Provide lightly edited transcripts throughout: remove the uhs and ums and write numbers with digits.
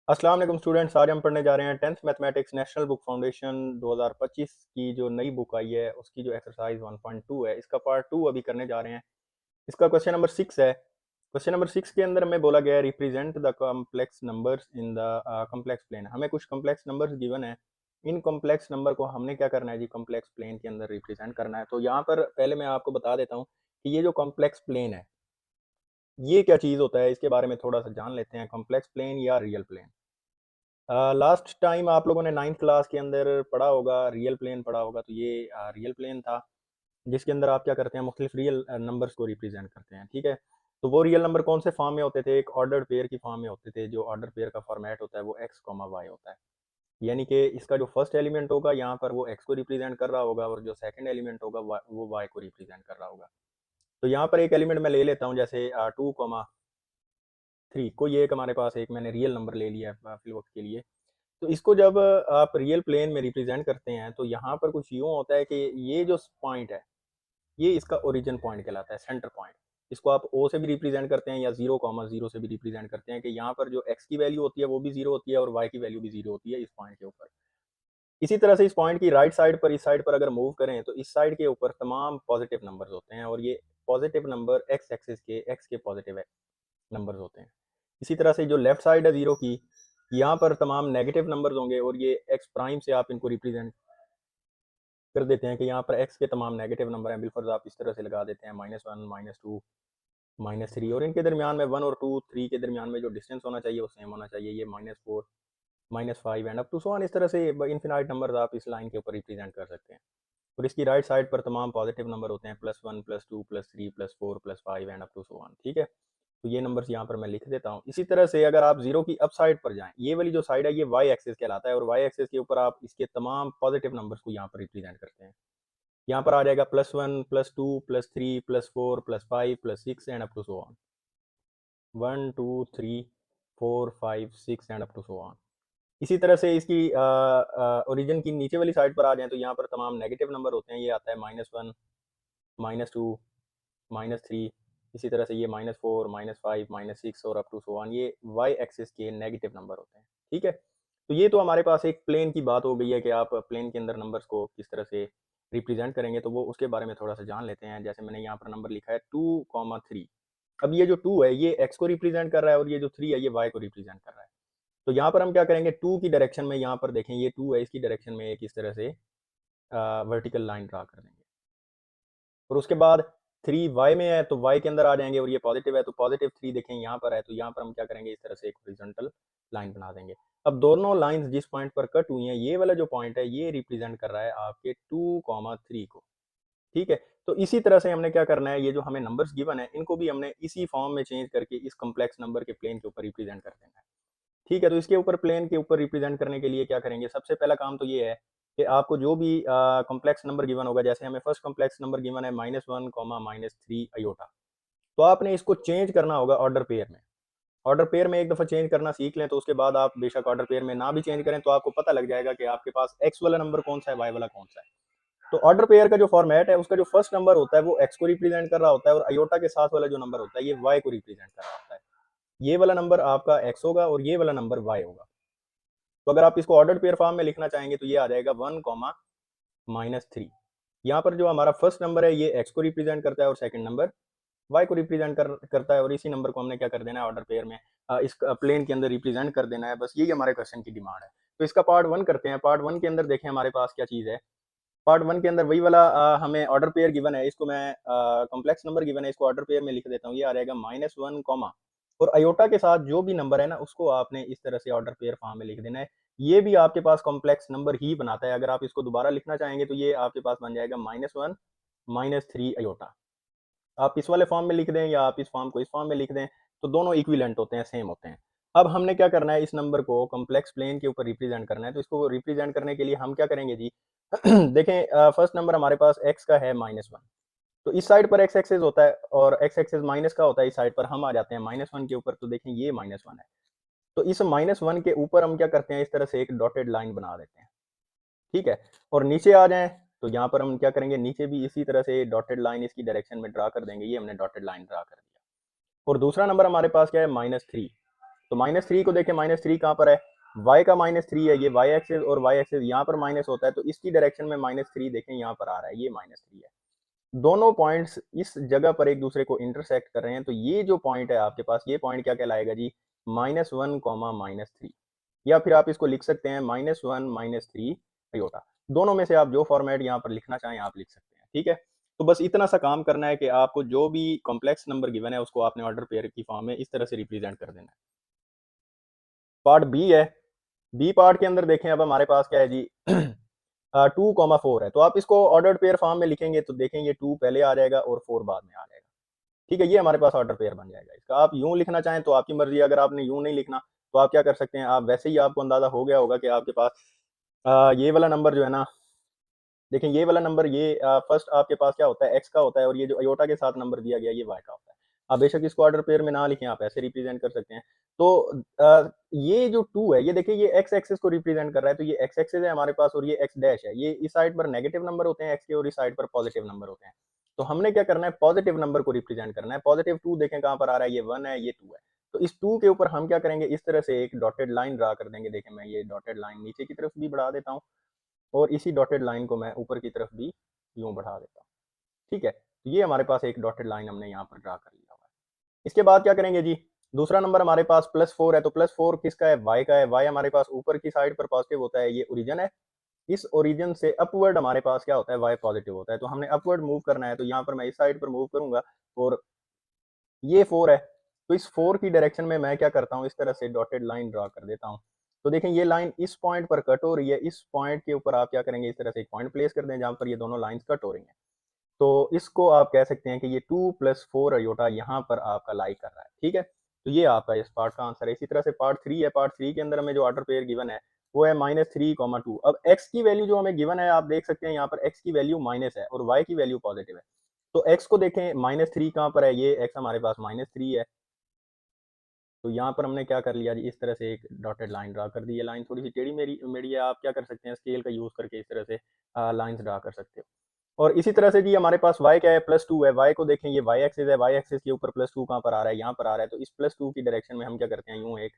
अस्सलाम वालेकुम स्टूडेंट्स। आज हम पढ़ने जा रहे हैं 10th mathematics national book foundation 2025 की जो नई बुक आई है उसकी जो एक्सरसाइज 1.2 है, इसका पार्ट 2 अभी करने जा रहे हैं। इसका क्वेश्चन नंबर 6 है। क्वेश्चन नंबर 6 के अंदर हमें बोला गया है represent the complex numbers in the complex plane. हमें कुछ कॉम्प्लेक्स नंबर्स गिवन है। इन कॉम्प्लेक्स नंबर को हमने क्या करना है जी, कॉम्प्लेक्स प्लेन के अंदर रिप्रेजेंट करना है। तो यहाँ पर पहले मैं आपको बता देता हूँ कि ये जो कॉम्प्लेक्स प्लेन है ये क्या चीज़ होता है, इसके बारे में थोड़ा सा जान लेते हैं। कॉम्प्लेक्स प्लेन या रियल प्लेन, लास्ट टाइम आप लोगों ने 9th क्लास के अंदर पढ़ा होगा, रियल प्लेन पढ़ा होगा। तो ये रियल प्लेन था जिसके अंदर आप क्या करते हैं, मुख्तलिफ रियल नंबर्स को रिप्रेजेंट करते हैं। ठीक है, तो वो रियल नंबर कौन से फॉर्म में होते थे? एक ऑर्डर्ड पेयर की फॉर्म में होते थे। जो ऑर्डर पेयर का फॉर्मेट होता है वो एक्स कॉमा वाई होता है। यानी कि इसका जो फर्स्ट एलिमेंट होगा यहाँ पर वो एक्स को रिप्रेजेंट कर रहा होगा और जो सेकंड एलिमेंट होगा वो वाई को रिप्रेजेंट कर रहा होगा। तो यहाँ पर एक एलिमेंट मैं ले लेता हूँ, जैसे 2,3। कोई एक हमारे पास एक मैंने रियल नंबर ले लिया है फिल वक्त के लिए। तो इसको जब आप रियल प्लेन में रिप्रेजेंट करते हैं तो यहाँ पर कुछ यूँ होता है कि ये जो पॉइंट है ये इसका ओरिजिन पॉइंट कहलाता है, सेंटर पॉइंट। इसको आप ओ से भी रिप्रेजेंट करते हैं या 0,0 से भी रिप्रेजेंट करते हैं कि यहाँ पर जो एक्स की वैल्यू होती है वो भी जीरो होती है और वाई की वैल्यू भी जीरो होती है इस पॉइंट के ऊपर। इसी तरह से इस पॉइंट की राइट साइड पर, इस साइड पर अगर मूव करें तो इस साइड के ऊपर तमाम पॉजिटिव नंबर्स होते हैं और ये पॉजिटिव नंबर एक्स एक्सिस के एक्स के पॉजिटिव नंबर्स होते हैं। इसी तरह से जो लेफ्ट साइड है जीरो की, यहाँ पर तमाम नेगेटिव नंबर्स होंगे और ये एक्स प्राइम से आप इनको रिप्रेजेंट कर देते हैं कि यहाँ पर एक्स के तमाम नेगेटिव नंबर हैं। बिलफर्ज आप इस तरह से लगा देते हैं -1, -2, -3 और इनके दरमियान में 1 और 2, 3 के दरमियान में जो डिस्टेंस होना चाहिए वो सेम होना चाहिए। ये -4, -5 and up to so on. इस तरह से इनफिनाइट नंबर्स आप इस लाइन के ऊपर रिप्रेजेंट कर सकते हैं। और इसकी राइट साइड पर तमाम पॉजिटिव नंबर होते हैं, +1, +2, +3, +4, +5 and up to so on. ठीक है, तो ये नंबर्स यहाँ पर मैं लिख देता हूँ। इसी तरह से अगर आप जीरो की अप साइड पर जाएं, ये वाली जो साइड है ये वाई एक्सिस कहलाता है और वाई एक्सिस के ऊपर आप इसके तमाम पॉजिटिव नंबर्स को यहाँ पर रिप्रेजेंट करते हैं। यहाँ पर आ जाएगा +1, +2, +3, +4, +5, +6 and up to so on. 1, 2, 3, 4, 5, 6 and up to so on. इसी तरह से इसकी ओरिजिन की नीचे वाली साइड पर आ जाएं तो यहाँ पर तमाम नेगेटिव नंबर होते हैं। ये आता है -1, -2, -3। इसी तरह से ये -4, -5, -6 और अप टू सो ऑन। ये वाई एक्सिस के नेगेटिव नंबर होते हैं। ठीक है, तो ये तो हमारे पास एक प्लेन की बात हो गई है कि आप प्लेन के अंदर नंबर्स को किस तरह से रिप्रेजेंट करेंगे, तो वो उसके बारे में थोड़ा सा जान लेते हैं। जैसे मैंने यहाँ पर नंबर लिखा है 2,3। अब ये जो 2 है ये एक्स को रिप्रेजेंट कर रहा है और ये जो 3 है ये वाई को रिप्रेजेंट कर रहा है। तो यहाँ पर हम क्या करेंगे, 2 की डायरेक्शन में, यहाँ पर देखें ये 2 है, इसकी डायरेक्शन में एक इस तरह से वर्टिकल लाइन ड्रा कर देंगे। और उसके बाद 3 वाई में है तो वाई के अंदर आ जाएंगे और ये पॉजिटिव है तो पॉजिटिव 3 देखें यहाँ पर है, तो यहाँ पर हम क्या करेंगे, इस तरह से एक हॉरिजॉन्टल लाइन बना देंगे। अब दोनों लाइंस जिस पॉइंट पर कट हुई हैं, ये वाला जो पॉइंट है ये रिप्रेजेंट कर रहा है आपके 2,3 को। ठीक है, तो इसी तरह से हमने क्या करना है, ये जो हमें नंबर्स गिवन है इनको भी हमने इसी फॉर्म में चेंज करके इस कॉम्प्लेक्स नंबर के प्लेन के ऊपर रिप्रेजेंट कर देना है। ठीक है, तो इसके ऊपर प्लेन के ऊपर रिप्रेजेंट करने के लिए क्या करेंगे, सबसे पहला काम तो ये है कि आपको जो भी कॉम्प्लेक्स नंबर गिवन होगा, जैसे हमें फर्स्ट कॉम्प्लेक्स नंबर गिवन है -1, -3 अयोटा, तो आपने इसको चेंज करना होगा ऑर्डर पेयर में। ऑर्डर पेयर में एक दफ़ा चेंज करना सीख लें तो उसके बाद आप बेशक ऑर्डर पेयर में ना भी चेंज करें तो आपको पता लग जाएगा कि आपके पास एक्स वाला नंबर कौन सा है, वाई वाला कौन सा है। तो ऑर्डर पेयर का जो फॉर्मेट है उसका जो फर्स्ट नंबर होता है वो एक्स को रिप्रेजेंट कर रहा होता है और अयोटा के साथ वाला जो नंबर होता है ये वाई को रिप्रेजेंट कर रहा होता है। ये वाला नंबर आपका एक्स होगा और ये वाला नंबर वाई होगा। तो अगर आप इसको ऑर्डर्ड पेयर फॉर्म में लिखना चाहेंगे तो ये आ जाएगा 1,-3। यहाँ पर जो हमारा फर्स्ट नंबर है ये एक्स को रिप्रेजेंट करता है और सेकंड नंबर वाई को रिप्रेजेंट करता है और इसी नंबर को हमने क्या कर देना है, ऑर्डर पेयर में इस प्लेन के अंदर रिप्रेजेंट कर देना है। बस यही हमारे क्वेश्चन की डिमांड है। तो इसका पार्ट 1 करते हैं। पार्ट 1 के अंदर देखें हमारे पास क्या चीज़ है। पार्ट 1 के अंदर वही वाला हमें ऑर्डर पेयर गिवन है, इसको मैं कॉम्प्लेक्स नंबर गिवन है, इसको ऑर्डर पेयर में लिख देता हूँ। ये आ जाएगा -1 कॉमा और अयोटा के साथ जो भी नंबर है ना उसको आपने इस तरह से ऑर्डर पेयर फॉर्म में लिख देना है। ये भी आपके पास कॉम्प्लेक्स नंबर ही बनाता है। अगर आप इसको दोबारा लिखना चाहेंगे तो ये आपके पास बन जाएगा -1, -3 अयोटा। आप इस वाले फॉर्म में लिख दें या आप इस फॉर्म को इस फॉर्म में लिख दें, तो दोनों इक्विवेलेंट होते हैं, सेम होते हैं। अब हमने क्या करना है, इस नंबर को कॉम्प्लेक्स प्लेन के ऊपर रिप्रेजेंट करना है। तो इसको रिप्रेजेंट करने के लिए हम क्या करेंगे जी, देखें फर्स्ट नंबर हमारे पास x का है -1, तो इस साइड पर x एक्सिस होता है और x एक्सिस माइनस का होता है। इस साइड पर हम आ जाते हैं -1 के ऊपर, तो देखें ये -1 है। तो इस -1 के ऊपर हम क्या करते हैं, इस तरह से एक डॉटेड लाइन बना देते हैं। ठीक है, और नीचे आ जाएं तो यहाँ पर हम क्या करेंगे, नीचे भी इसी तरह से डॉटेड लाइन इसकी डायरेक्शन में ड्रा कर देंगे। ये हमने डॉटेड लाइन ड्रा कर दिया। और दूसरा नंबर हमारे पास क्या है, -3। तो तो -3 को देखें, -3 कहाँ पर है, y का -3 है, ये y एक्सिस और y एक्सिस यहाँ पर माइनस होता है, तो इसकी डायरेक्शन में -3 देखें यहाँ पर आ रहा है, ये -3 है। दोनों पॉइंट्स इस जगह पर एक दूसरे को इंटरसेक्ट कर रहे हैं, तो ये जो पॉइंट है आपके पास, ये पॉइंट क्या कहलाएगा जी, -1, -3, या फिर आप इसको लिख सकते हैं -1, -3 अयोटा। दोनों में से आप जो फॉर्मेट यहाँ पर लिखना चाहें आप लिख सकते हैं, ठीक है। तो बस इतना सा काम करना है कि आपको जो भी कॉम्प्लेक्स नंबर गिवन है उसको आपने ऑर्डर पेयर की फॉर्म में इस तरह से रिप्रेजेंट कर देना है। पार्ट बी है, बी पार्ट के अंदर देखें अब हमारे पास क्या है जी 2,4 है, तो आप इसको ऑर्डर्ड पेयर फॉर्म में लिखेंगे तो देखें ये 2 पहले आ जाएगा और 4 बाद में आ जाएगा, ठीक है। ये हमारे पास ऑर्डर पेयर बन जाएगा। इसका आप यूँ लिखना चाहें तो आपकी मर्ज़ी है, अगर आपने यूँ नहीं लिखना तो आप क्या कर सकते हैं, आप वैसे ही आपको अंदाज़ा हो गया होगा कि आपके पास ये वाला नंबर जो है ना, देखें ये वाला नंबर ये फर्स्ट आपके पास क्या होता है, एक्स का होता है, और ये जो अयोटा के साथ नंबर दिया गया ये वाई का होता है। आप बेशक इसको ऑर्डर पेयर में ना लिखें, आप ऐसे रिप्रेजेंट कर सकते हैं। तो ये जो 2 है, ये देखिए ये एक्स एक्सिस को रिप्रेजेंट कर रहा है, तो ये एक्स एक्सिस है हमारे पास और ये एक्स डैश है। ये इस साइड पर नेगेटिव नंबर होते हैं एक्स के और इस साइड पर पॉजिटिव नंबर होते हैं। तो हमने क्या करना है, पॉजिटिव नंबर को रिप्रेजेंट करना है। पॉजिटिव 2 देखें कहाँ पर आ रहा है, ये 1 है, ये 2 है। तो इस 2 के ऊपर हम क्या करेंगे, इस तरह से एक डॉटेड लाइन ड्रा कर देंगे। देखें मैं ये डॉटेड लाइन नीचे की तरफ भी बढ़ा देता हूँ और इसी डॉटेड लाइन को मैं ऊपर की तरफ भी यूँ बढ़ा देता हूँ, ठीक है। तो ये हमारे पास एक डॉटेड लाइन हमने यहाँ पर ड्रा कर लिया हुआ है। इसके बाद क्या करेंगे जी, दूसरा नंबर हमारे पास +4 है, तो +4 किसका है, y का है। y हमारे पास ऊपर की साइड पर पॉजिटिव होता है, ये ओरिजिन है। इस ओरिजिन से अपवर्ड हमारे पास क्या होता है, y पॉजिटिव होता है। तो हमने अपवर्ड मूव करना है, तो यहाँ पर मैं इस साइड पर मूव करूँगा और ये 4 है। तो इस 4 की डायरेक्शन में मैं क्या करता हूँ, इस तरह से डॉटेड लाइन ड्रा कर देता हूँ। तो देखें ये लाइन इस पॉइंट पर कट हो रही है, इस पॉइंट के ऊपर आप क्या करेंगे, इस तरह से एक पॉइंट प्लेस कर दें जहाँ पर ये दोनों लाइन्स कट हो रही हैं। तो इसको आप कह सकते हैं कि ये 2 + 4 अयोटा यहाँ पर आपका लाई कर रहा है, ठीक है। तो ये आपका इस पार्ट का आंसर है। इसी तरह से पार्ट 3 है, पार्ट 3 के अंदर हमें जो ऑर्डर पेयर गिवन है वो है -3, 2। अब x की वैल्यू जो हमें गिवन है, आप देख सकते हैं यहाँ पर x की वैल्यू माइनस है और y की वैल्यू पॉजिटिव है। तो x को देखें, -3 कहाँ पर है, ये x हमारे पास -3 है। तो यहाँ पर हमने क्या कर लिया जी, इस तरह से एक डॉटेड लाइन ड्रा कर दी। ये लाइन थोड़ी सी टेढ़ी मेरी मेरी है, आप क्या कर सकते हैं, स्केल का यूज़ करके इस तरह से लाइन्स ड्रा कर सकते हो। और इसी तरह से जी हमारे पास y क्या है, +2 है। y को देखें, ये y एक्सिस है, y एक्सिस के ऊपर +2 कहाँ पर आ रहा है, यहाँ पर आ रहा है। तो इस +2 की डायरेक्शन में हम क्या करते हैं, यूँ एक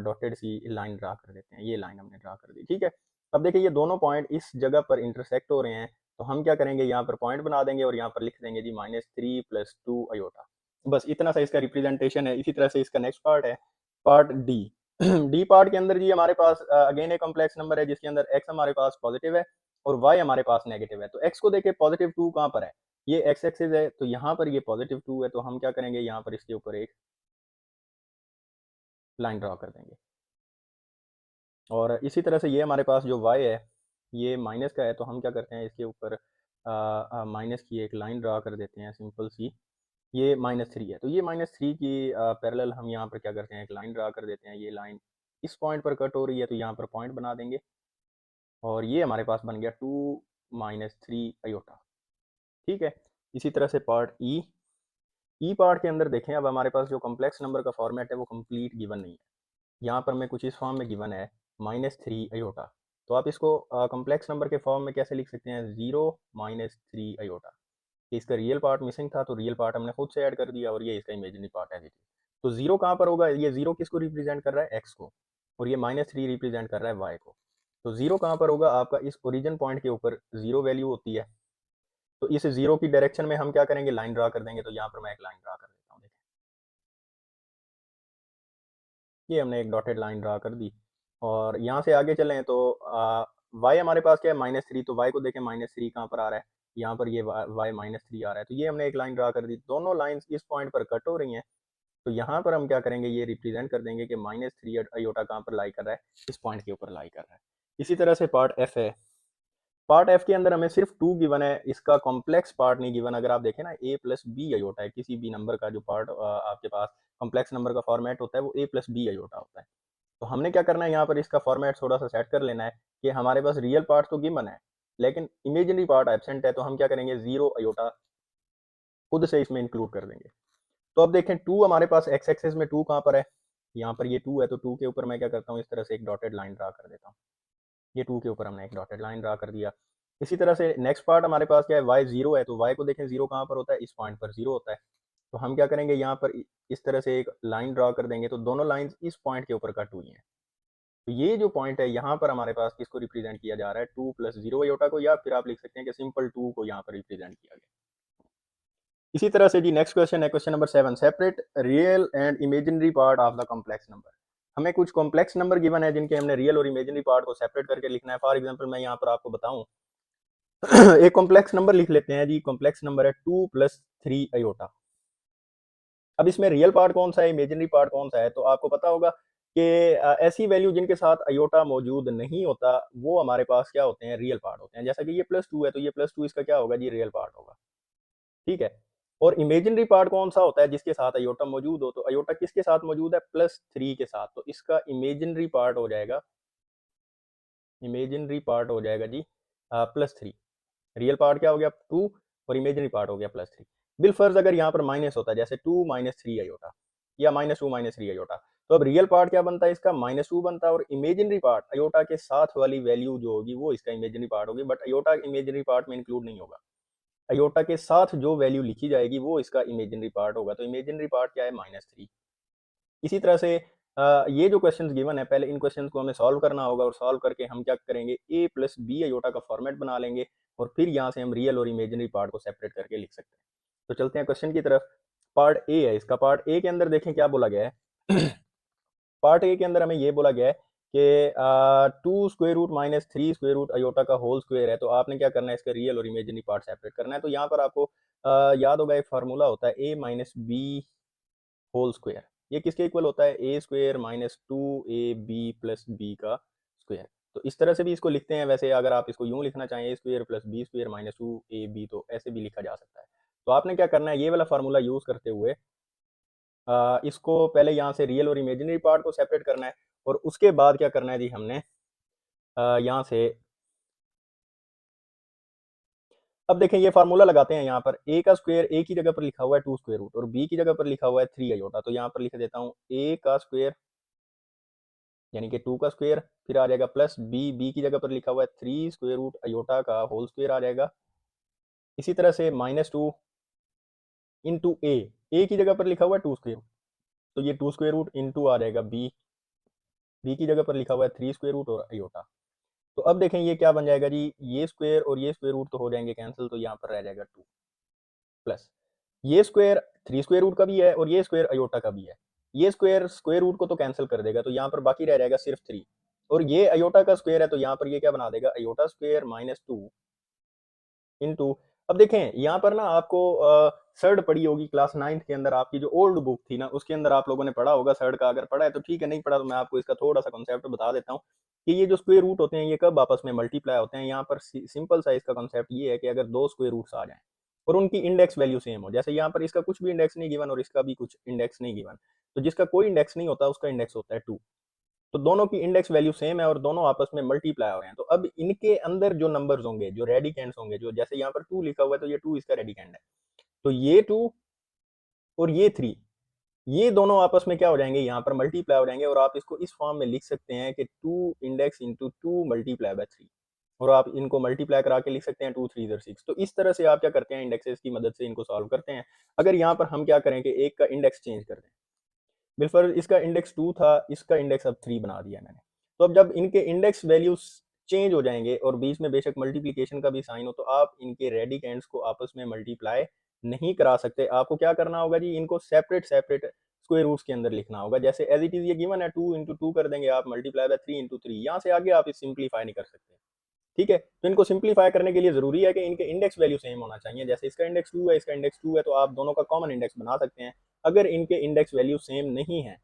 डॉटेड सी लाइन ड्रा कर देते हैं। ये लाइन हमने ड्रा कर दी, ठीक है। अब देखिए ये दोनों पॉइंट इस जगह पर इंटरसेक्ट हो रहे हैं, तो हम क्या करेंगे, यहाँ पर पॉइंट बना देंगे और यहाँ पर लिख देंगे जी -3 + 2 अयोटा। बस इतना सा इसका रिप्रेजेंटेशन है। इसी तरह से इसका नेक्स्ट पार्ट है, पार्ट डी। डी पार्ट के अंदर जी हमारे पास अगेन एक कॉम्प्लेक्स नंबर है जिसके अंदर x हमारे पास पॉजिटिव है और y हमारे पास नेगेटिव है। तो x को देखिए पॉजिटिव 2 कहाँ पर है, ये x एक्सिस है, तो यहाँ पर ये पॉजिटिव 2 है। तो हम क्या करेंगे, यहाँ पर इसके ऊपर एक लाइन ड्रा कर देंगे। और इसी तरह से ये हमारे पास जो y है ये माइनस का है, तो हम क्या करते हैं, इसके ऊपर माइनस की एक लाइन ड्रा कर देते हैं सिंपल सी। ये -3 है, तो ये -3 की पैरेलल हम यहाँ पर क्या करते हैं, एक लाइन ड्रा कर देते हैं। ये लाइन इस पॉइंट पर कट हो रही है, तो यहाँ पर पॉइंट बना देंगे और ये हमारे पास बन गया 2 -3 अयोटा, ठीक है। इसी तरह से पार्ट ई, ई पार्ट के अंदर देखें, अब हमारे पास जो कॉम्प्लेक्स नंबर का फॉर्मेट है वो कंप्लीट गिवन नहीं है। यहाँ पर मैं कुछ इस फॉर्म में गिवन है -3 अयोटा। तो आप इसको कॉम्प्लेक्स नंबर के फॉर्म में कैसे लिख सकते हैं, 0 -3 अयोटा। कि इसका रियल पार्ट मिसिंग था, तो रियल पार्ट हमने खुद से ऐड कर दिया और ये इसका इमेजिनरी पार्ट है। तो 0 कहाँ पर होगा, ये 0 किसको रिप्रेजेंट कर रहा है, x को, और ये -3 रिप्रेजेंट कर रहा है y को। तो 0 कहाँ पर होगा, आपका इस ओरिजिन पॉइंट के ऊपर 0 वैल्यू होती है। तो इस 0 की डायरेक्शन में हम क्या करेंगे, लाइन ड्रा कर देंगे। तो यहाँ पर मैं एक लाइन ड्रा कर देता हूँ, देखिए ये हमने एक डॉटेड लाइन ड्रा कर दी। और यहाँ से आगे चलें तो y हमारे पास क्या है, -3। तो y को देखें, -3 कहाँ पर आ रहा है, यहाँ पर ये y -3 आ रहा है। तो ये हमने एक लाइन ड्रा कर दी, दोनों लाइन्स इस पॉइंट पर कट हो रही हैं। तो यहाँ पर हम क्या करेंगे, ये रिप्रेजेंट कर देंगे कि -3 अयोटा कहाँ पर लाई कर रहा है, इस पॉइंट के ऊपर लाई कर रहा है। इसी तरह से पार्ट एफ है, पार्ट एफ के अंदर हमें सिर्फ 2 गिवन है, इसका कॉम्प्लेक्स पार्ट नहीं गिवन। अगर आप देखें ना, a + b अयोटा है, किसी भी नंबर का जो पार्ट आपके पास कॉम्प्लेक्स नंबर का फॉर्मेट होता है वो a + b अयोटा होता है। तो हमने क्या करना है, यहाँ पर इसका फॉर्मेट थोड़ा सा सेट कर लेना है कि हमारे पास रियल पार्ट तो गिवन है लेकिन इमेजिनरी पार्ट एब्सेंट है। तो हम क्या करेंगे, 0 अयोटा खुद से इसमें इंक्लूड कर देंगे। तो अब देखें 2 हमारे पास x एक्सिस में 2 कहाँ पर है, यहाँ पर ये 2 है। तो 2 के ऊपर मैं क्या करता हूँ, इस तरह से एक डॉटेड लाइन ड्रा कर देता हूँ। ये 2 के ऊपर हमने एक डॉटेड लाइन ड्रा कर दिया। इसी तरह से नेक्स्ट पार्ट हमारे पास क्या है, y 0 है। तो y को देखें, 0 कहाँ पर होता है, इस पॉइंट पर 0 होता है। तो हम क्या करेंगे, यहाँ पर इस तरह से एक लाइन ड्रा कर देंगे, तो दोनों लाइंस इस पॉइंट के ऊपर कट हुई हैं। तो ये जो पॉइंट है यहाँ पर हमारे पास किसको रिप्रेजेंट किया जा रहा है, 2 + 0 आयोटा को, या फिर आप लिख सकते हैं कि सिंपल 2 को यहाँ पर रिप्रेजेंट किया गया। इसी तरह से जी नेक्स्ट क्वेश्चन है question number 7, separate real and imaginary part of the complex number. हमें कुछ कॉम्प्लेक्स नंबर गिवन है जिनके हमने रियल और इमेजिनरी पार्ट को सेपरेट करके लिखना है। फॉर एग्जांपल मैं यहाँ पर आपको बताऊं एक कॉम्प्लेक्स नंबर लिख लेते हैं जी। कॉम्प्लेक्स नंबर है 2 + 3 आयोटा। अब इसमें रियल पार्ट कौन सा है, इमेजिनरी पार्ट कौन सा है, तो आपको पता होगा कि ऐसी वैल्यू जिनके साथ अयोटा मौजूद नहीं होता वो हमारे पास क्या होते हैं, रियल पार्ट होते हैं। जैसा कि ये +2 है तो ये +2 इसका क्या होगा जी, रियल पार्ट होगा। ठीक है। और इमेजिनरी पार्ट कौन सा होता है, जिसके साथ अयोटा मौजूद हो। तो अयोटा किसके साथ मौजूद है, +3 के साथ, तो इसका इमेजिनरी पार्ट हो जाएगा, इमेजिनरी पार्ट हो जाएगा जी +3। रियल पार्ट क्या हो गया 2 और इमेजिनरी पार्ट हो गया +3। बिलफर्ज अगर यहाँ पर माइनस होता है, जैसे 2 - 3 आयोटा या -2 - 3 आयोटा, तो अब रियल पार्ट क्या बनता है, इसका -2 बनता है, और इमेजिनरी पार्ट अयोटा के साथ वाली वैल्यू जो होगी वो इसका इमेजिनरी पार्ट होगी, बट अयोटा इमेजिनरी पार्ट में इंक्लूड नहीं होगा। अयोटा के साथ जो वैल्यू लिखी जाएगी वो इसका इमेजिनरी पार्ट होगा। तो इमेजिनरी पार्ट क्या है, -3। इसी तरह से ये जो क्वेश्चंस गिवन है, पहले इन क्वेश्चंस को हमें सॉल्व करना होगा, और सॉल्व करके हम क्या करेंगे, a + b आयोटा का फॉर्मेट बना लेंगे, और फिर यहाँ से हम रियल और इमेजिनरी पार्ट को सेपरेट करके लिख सकते हैं। तो चलते हैं क्वेश्चन की तरफ। पार्ट ए है इसका। पार्ट ए के अंदर देखें क्या बोला गया है। पार्ट ए के अंदर हमें ये बोला गया है कि 2√-3 आयोटा का होल स्क्वायर है। तो आपने क्या करना है, इसका रियल और इमेजिनरी पार्ट सेपरेट करना है। तो यहाँ पर आपको याद होगा एक फार्मूला होता है a - b होल स्क्वायर। ये किसके इक्वल होता है, a² - 2ab + b का स्क्वायर। तो इस तरह से भी इसको लिखते हैं। वैसे अगर आप इसको यूं लिखना चाहें, a² + b² - 2ab, तो ऐसे भी लिखा जा सकता है। तो आपने क्या करना है, ये वाला फार्मूला यूज करते हुए इसको पहले यहाँ से रियल और इमेजिनरी पार्ट को सेपरेट करना है, और उसके बाद क्या करना है जी, हमने यहाँ से अब देखें ये फार्मूला लगाते हैं। यहाँ पर a का स्क्वायर, a की जगह पर लिखा हुआ है 2 √ और b की जगह पर लिखा हुआ है 3 आयोटा। तो यहाँ पर लिख देता हूँ a का स्क्वायर यानी कि 2 का स्क्वायर, फिर आ जाएगा प्लस b की जगह पर लिखा हुआ है 3 आयोटा का होल स्क्वायर आ जाएगा। इसी तरह से -2 इंटू a की जगह पर लिखा हुआ है 2 तो ये 2 इंटू आ जाएगा b की जगह पर लिखा हुआ है 3 और आयोटा। तो अब देखें ये क्या बन जाएगा जी, ये स्क्वायर और ये स्क्वायर रूट तो हो जाएंगे कैंसिल, तो यहाँ पर रह जाएगा 2 प्लस ये स्क्वायर 3 का भी है और ये स्क्वायर आयोटा का भी है। ये स्क्वायर स्क्वायर रूट को तो कैंसिल कर देगा, तो यहाँ पर बाकी रह जाएगा सिर्फ 3, और ये आयोटा का स्क्वायर है, तो यहाँ पर ये क्या बना देगा, आयोटा स्क्वायर -2 इंटू। अब देखें यहाँ पर ना आपको सर्ड पढ़ी होगी क्लास 9th के अंदर, आपकी जो ओल्ड बुक थी ना उसके अंदर आप लोगों ने पढ़ा होगा सर्ड का। अगर पढ़ा है तो ठीक है, नहीं पढ़ा तो मैं आपको इसका थोड़ा सा कॉन्सेप्ट बता देता हूँ कि ये जो स्क्वायर रूट होते हैं ये कब आपस में मल्टीप्लाई होते हैं। यहाँ पर सिंपल सा इसका कॉन्सेप्ट ये है कि अगर दो स्क्वायर रूट्स आ जाएं और उनकी इंडेक्स वैल्यू सेम हो, जैसे यहाँ पर इसका कुछ भी इंडेक्स नहीं गिवन और इसका भी कुछ इंडेक्स नहीं गिवन, तो जिसका कोई इंडेक्स नहीं होता उसका इंडेक्स होता है 2। तो दोनों की इंडेक्स वैल्यू सेम है और दोनों आपस में मल्टीप्लाई हो रहे हैं, तो अब इनके अंदर जो नंबर्स होंगे, जो रेडिकेंड्स होंगे, जो जैसे यहाँ पर 2 लिखा हुआ है तो ये 2 इसका रेडिकेंड है, तो ये 2 और ये 3 ये दोनों आपस में क्या हो जाएंगे, यहाँ पर मल्टीप्लाई हो जाएंगे, और आप इसको इस फॉर्म में लिख सकते हैं कि 2 इंडेक्स इंटू 2 मल्टीप्लाई बाय 3, और आप इनको मल्टीप्लाई करा के लिख सकते हैं 2 3 6। तो इस तरह से आप क्या करते हैं, इंडेक्सेस की मदद से इनको सॉल्व करते हैं। अगर यहाँ पर हम क्या करें कि एक का इंडेक्स चेंज कर दें, बिलफर इसका इंडेक्स 2 था, इसका इंडेक्स अब 3 बना दिया मैंने। तो अब जब इनके इंडेक्स वैल्यूज चेंज हो जाएंगे और बीच में बेशक मल्टीप्लिकेशन का भी साइन हो, तो आप इनके रेडिकेंड्स को आपस में मल्टीप्लाई नहीं करा सकते। आपको क्या करना होगा जी, इनको सेपरेट सेपरेट स्क्वायर रूट्स के अंदर लिखना होगा। जैसे एज इट इज ये गिवन है 2 इंटू 2 कर देंगे आप, मल्टीप्लाई बाय 3 इंटू 3, यहाँ से आगे आप इस सिंप्लीफाई नहीं कर सकते। ठीक है, तो इनको सिंप्लीफाई करने के लिए जरूरी है कि इनके इंडेक्स वैल्यू सेम होना चाहिए। जैसे इसका इंडेक्स 2 है, इसका इंडेक्स 2 है, तो आप दोनों का कॉमन इंडेक्स बना सकते हैं। अगर इनके इंडेक्स वैल्यू सेम नहीं है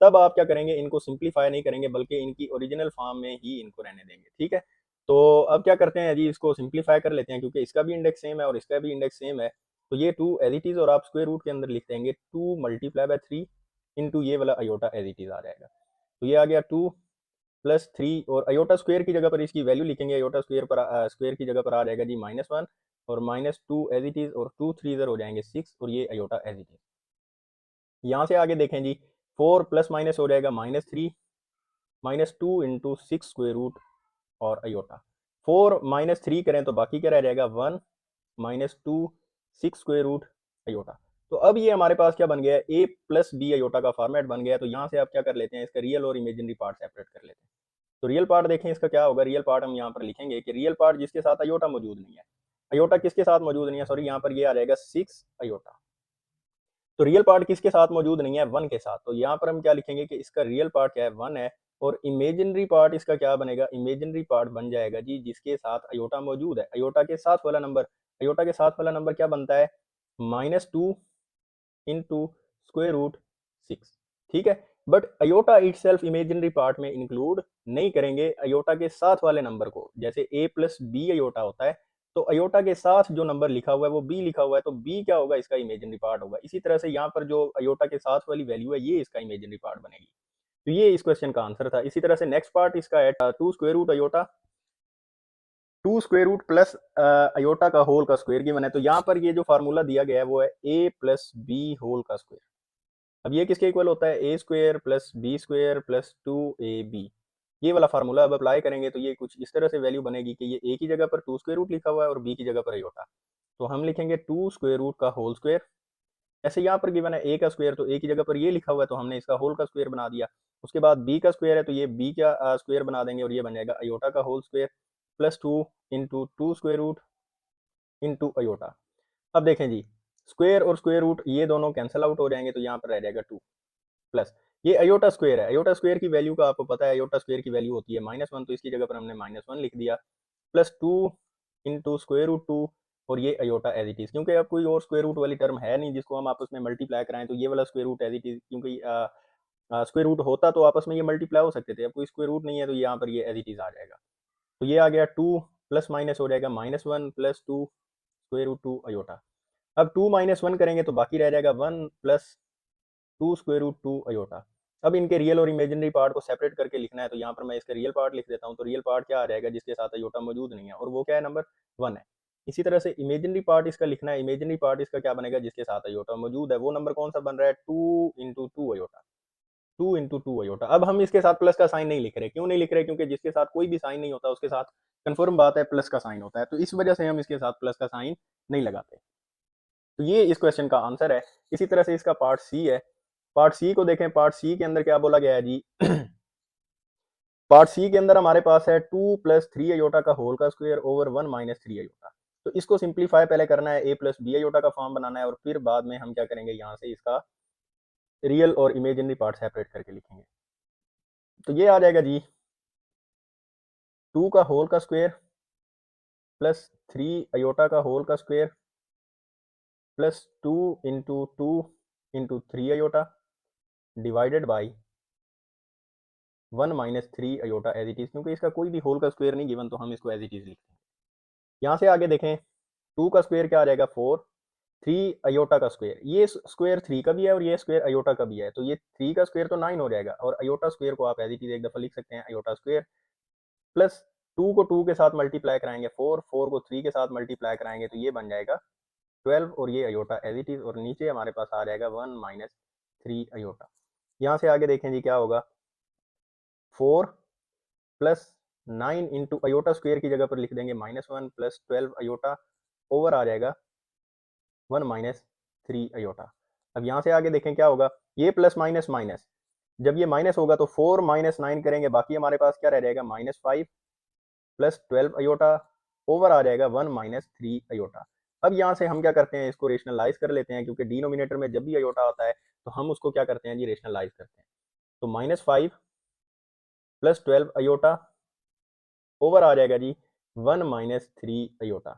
तब आप क्या करेंगे, इनको सिंप्लीफाई नहीं करेंगे बल्कि इनकी ओरिजिनल फॉर्म में ही इनको रहने देंगे। ठीक है, तो अब क्या करते हैं जी, इसको सिंप्लीफाई कर लेते हैं, क्योंकि इसका भी इंडेक्स सेम है और इसका भी इंडेक्स सेम है। तो ये 2 एज इट इज, और आप स्क्वायर रूट के अंदर लिख देंगे 2 मल्टीप्लाई बाय 3 इंटू ये वाला आयोटा एज इट इज आ जाएगा। तो ये आ गया 2 प्लस 3, और आयोटा स्क्वायर की जगह पर इसकी वैल्यू लिखेंगे, आयोटा स्क्वायर पर स्क्वायर की जगह पर आ जाएगा जी -1 और -2 एज इट इज, और 2 3 इधर हो जाएंगे 6, और ये आयोटा एज इट इज। यहाँ से आगे देखें जी, 4 प्लस माइनस हो जाएगा -3 -2 इंटू 6 स्क्वायर रूट और आयोटा। 4 -3 करें तो बाकी क्या रह जाएगा 1 -2 6 स्क्वायर रूट आयोटा। तो अब ये हमारे पास क्या बन गया है, ए प्लस बी अयोटा का फॉर्मेट बन गया है। तो यहाँ से आप क्या कर लेते हैं, इसका रियल और इमेजिनरी पार्ट सेपरेट कर लेते हैं। तो रियल पार्ट देखें इसका क्या होगा, रियल पार्ट हम यहाँ पर लिखेंगे कि रियल पार्ट जिसके साथ अयोटा मौजूद नहीं है। अयोटा किसके साथ मौजूद नहीं है, सॉरी यहाँ पर ये आ जाएगा 6 अयोटा। तो रियल पार्ट किसके साथ मौजूद नहीं है, 1 के साथ। तो यहाँ पर हम क्या लिखेंगे कि इसका रियल पार्ट क्या है, 1 है। और इमेजिनरी पार्ट इसका क्या बनेगा, इमेजिनरी पार्ट बन जाएगा जी जिसके साथ अयोटा मौजूद है। अयोटा के साथ वाला नंबर, अयोटा के साथ वाला नंबर क्या बनता है, -2 इंटू स्क्वायर रूट 6। ठीक है, but iota itself imaginary part में इंक्लूड नहीं करेंगे अयोटा के साथ वाले नंबर को। जैसे a प्लस बी अयोटा होता है, तो अयोटा के साथ जो नंबर लिखा हुआ है वो b लिखा हुआ है, तो b क्या होगा, इसका इमेजिनरी पार्ट होगा। इसी तरह से यहाँ पर जो अयोटा के साथ वाली वैल्यू है ये इसका इमेजिनरी पार्ट बनेगी। तो ये इस क्वेश्चन का आंसर था। इसी तरह से नेक्स्ट पार्ट इसका है 2 square root iota, 2 square root plus iota का होल का स्क्वायर गिवन है। तो यहाँ पर ये जो फार्मूला दिया गया है वो है a प्लस बी होल का स्क्वायर। अब ये किसके इक्वल होता है, a square plus b square plus 2ab। ये वाला फार्मूला अब अप्लाई करेंगे तो ये कुछ इस तरह से वैल्यू बनेगी कि ये ए की जगह पर 2 स्क्वायर रूट लिखा हुआ है और बी की जगह पर अयोटा। तो हम लिखेंगे 2 स्क्वायर रूट का होल स्क्वायर। ऐसे यहाँ पर गिवन है ए का स्क्वायर, तो ए की जगह पर ये लिखा हुआ है तो हमने इसका होल का स्क्वायर बना दिया। उसके बाद बी का स्क्वायर है तो ये बी का स्क्वायर बना देंगे और ये बन जाएगा अयोटा का whole square plus 2 into 2 square root into iota. अब देखें जी, स्क्वायर और स्क्वायर रूट ये दोनों कैंसिल आउट हो जाएंगे, तो यहाँ पर रह जाएगा 2 प्लस ये अयोटा स्क्वायर है। अयोटा स्क्वायर की वैल्यू का आपको पता है, अयोटा स्क्वायर की वैल्यू होती है -1, तो इसकी जगह पर हमने -1 लिख दिया प्लस 2 इंटू स्क्वायर रूट 2 और ये अयोटा एज इट इज, क्योंकि अब कोई और स्क्वायर रूट वाली टर्म है नहीं जिसको हम आपस में मल्टीप्लाई कराएं, तो ये वाला square root as it is, क्योंकि स्क्वायर रूट होता तो आपस में ये मल्टीप्लाई हो सकते थे। अब कोई स्क्वायर रूट नहीं है तो यहाँ पर ये एज इट इज आ जाएगा। तो ये आ गया 2 प्लस माइनस हो जाएगा -1 प्लस 2 स्क्वायर रूट 2 अयोटा। अब 2 -1 करेंगे तो बाकी रह जाएगा 1 प्लस 2 स्क्वायर रूट 2 अयोटा। अब इनके रियल और इमेजिनरी पार्ट को सेपरेट करके लिखना है, तो यहाँ पर मैं इसका रियल पार्ट लिख देता हूँ। तो रियल पार्ट क्या आ जाएगा, जिसके साथ अयोटा मौजूद नहीं है, और वो क्या है, नंबर 1 है। इसी तरह से इमेजिनरी पार्ट इसका लिखना है, इमेजिनरी पार्ट इसका क्या बनेगा, जिसके साथ अयोटा मौजूद है, वो नंबर कौन सा बन रहा है, 2 इंटू 2 अयोटा, 2 इंटू 2 अयोटा। अब हम इसके साथ प्लस का साइन नहीं लिख रहे, क्यों नहीं लिख रहे, क्योंकि जिसके साथ कोई भी साइन नहीं होता उसके साथ कन्फर्म बात है प्लस का साइन होता है, तो इस वजह से हम इसके साथ प्लस का साइन नहीं लगाते। तो ये इस क्वेश्चन का आंसर है। इसी तरह से इसका पार्ट सी है। पार्ट सी को देखें, पार्ट सी के अंदर क्या बोला गया है जी पार्ट सी के अंदर हमारे पास है 2 प्लस 3 अयोटा का होल का स्क्वायर ओवर 1 माइनस 3 अयोटा। तो इसको सिंप्लीफाई पहले करना है, ए प्लस बी अयोटा का फॉर्म बनाना है, और फिर बाद में हम क्या करेंगे, यहाँ से इसका रियल और इमेजिनरी पार्ट सेपरेट करके लिखेंगे। तो ये आ जाएगा जी 2 का होल का स्क्वायर प्लस 3 अयोटा का होल का square plus 2 into 2 into 3 iota divided by 1 minus 3 iota as it is, क्योंकि इसका कोई भी होल का स्क्वायर नहीं गिवन तो हम इसको एज इट इज लिखते हैं। यहाँ से आगे देखें, 2 का स्क्वायर क्या आ जाएगा 4, 3 अयोटा का स्क्वायर, ये स्क्वायर 3 का भी है और ये स्क्वायर अयोटा का भी है, तो ये 3 का स्क्वायर तो 9 हो जाएगा, और अयोटा स्क्वायर को आप एज इट इज एक दफा लिख सकते हैं अयोटा स्क्वायर, प्लस 2 को 2 के साथ मल्टीप्लाई कराएंगे 4, 4 को 3 के साथ मल्टीप्लाई कराएंगे तो ये बन जाएगा 12, और ये अयोटा एज इट इज, और नीचे हमारे पास आ जाएगा 1 माइनस 3 अयोटा। यहाँ से आगे देखें जी क्या होगा, 4 प्लस 9 इंटू अयोटा स्क्वायर की जगह पर लिख देंगे -1 प्लस 12 अयोटा ओवर आ जाएगा 1 माइनस 3 अयोटा। अब यहाँ से आगे देखें क्या होगा, ये प्लस माइनस माइनस, जब ये माइनस होगा तो 4 माइनस 9 करेंगे, बाकी हमारे पास क्या रह जाएगा, -5 प्लस 12 अयोटा ओवर आ जाएगा 1 माइनस 3 अयोटा। अब यहाँ से हम क्या करते हैं, इसको रेशनलाइज कर लेते हैं, क्योंकि डिनोमिनेटर में जब भी अयोटा आता है तो हम उसको क्या करते हैं जी, रेशनलाइज करते हैं। तो -5 प्लस 12 अयोटा ओवर आ जाएगा जी 1 माइनस 3 अयोटा।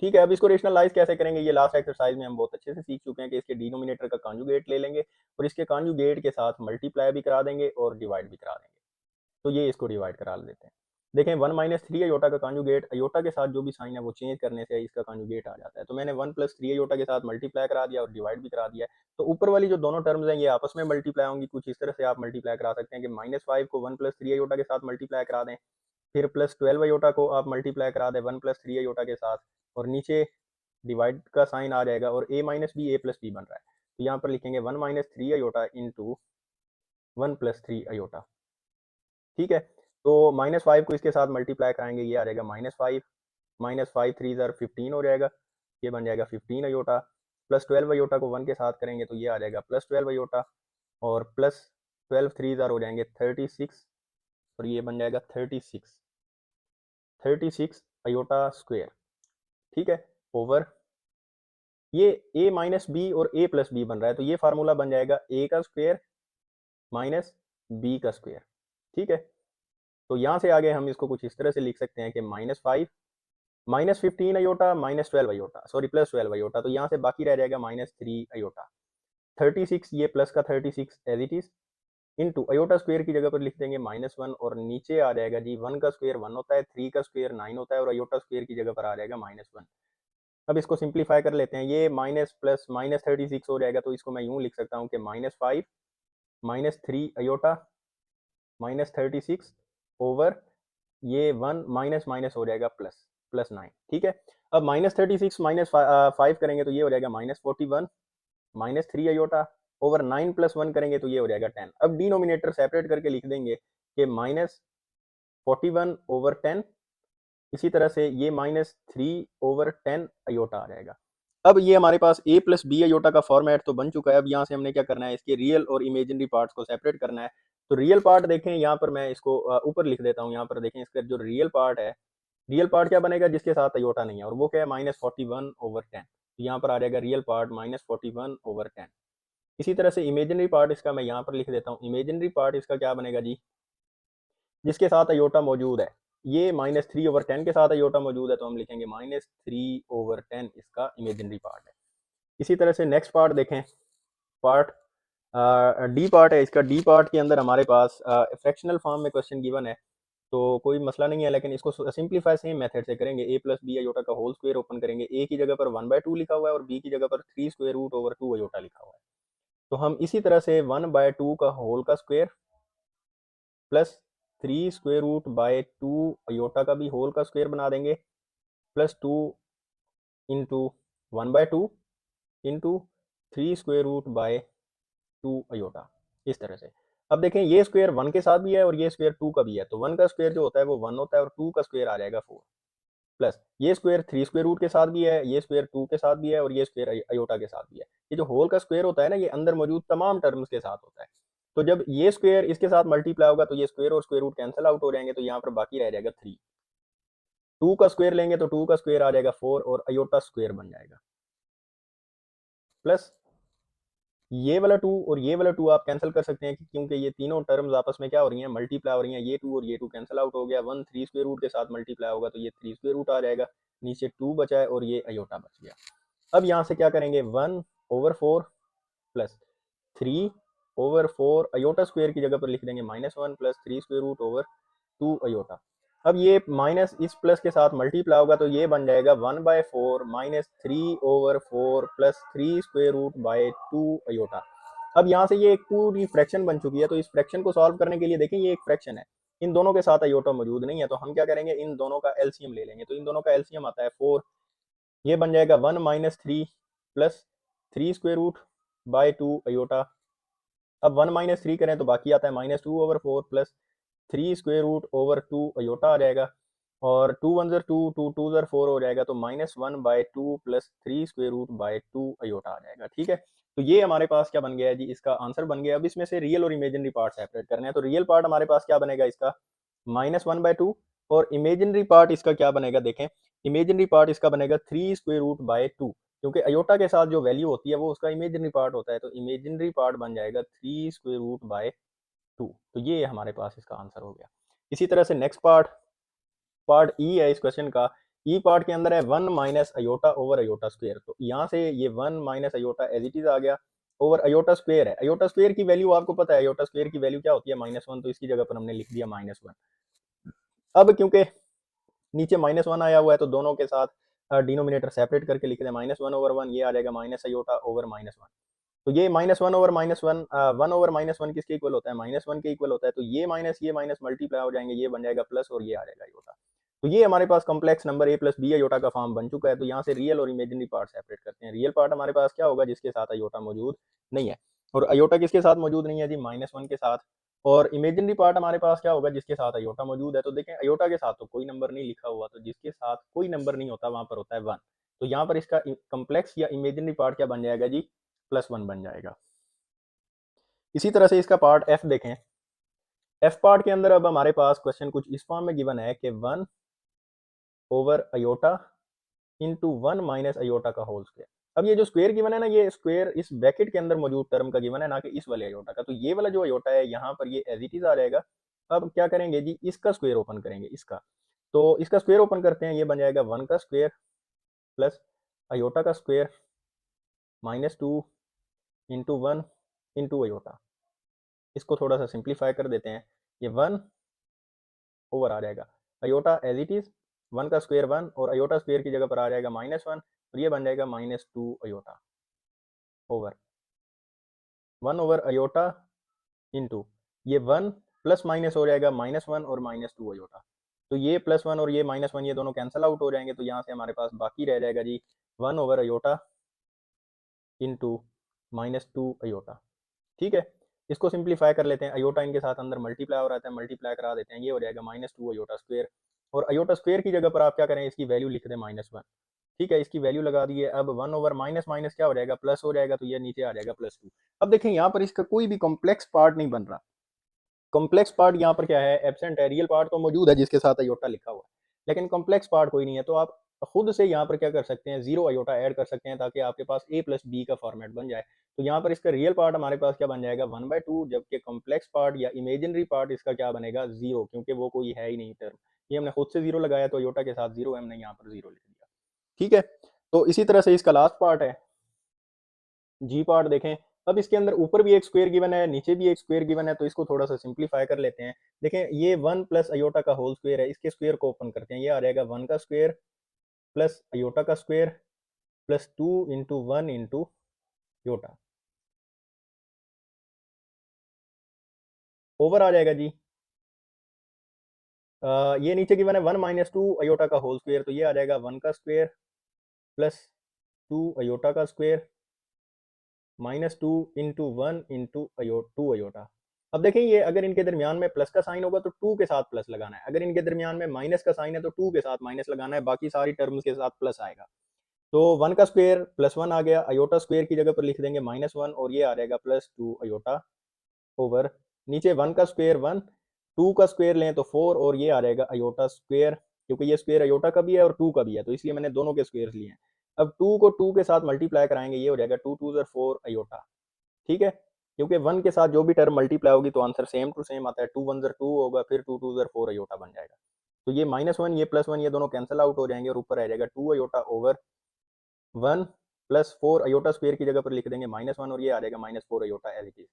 ठीक है, अब इसको रेशनलाइज कैसे करेंगे, ये लास्ट एक्सरसाइज में हम बहुत अच्छे से सीख चुके हैं कि इसके डिनोमिनेटर का कॉन्जुगेट ले लेंगे और इसके कॉन्जुगेट के साथ मल्टीप्लाई भी करा देंगे और डिवाइड भी करा देंगे। तो ये इसको डिवाइड करा देते हैं। देखें 1 माइनस 3 अयोटा का कॉन्जुगेट, अयोटा के साथ जो भी साइन है वो चेंज करने से इसका कॉन्जुगेट आ जाता है। तो मैंने 1 प्लस 3 अयोटा के साथ मल्टीप्लाई करा दिया और डिवाइड भी करा दिया है। तो ऊपर वाली जो दोनों टर्म्स हैं ये आपस में मल्टीप्लाई होंगी, कुछ इस तरह से आप मल्टीप्लाई करा सकते हैं कि -5 को 1 प्लस 3 अयोटा के साथ मल्टीप्लाई करा दें, फिर प्लस 12 अयोटा को आप मल्टीप्लाई करा दें 1 प्लस 3 अयोटा के साथ, और नीचे डिवाइड का साइन आ जाएगा और a minus b a plus b बन रहा है। तो यहाँ पर लिखेंगे 1 minus 3 iota into 1 plus 3 iota. ठीक है, तो -5 को इसके साथ मल्टीप्लाई कराएंगे, ये आ जाएगा -5, -5 3 ज़र 15 हो जाएगा, ये बन जाएगा 15 अयोटा। प्लस 12 अयोटा को 1 के साथ करेंगे तो ये आ जाएगा प्लस 12 अयोटा, और प्लस 12 3 हो जाएंगे 36, और ये बन जाएगा 36 अयोटा स्क्वेयर, ठीक है, ओवर ये a माइनस बी और a प्लस बी बन रहा है, तो ये फार्मूला बन जाएगा a का स्क्वेयर माइनस b का स्क्वेयर, ठीक है। तो यहाँ से आगे हम इसको कुछ इस तरह से लिख सकते हैं कि -5 -15 iota minus 12 iota, sorry plus 12 iota, तो यहाँ से बाकी रह जाएगा -3 अयोटा। 36 ये प्लस का 36 as it is, into iota square की जगह पर लिख देंगे -1, और नीचे आ जाएगा जी 1 का स्क्वायर 1 होता है, 3 का स्क्वायर 9 होता है, और अयोटा स्क्वायर की जगह पर आ जाएगा -1। अब इसको सिंप्लीफाई कर लेते हैं, ये माइनस प्लस -36 हो जाएगा, तो इसको मैं यूँ लिख सकता हूँ कि -5 -3 अयोटा -36 ओवर ये 1 माइनस माइनस हो जाएगा प्लस 9, ठीक है। अब -36 माइनस 5 करेंगे तो ये हो जाएगा -41 -3 अयोटा ओवर 9 + 1 करेंगे तो ये हो जाएगा 10। अब डिनोमिनेटर सेपरेट करके लिख देंगे कि -41 ओवर 10, इसी तरह से ये -3 ओवर 10 अयोटा आ जाएगा। अब ये हमारे पास a प्लस बी अयोटा का फॉर्मेट तो बन चुका है। अब यहाँ से हमने क्या करना है, इसके रियल और इमेजिनरी पार्ट्स को सेपरेट करना है। तो रियल पार्ट देखें, यहाँ पर मैं इसको ऊपर लिख देता हूँ। यहाँ पर देखें, इसका जो रियल पार्ट है, रियल पार्ट क्या बनेगा, जिसके साथ अयोटा नहीं है, और वो क्या है -41 ओवर 10। तो यहाँ पर आ जाएगा रियल पार्ट -41 ओवर 10। इसी तरह से इमेजिनरी पार्ट इसका मैं यहाँ पर लिख देता हूँ। इमेजिनरी पार्ट इसका क्या बनेगा जी, जिसके साथ अयोटा मौजूद है, ये -3 ओवर 10 के साथ अयोटा मौजूद है, तो हम लिखेंगे -3 ओवर 10 इसका इमेजिनरी पार्ट है। इसी तरह से नेक्स्ट पार्ट देखें, पार्ट डी पार्ट है इसका। डी पार्ट के अंदर हमारे पास फ्रैक्शनल फॉर्म में क्वेश्चन गिवन है, तो कोई मसला नहीं है, लेकिन इसको सिंप्लीफाई सेम मेथड से करेंगे। a प्लस बी अयोटा का होल स्क्वायर ओपन करेंगे, a की जगह पर 1/2 लिखा हुआ है और b की जगह पर 3 स्क्वायर रूट ओवर 2 अयोटा लिखा हुआ है। तो हम इसी तरह से 1/2 का होल का square plus 3 square root by 2 iota का भी होल का स्क्वायर बना देंगे, plus 2 into 1/2 into 3 square root by 2 iota, इस तरह से। अब देखें, ये स्क्वायर 1 के साथ भी है और ये स्क्वायर 2 का भी है, तो 1 का स्क्वायर जो होता है वो 1 होता है और 2 का स्क्वायर आ जाएगा 4, प्लस ये स्क्वायर 3 स्क्वायर रूट के साथ भी है, ये स्क्वायर 2 के साथ भी है और ये स्क्वायर अयोटा के साथ भी है। ये जो होल का स्क्वायर होता है ना, ये अंदर मौजूद तमाम टर्म्स के साथ होता है। तो जब ये स्क्वायर इसके साथ मल्टीप्लाई होगा तो ये स्क्वायर और स्क्वायर रूट कैंसिल आउट हो जाएंगे, तो यहाँ पर बाकी रह जाएगा 3। 2 का स्क्वायर लेंगे तो 2 का स्क्वायर आ जाएगा 4 और अयोटा स्क्वायर बन जाएगा, प्लस ये वाला 2 और ये वाला 2 आप कैंसिल कर सकते हैं, क्योंकि ये तीनों टर्म्स आपस में क्या हो रही हैं, मल्टीप्लाई हो रही हैं। ये 2 और ये 2 कैंसिल आउट हो गया, 1 3 स्क्वायर रूट के साथ मल्टीप्लाई होगा तो ये 3 स्क्वायर रूट आ जाएगा, नीचे 2 बचा है और ये अयोटा बच गया। अब यहाँ से क्या करेंगे, 1/4 प्लस 3/4 अयोटा स्क्वायर की जगह पर लिख देंगे -1 plus 3 square root over 2 iota. अब ये माइनस इस प्लस के साथ मल्टीप्लाई होगा तो ये बन जाएगा 1/4 -3/4 plus 3 square root by 2 iota. अब यहाँ से ये एक पूरी फ्रैक्शन बन चुकी है, तो इस फ्रैक्शन को सॉल्व करने के लिए देखें, ये एक फ्रैक्शन है, इन दोनों के साथ अयोटा मौजूद नहीं है, तो हम क्या करेंगे, इन दोनों का एलसीएम ले लेंगे। तो इन दोनों का एलसीएम आता है 4, ये बन जाएगा 1 - 3 plus 3 square root by 2 iota. अब 1 - 3 करें तो बाकी आता है -2/4 plus 3 square root over 2 iota आ जाएगा, और 2 1 ज़र 2 2 2 ज़र 4 हो जाएगा, तो -1/2 plus 3 square root by 2 iota आ जाएगा, ठीक है। तो ये हमारे पास क्या बन गया है जी, इसका आंसर बन गया। अब इसमें से रियल और इमेजिनरी पार्ट सेपरेट करने हैं, तो रियल पार्ट हमारे पास क्या बनेगा इसका, -1/2, और इमेजिनरी पार्ट इसका क्या बनेगा, देखें, इमेजिनरी पार्ट इसका बनेगा 3 स्क्वायर रूट बाय 2, क्योंकि अयोटा के साथ जो वैल्यू होती है वो उसका इमेजिनरी पार्ट होता है, तो इमेजिनरी पार्ट बन जाएगा 3 स्क्वायर रूट बाय 2। तो ये हमारे पास इसका आंसर हो गया। इसी तरह से नेक्स्ट पार्ट, पार्ट ई है इस क्वेश्चन का। ई पार्ट के अंदर है 1 minus iota over iota square, तो यहाँ से ये 1 minus iota as it is आ गया, ओवर अयोटा स्क्वायर है। अयोटा स्क्वायर की वैल्यू आपको पता है, अयोटा स्क्वायर की वैल्यू क्या होती है, -1, तो इसकी जगह पर हमने लिख दिया -1। अब क्योंकि नीचे -1 आया हुआ है, तो दोनों के साथ डिनोमिनेटर सेपरेट करके लिख दें, -1/1, ये आ जाएगा माइनस अयोटा ओवर -1। तो ये -1 ओवर -1, 1 ओवर -1 किसके इक्वल होता है, -1 के इक्वल होता है, तो ये माइनस मल्टीप्लाई हो जाएंगे, ये बन जाएगा प्लस और ये आ जाएगा अयोटा। तो ये हमारे पास complex number a plus b iota का फॉर्म बन चुका है। तो यहाँ से रियल और इमेजिनरी पार्ट सेपरेट करते हैं। रियल पार्ट हमारे पास क्या होगा, जिसके साथ अयोटा मौजूद नहीं है, और अयोटा किसके साथ मौजूद नहीं है जी, -1 के साथ। और इमेजिनरी पार्ट हमारे पास क्या होगा, जिसके साथ अयोटा मौजूद है। तो देखें, अयोटा के साथ तो कोई नंबर नहीं लिखा हुआ, तो जिसके साथ कोई नंबर नहीं होता वहां पर होता है 1। तो यहाँ पर इसका कम्प्लेक्स या इमेजिनरी पार्ट क्या बन जाएगा जी, +1 बन जाएगा। इसी तरह से इसका पार्ट एफ देखें। एफ पार्ट के अंदर अब हमारे पास क्वेश्चन कुछ इस फॉर्म में गिवन है कि 1 over iota into 1 minus iota का होल स्क्वायर। अब ये जो स्क्वायर गिवन है ना, ये स्क्वायर इस ब्रैकेट के अंदर मौजूद टर्म का गिवन है, ना कि इस वाले अयोटा का। तो ये वाला जो अयोटा है यहाँ पर ये एज इट इज आ जाएगा। अब क्या करेंगे जी, इसका स्क्वायर ओपन करेंगे, इसका। तो इसका स्क्वायर ओपन करते हैं, ये बन जाएगा 1 का स्क्वायर प्लस अयोटा का स्क्वायर -2 इंटू 1 इंटू अयोटा। इसको थोड़ा सा सिंप्लीफाई कर देते हैं, ये 1 ओवर आ जाएगा अयोटा एज इट इज, 1 का स्क्वायर 1 और अयोटा स्क्वायर की जगह पर आ जाएगा -1 और ये बन जाएगा -2 iota over 1 over iota into ये 1 प्लस माइनस हो जाएगा -1 और -2 अयोटा। तो ये +1 और ये -1 ये दोनों कैंसिल आउट हो जाएंगे, तो यहाँ से हमारे पास बाकी रह जाएगा जी 1 ओवर अयोटा इंटू -2 अयोटा। ठीक है, इसको सिंप्लीफाई कर लेते हैं, अयोटा इनके साथ अंदर मल्टीप्लाई हो रहा है, मल्टीप्लाई करा देते हैं, ये हो जाएगा -2 अयोटा स्क्वायर और अयोटा स्क्वायर की जगह पर आप क्या करें, इसकी वैल्यू लिख दें -1। ठीक है, इसकी वैल्यू लगा दी है। अब 1 ओवर माइनस माइनस क्या हो जाएगा, प्लस हो जाएगा, तो ये नीचे आ जाएगा +2। अब देखें यहाँ पर इसका कोई भी कॉम्प्लेक्स पार्ट नहीं बन रहा। कॉम्प्लेक्स पार्ट यहाँ पर क्या है, एब्सेंट है। रियल पार्ट तो मौजूद है जिसके साथ अयोटा लिखा हुआ है, लेकिन कॉम्प्लेक्स पार्ट कोई नहीं है। तो आप खुद से यहाँ पर क्या कर सकते हैं, 0 अयोटा ऐड कर सकते हैं, ताकि आपके पास a प्लस बी का फॉर्मेट बन जाए। तो यहाँ पर इसका रियल पार्ट हमारे पास क्या बन जाएगा, 1/2, जबकि कॉम्प्लेक्स पार्ट या इमेजिनरी पार्ट इसका क्या बनेगा, 0, क्योंकि वो कोई है ही नहीं टर्म। ये हमने खुद से 0 लगाया, तो अयोटा के साथ 0 है, हमने यहाँ पर 0 लिख दिया। ठीक है, तो इसी तरह से इसका लास्ट पार्ट है जी पार्ट देखें। अब इसके अंदर ऊपर भी एक स्क्वायर गिवन है, नीचे भी एक स्क्वायर गिवन है, तो इसको थोड़ा सा सिंप्लीफाई कर लेते हैं। देखें, ये 1 प्लस अयोटा का होल स्क्वायर है, इसके स्क्वायर को ओपन करते हैं, ये आ जाएगा 1 का स्क्वायर प्लस अयोटा का square plus 2 into 1 into iota over आ जाएगा जी। ये नीचे गिवन है 1 माइनस 2 अयोटा का होल स्क्वायर, तो ये आ जाएगा 1 का स्क्वायर प्लस 2 अयोटा का स्क्वायर -2 इंटू 1 इंटू 2 अयोटा। अब देखें, ये अगर इनके दरमियान में प्लस का साइन होगा तो 2 के साथ प्लस लगाना है, अगर इनके दरमियान में माइनस का साइन है तो 2 के साथ माइनस लगाना है, बाकी सारी टर्म्स के साथ प्लस आएगा। तो 1 का स्क्वायर +1 आ गया, अयोटा स्क्वायर की जगह पर लिख देंगे -1 और ये आ जाएगा +2 अयोटा ओवर नीचे 1 का स्क्वायर 1, 2 का स्क्वायर लें तो 4 और ये आ जाएगा अयोटा स्क्वायर, क्योंकि ये स्क्वायर अयोटा का भी है और 2 का भी है, तो इसलिए मैंने दोनों के स्क्वायर्स लिए हैं। अब 2 को 2 के साथ मल्टीप्लाई कराएंगे, ये हो जाएगा 2 2 4 अयोटा। ठीक है, क्योंकि 1 के साथ जो भी टर्म मल्टीप्लाई होगी तो आंसर सेम टू सेम आता है, 2 1 2 होगा, फिर 2 2 4 अयोटा बन जाएगा। तो ये -1 ये +1 ये दोनों कैंसिल आउट हो जाएंगे और ऊपर आ जाएगा 2 iota over 1 plus 4 iota square की जगह पर लिख देंगे -1 और ये आ जाएगा -4 iota as it is,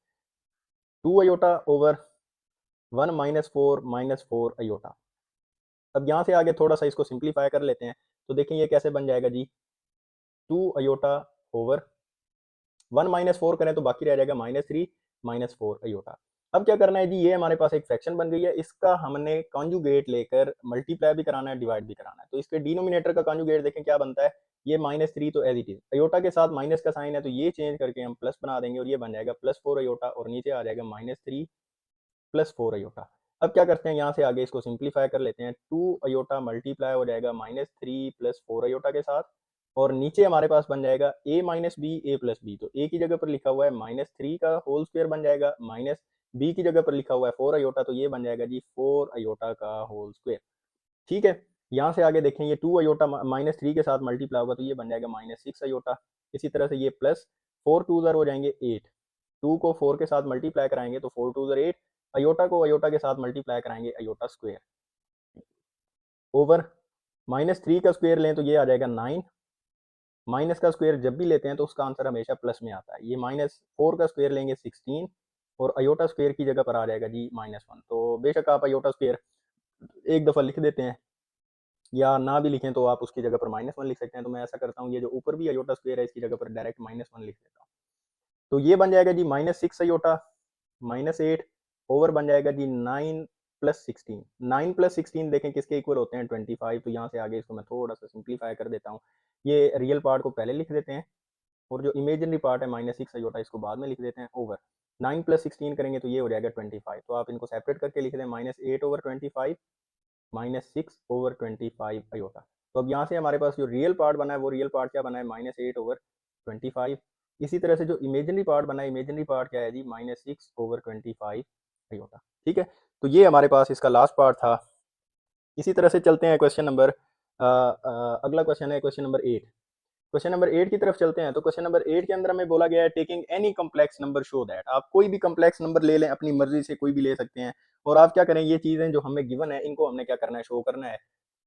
2 iota over 1 -4 iota. अब यहाँ से आगे थोड़ा सा इसको सिंप्लीफाई कर लेते हैं, तो देखें ये कैसे बन जाएगा जी, 2 अयोटा ओवर 1 -4 करें तो बाकी रह जाएगा -3 -4 अयोटा। अब क्या करना है जी, ये हमारे पास एक फ्रैक्शन बन गई है, इसका हमने कॉन्जुगेट लेकर मल्टीप्लाई भी कराना है, डिवाइड भी कराना है। तो इसके डिनोमिनेटर का कॉन्जुगेट देखें क्या बनता है, ये -3 तो एज इट इज, अयोटा के साथ माइनस का साइन है तो ये चेंज करके हम प्लस बना देंगे और ये बन जाएगा +4 अयोटा और नीचे आ जाएगा -3 +4 अयोटा। अब क्या करते हैं, यहाँ से आगे इसको सिंप्लीफाई कर लेते हैं, 2 अयोटा मल्टीप्लाई हो जाएगा -3 +4 अयोटा के साथ और नीचे हमारे पास बन जाएगा a minus b a plus b, तो a की जगह पर लिखा हुआ है -3 का होल स्क्वायर बन जाएगा, माइनस b की जगह पर लिखा हुआ है 4 अयोटा, तो ये बन जाएगा जी 4 अयोटा का होल स्क्वायर। ठीक है, यहाँ से आगे देखें, ये 2 अयोटा -3 के साथ मल्टीप्लाई होगा तो ये बन जाएगा -6 अयोटा। इसी तरह से ये प्लस 4 2 ज़र हो जाएंगे 8, 2 को 4 के साथ मल्टीप्लाई कराएंगे तो 4 2 ज़र 8, अयोटा को अयोटा के साथ मल्टीप्लाई कराएंगे अयोटा स्क्वायर ओवर -3 का स्क्वायर लें तो ये आ जाएगा 9, माइनस का स्क्वायर जब भी लेते हैं तो उसका आंसर हमेशा प्लस में आता है। ये -4 का स्क्वायर लेंगे 16 और अयोटा स्क्वायर की जगह पर आ जाएगा जी -1। तो बेशक आप अयोटा स्क्वायर एक दफ़ा लिख देते हैं या ना भी लिखें तो आप उसकी जगह पर -1 लिख सकते हैं। तो मैं ऐसा करता हूँ, ये जो ऊपर भी अयोटा स्क्वायर है इसकी जगह पर डायरेक्ट -1 लिख देता हूँ। तो ये बन जाएगा जी -6 अयोटा -8 ओवर बन जाएगा जी 9 प्लस 16। 9 प्लस 16 देखें किसके इक्वल होते हैं, 25। तो यहाँ से आगे इसको मैं थोड़ा सा सिंप्लीफाई कर देता हूँ। ये रियल पार्ट को पहले लिख देते हैं और जो इमेजिनरी पार्ट है -6 अयोटा इसको बाद में लिख देते हैं ओवर 9 प्लस 16 करेंगे तो ये हो जाएगा 25। तो आप इनको सेपरेट करके लिख दें, -8 ओवर 25 -6 ओवर 25 अयोटा। तो अब यहाँ से हमारे पास जो रियल पार्ट बना है वो रियल पार्ट क्या बना है -8/25। इसी तरह से जो इमेजिनरी पार्ट बना है, इमेजिनरी पार्ट क्या है जी -6/25 आयोटा। ठीक है, तो ये हमारे पास इसका लास्ट पार्ट था। इसी तरह से चलते हैं क्वेश्चन नंबर अगला क्वेश्चन है क्वेश्चन नंबर 8। क्वेश्चन नंबर 8 की तरफ चलते हैं। तो क्वेश्चन नंबर 8 के अंदर हमें बोला गया है taking any complex number show that, आप कोई भी कॉम्प्लेक्स नंबर ले लें, अपनी मर्जी से कोई भी ले सकते हैं और आप क्या करें, ये चीज़ें जो हमें गिवन है इनको हमने क्या करना है, शो करना है।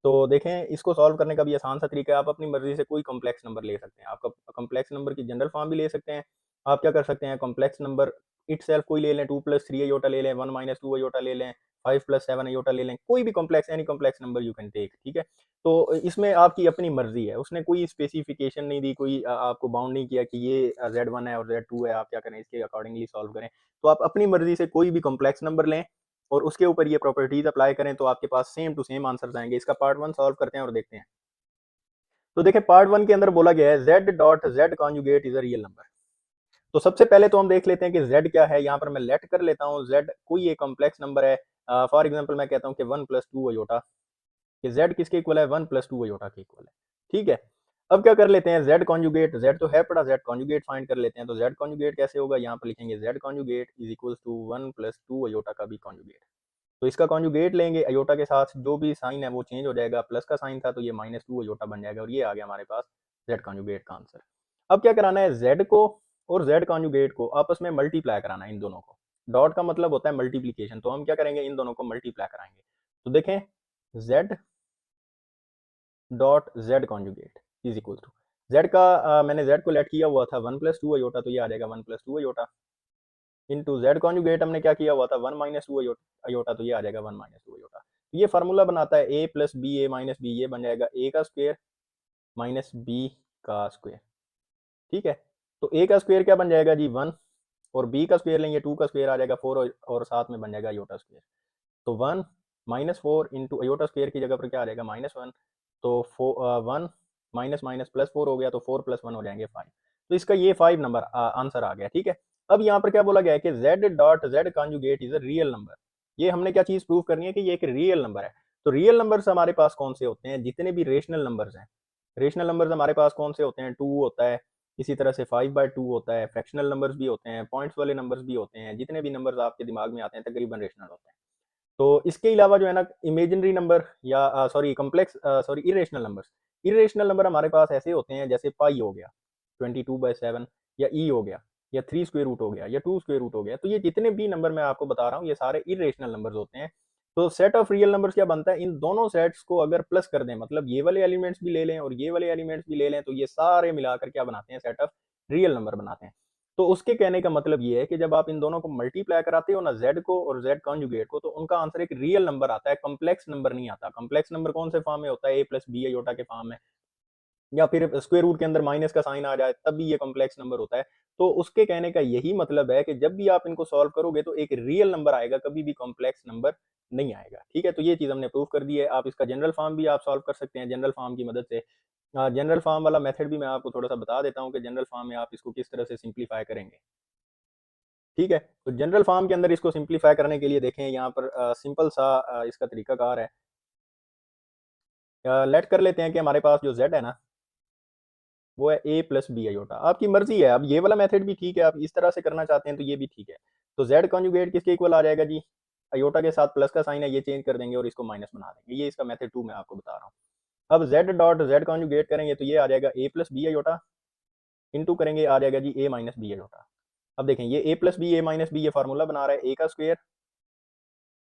तो देखें, इसको सॉल्व करने का भी आसान सा तरीका है, आप अपनी मर्जी से कोई कॉम्प्लेक्स नंबर ले सकते हैं। आप कॉम्प्लेक्स नंबर की जनरल फॉर्म भी ले सकते हैं। आप क्या कर सकते हैं, कॉम्प्लेक्स नंबर इटसेल्फ कोई ले लें, 2 + 3 अयोटा ले लें, 1 - 2 अयोटा ले लें, 5 + 7 अयोटा ले लें, कोई भी complex, any complex number you can take. ठीक है, तो इसमें आपकी अपनी मर्जी है, उसने कोई स्पेसिफिकेशन नहीं दी, कोई आपको बाउंड नहीं किया कि ये Z1 है और Z2 है, आप क्या करें इसके अकॉर्डिंगली सॉल्व करें। तो आप अपनी मर्जी से कोई भी कॉम्प्लेक्स नंबर लें और उसके ऊपर ये प्रॉपर्टीज अप्लाई करें, तो आपके पास सेम टू सेम आंसर आएंगे। इसका पार्ट 1 सॉल्व करते हैं और देखते हैं। तो देखिए, पार्ट 1 के अंदर बोला गया है Z.Z conjugate is a real number. तो सबसे पहले तो हम देख लेते हैं कि Z क्या है। यहाँ पर मैं लेट कर लेता हूँ Z कोई एक कॉम्प्लेक्स नंबर है। फॉर एग्जाम्पल मैं कहता हूँ कि 1 + 2 अयोटा, कि Z किसके इक्वल है, 1 + 2 अयोटा के इक्वल है। ठीक है, अब क्या कर लेते हैं, Z कॉन्जुगेट, Z तो है पड़ा, Z कॉन्जुगेट फाइंड कर लेते हैं। तो Z कॉन्जुगेट कैसे होगा, यहाँ पर लिखेंगे Z conjugate is equal to 1 + 2 iota का भी कॉन्जुगेट। तो इसका कॉन्जुगेट लेंगे, अयोटा के साथ जो भी साइन है वो चेंज हो जाएगा, प्लस का साइन था तो ये -2 अयोटा बन जाएगा और ये आ गया हमारे पास Z कॉन्जुगेट का आंसर। अब क्या कराना है, Z को और Z कॉन्जुगेट को आपस में मल्टीप्लाई कराना है, इन दोनों को। डॉट का मतलब होता है मल्टीप्लीकेशन, तो हम क्या करेंगे, इन दोनों को मल्टीप्लाई कराएंगे। तो देखें, Z dot Z conjugate is equal to Z का मैंने Z को लेट किया हुआ था 1 + 2 अयोटा, तो ये आ जाएगा 1 + 2 अयोटा। इनटू Z कॉन्जुगेट हमने क्या किया हुआ था, 1 - 2 अयोटा, तो ये आ जाएगा 1 - 2 अयोटा। तो ये फार्मूला बनाता है A + B A - B, ये बन जाएगा A का स्क्वायर माइनस B का स्क्वायर। ठीक है, तो A का स्क्वायर क्या बन जाएगा जी 1, और B का स्क्वायर लेंगे 2 का स्क्वायर आ जाएगा 4, और साथ में बन जाएगा अयोटा स्क्वायर। तो 1 - 4 इंटू अयोटा स्क्वायर की जगह पर क्या आ जाएगा -1, तो 1 माइनस माइनस +4 हो गया, तो 4 + 1 हो जाएंगे 5। तो इसका ये 5 नंबर आंसर आ गया। ठीक है, अब यहाँ पर क्या बोला गया है कि Z dot Z conjugate is a real number. ये हमने क्या चीज़ प्रूव करनी है कि ये एक रियल नंबर है। तो रियल नंबर्स हमारे पास कौन से होते हैं, जितने भी रेशनल नंबर्स हैं, रेशनल नंबर्स हमारे पास कौन से होते हैं, 2 होता है, इसी तरह से 5/2 होता है, फ्रैक्शनल नंबर्स भी होते हैं, पॉइंट्स वाले नंबर्स भी होते हैं, जितने भी नंबर्स आपके दिमाग में आते हैं तकरीबन रेशनल होते हैं। तो इसके अलावा जो है ना, इमेजिनरी नंबर या sorry complex sorry irrational numbers, irrational number हमारे पास ऐसे होते हैं जैसे पाई हो गया 22/7, या ई हो गया, या 3 स्क्वायर रूट हो गया, या 2 स्क्वायर रूट हो गया। तो ये जितने भी नंबर मैं आपको बता रहा हूँ ये सारे इरेशनल नंबर्स होते हैं। तो सेट ऑफ रियल नंबर्स क्या बनता है, इन दोनों सेट्स को अगर प्लस कर दें, मतलब ये वाले एलिमेंट्स भी ले लें और ये वाले एलिमेंट्स भी ले लें, तो ये सारे मिलाकर क्या बनाते हैं, सेट ऑफ रियल नंबर बनाते हैं। तो उसके कहने का मतलब ये है कि जब आप इन दोनों को मल्टीप्लाई कराते हो ना, Z को और Z कॉन्जुगेट को, तो उनका आंसर एक रियल नंबर आता है, कॉम्प्लेक्स नंबर नहीं आता। कॉम्प्लेक्स नंबर कौन से फॉर्म में होता है, A + B अयोटा के फॉर्म में, या फिर स्क्वायर रूट के अंदर माइनस का साइन आ जाए तब भी ये कॉम्प्लेक्स नंबर होता है। तो उसके कहने का यही मतलब है कि जब भी आप इनको सॉल्व करोगे तो एक रियल नंबर आएगा, कभी भी कॉम्प्लेक्स नंबर नहीं आएगा। ठीक है, तो ये चीज़ हमने प्रूव कर दी है। आप इसका जनरल फॉर्म भी आप सॉल्व कर सकते हैं जनरल फॉर्म की मदद से। जनरल फॉर्म वाला मेथड भी मैं आपको थोड़ा सा बता देता हूँ कि जनरल फॉर्म में आप इसको किस तरह से सिंप्लीफाई करेंगे। ठीक है, तो जनरल फॉर्म के अंदर इसको सिंप्लीफाई करने के लिए देखें, यहाँ पर सिंपल सा इसका तरीकाकार है। लेट कर लेते हैं कि हमारे पास जो Z है ना, वो है A + B अयोटा। आपकी मर्जी है, अब ये वाला मेथड भी ठीक है, आप इस तरह से करना चाहते हैं तो ये भी ठीक है। तो Z कॉन्जुगेट किसके इक्वल आ जाएगा जी, अयोटा के साथ प्लस का साइन है, ये चेंज कर देंगे और इसको माइनस बना देंगे। ये इसका मेथड 2 मैं आपको बता रहा हूँ। अब Z डॉट Z कॉन्जुगेट करेंगे तो ये आ जाएगा A + B अयोटा, इंटू करेंगे आ जाएगा जी A - B अयोटा। अब देखें, ये A + B A - B ये फार्मूला बना रहा है, A का स्क्वायर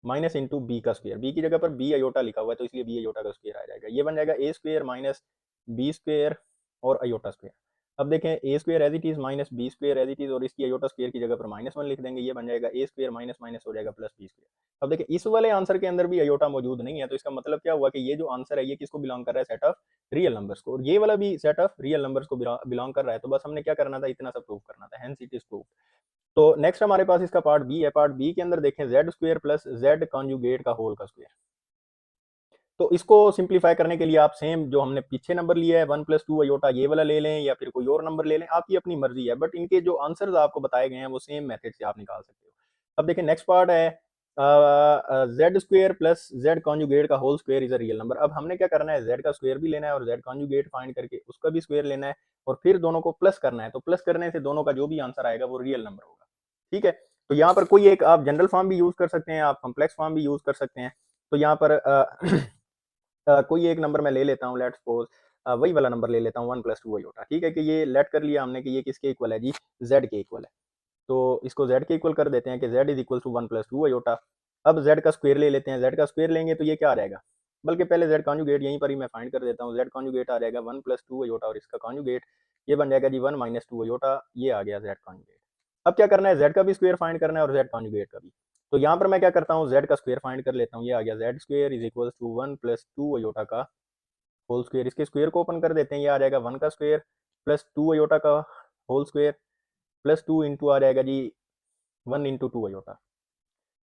माइनस इंटू बी का स्क्वायर, बी की जगह पर बी अयोटा लिखा हुआ है तो इसलिए बी अयोटा का स्क्वायर आ जाएगा। ये बन जाएगा a square minus b square और अयोटा स्क्वायर। अब देखें, a square as it is minus b square as it is, और इसकी अयोटा स्क्वायर की जगह पर -1 लिख देंगे। ये बन जाएगा ए स्क्वायर माइनस माइनस हो जाएगा प्लस बी स्क्वायर। अब देखिए, इस वाले आंसर के अंदर भी अयोटा मौजूद नहीं है, तो इसका मतलब क्या हुआ कि ये जो आंसर है ये किसको बिलोंग कर रहा है, सेट ऑफ रियल नंबर्स को, और ये वाला भी सेट ऑफ रियल नंबर्स को बिलोंग कर रहा है। तो बस हमने क्या करना था, इतना सा प्रूव करना था, हेंस इट इज प्रूव। तो नेक्स्ट हमारे पास इसका पार्ट बी है। पार्ट बी के अंदर देखें, Z square plus z conjugate का होल का स्क्वायर। तो इसको सिंप्लीफाई करने के लिए आप सेम जो हमने पीछे नंबर लिया है 1 + 2 अयोटा, ये वाला ले लें या फिर कोई और नंबर ले लें, आपकी अपनी मर्जी है, बट इनके जो आंसर्स आपको बताए गए हैं वो सेम मेथड से आप निकाल सकते हो। अब देखिए नेक्स्ट पार्ट है, z square plus z conjugate का whole square is a real number. अब हमने क्या करना है, जेड का स्क्वेयर भी लेना है और जेड कॉन्जुगेट फाइंड करके उसका भी स्क्वेयर लेना है और फिर दोनों को प्लस करना है। तो प्लस करने से दोनों का जो भी आंसर आएगा वो रियल नंबर होगा। ठीक है, तो यहाँ पर कोई एक आप जनरल फॉर्म भी यूज कर सकते हैं, आप कॉम्प्लेक्स फॉर्म भी यूज कर सकते हैं। तो यहाँ पर कोई एक नंबर मैं ले लेता हूँ, लेट सपोज वही वाला नंबर ले लेता हूँ 1 + 2 अयोटा। ठीक है, कि ये लेट कर लिया हमने कि ये किसके इक्वल है जी, जेड के इक्वल है। तो इसको z के इक्वल कर देते हैं कि z is equal to 1 + 2 iota. अब z का स्क्वायर ले लेते हैं, z का स्क्वायर लेंगे तो ये क्या आ जाएगा, बल्कि पहले z कॉन्जुगेट यहीं पर ही मैं फाइंड कर देता हूँ। z कॉन्जुगेट आ जाएगा 1 + 2 अयोटा और इसका कॉन्जुगेट ये बन जाएगा जी 1 - 2 अयोटा। ये आ गया z कॉन्जुगेट। अब क्या करना है, z का भी स्क्वायर फाइंड करना है और z कॉन्जुगेट का भी। तो यहाँ पर मैं क्या करता हूँ, z का स्क्वायर फाइंड कर लेता हूँ। ये आ गया z square is equal to 1 + 2 iota का होल स्क्वायर। इसके स्क्वायर को ओपन कर देते हैं, ये आ जाएगा 1 का स्क्वायर प्लस 2 अयोटा का होल स्क्वायर प्लस 2 इंटू आ जाएगा जी 1 × 2 अयोटा।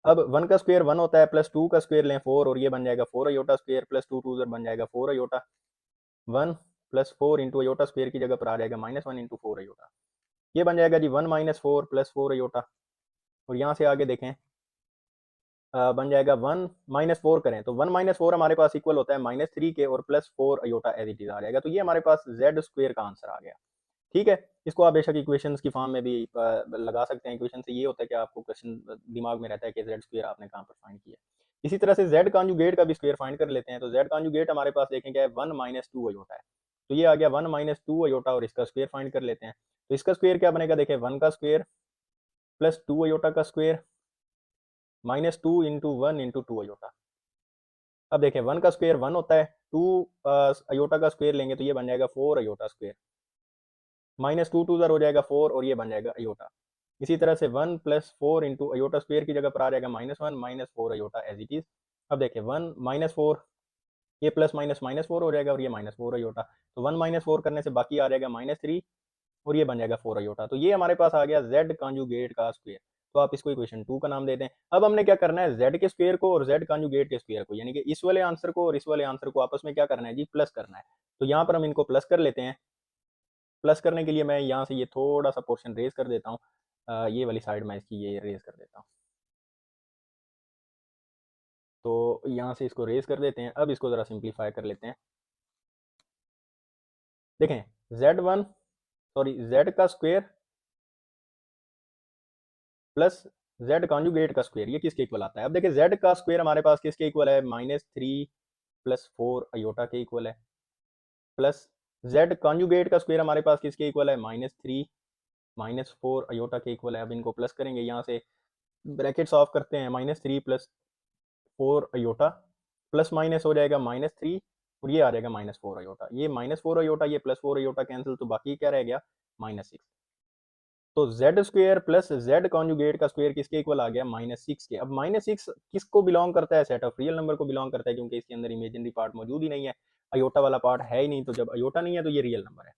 अब 1 का स्क्वायर 1 होता है, प्लस 2 का स्क्वायर लें 4 और ये बन जाएगा 4 अयोटा स्क्वायर प्लस 2 2 बन जाएगा 4 अयोटा। 1 + 4 इंटू अयोटा स्क्वायर की जगह पर आ जाएगा -1 × 4 अयोटा। ये बन जाएगा जी 1 - 4 + 4 अयोटा। और यहाँ से आगे देखें बन जाएगा 1 - 4 करें तो 1 - 4 हमारे पास इक्वल होता है -3 के और plus 4 iota as it is आ जाएगा। तो ये हमारे पास जेड स्क्वायर का आंसर आ गया। ठीक है, इसको आप बेशक इक्वेशंस की फॉर्म में भी लगा सकते हैं। इक्वेशन से ये होता है कि आपको क्वेश्चन दिमाग में रहता है कि जेड स्क्वायर आपने कहाँ पर फाइंड किया। इसी तरह से जेड कॉन्जुगेट का भी स्क्वायर फाइंड कर लेते हैं। तो जेड कॉन्जुगेट हमारे पास देखें क्या है, 1 - 2 अयोटा है। तो ये आ गया 1 - 2 अयोटा और इसका स्क्वायर फाइंड कर लेते हैं। तो इसका स्क्वायर क्या बनेगा, देखें 1 का स्क्वायर प्लस 2 अयोटा का स्क्वायर -2 × 1 × 2 अयोटा। अब देखें 1 का स्क्वायर 1 होता है, 2 अयोटा का स्क्वायर लेंगे तो ये बन जाएगा 4 अयोटा स्क्वायर -2 2 हो जाएगा 4 और ये बन जाएगा अयोटा। इसी तरह से 1 + 4 इंटू अयोटा स्क्वायर की जगह पर आ जाएगा -1 - 4 अयोटा एज इट इज। अब देखिए 1 - 4 ये प्लस माइनस -4 हो जाएगा और ये -4 अयोटा। तो 1 - 4 करने से बाकी आ जाएगा -3 और ये बन जाएगा 4 अयोटा। तो ये हमारे पास आ गया जेड कॉन्जुगेट का स्क्वायर। तो आप इसको इक्वेशन 2 का नाम दे दें। अब हमने क्या करना है, जेड के स्क्वायर को और जेड कॉन्जुगेट के स्क्वायर को, यानी कि इस वाले आंसर को और इस वाले आंसर को आपस में क्या करना है जी, प्लस करना है। तो यहाँ पर हम इनको प्लस कर लेते हैं। प्लस करने के लिए मैं यहाँ से ये थोड़ा सा पोर्शन रेज कर देता हूँ, ये वाली साइड में इसकी ये रेज कर देता हूँ। तो यहाँ से इसको रेज कर देते हैं। अब इसको ज़रा सिंप्लीफाई कर लेते हैं। देखें जेड का स्क्वायर प्लस जेड कॉन्जुगेट का स्क्वायर ये किसके इक्वल आता है। अब देखिए जेड का स्क्वायर हमारे पास किसके इक्वल है, -3 + 4 अयोटा के इक्वल है, प्लस जेड कॉन्जुगेट का स्क्वायर हमारे पास किसके इक्वल है, -3 - 4 अयोटा के इक्वल है। अब इनको प्लस करेंगे, यहाँ से ब्रैकेट्स ऑफ करते हैं, -3 + 4 अयोटा प्लस माइनस हो जाएगा -3 और ये आ जाएगा -4 अयोटा। ये -4 अयोटा ये +4 अयोटा कैंसिल, तो बाकी क्या रह गया, -6। तो Z square plus z conjugate का स्क्वायर किसके इक्वल आ गया, -6 के। अब -6 किसको बिलोंग करता है, सेट ऑफ रियल नंबर को बिलोंग करता है, क्योंकि इसके अंदर इमेजिनरी पार्ट मौजूद ही नहीं है, अयोटा वाला पार्ट है ही नहीं। तो जब अयोटा नहीं है तो ये रियल नंबर है।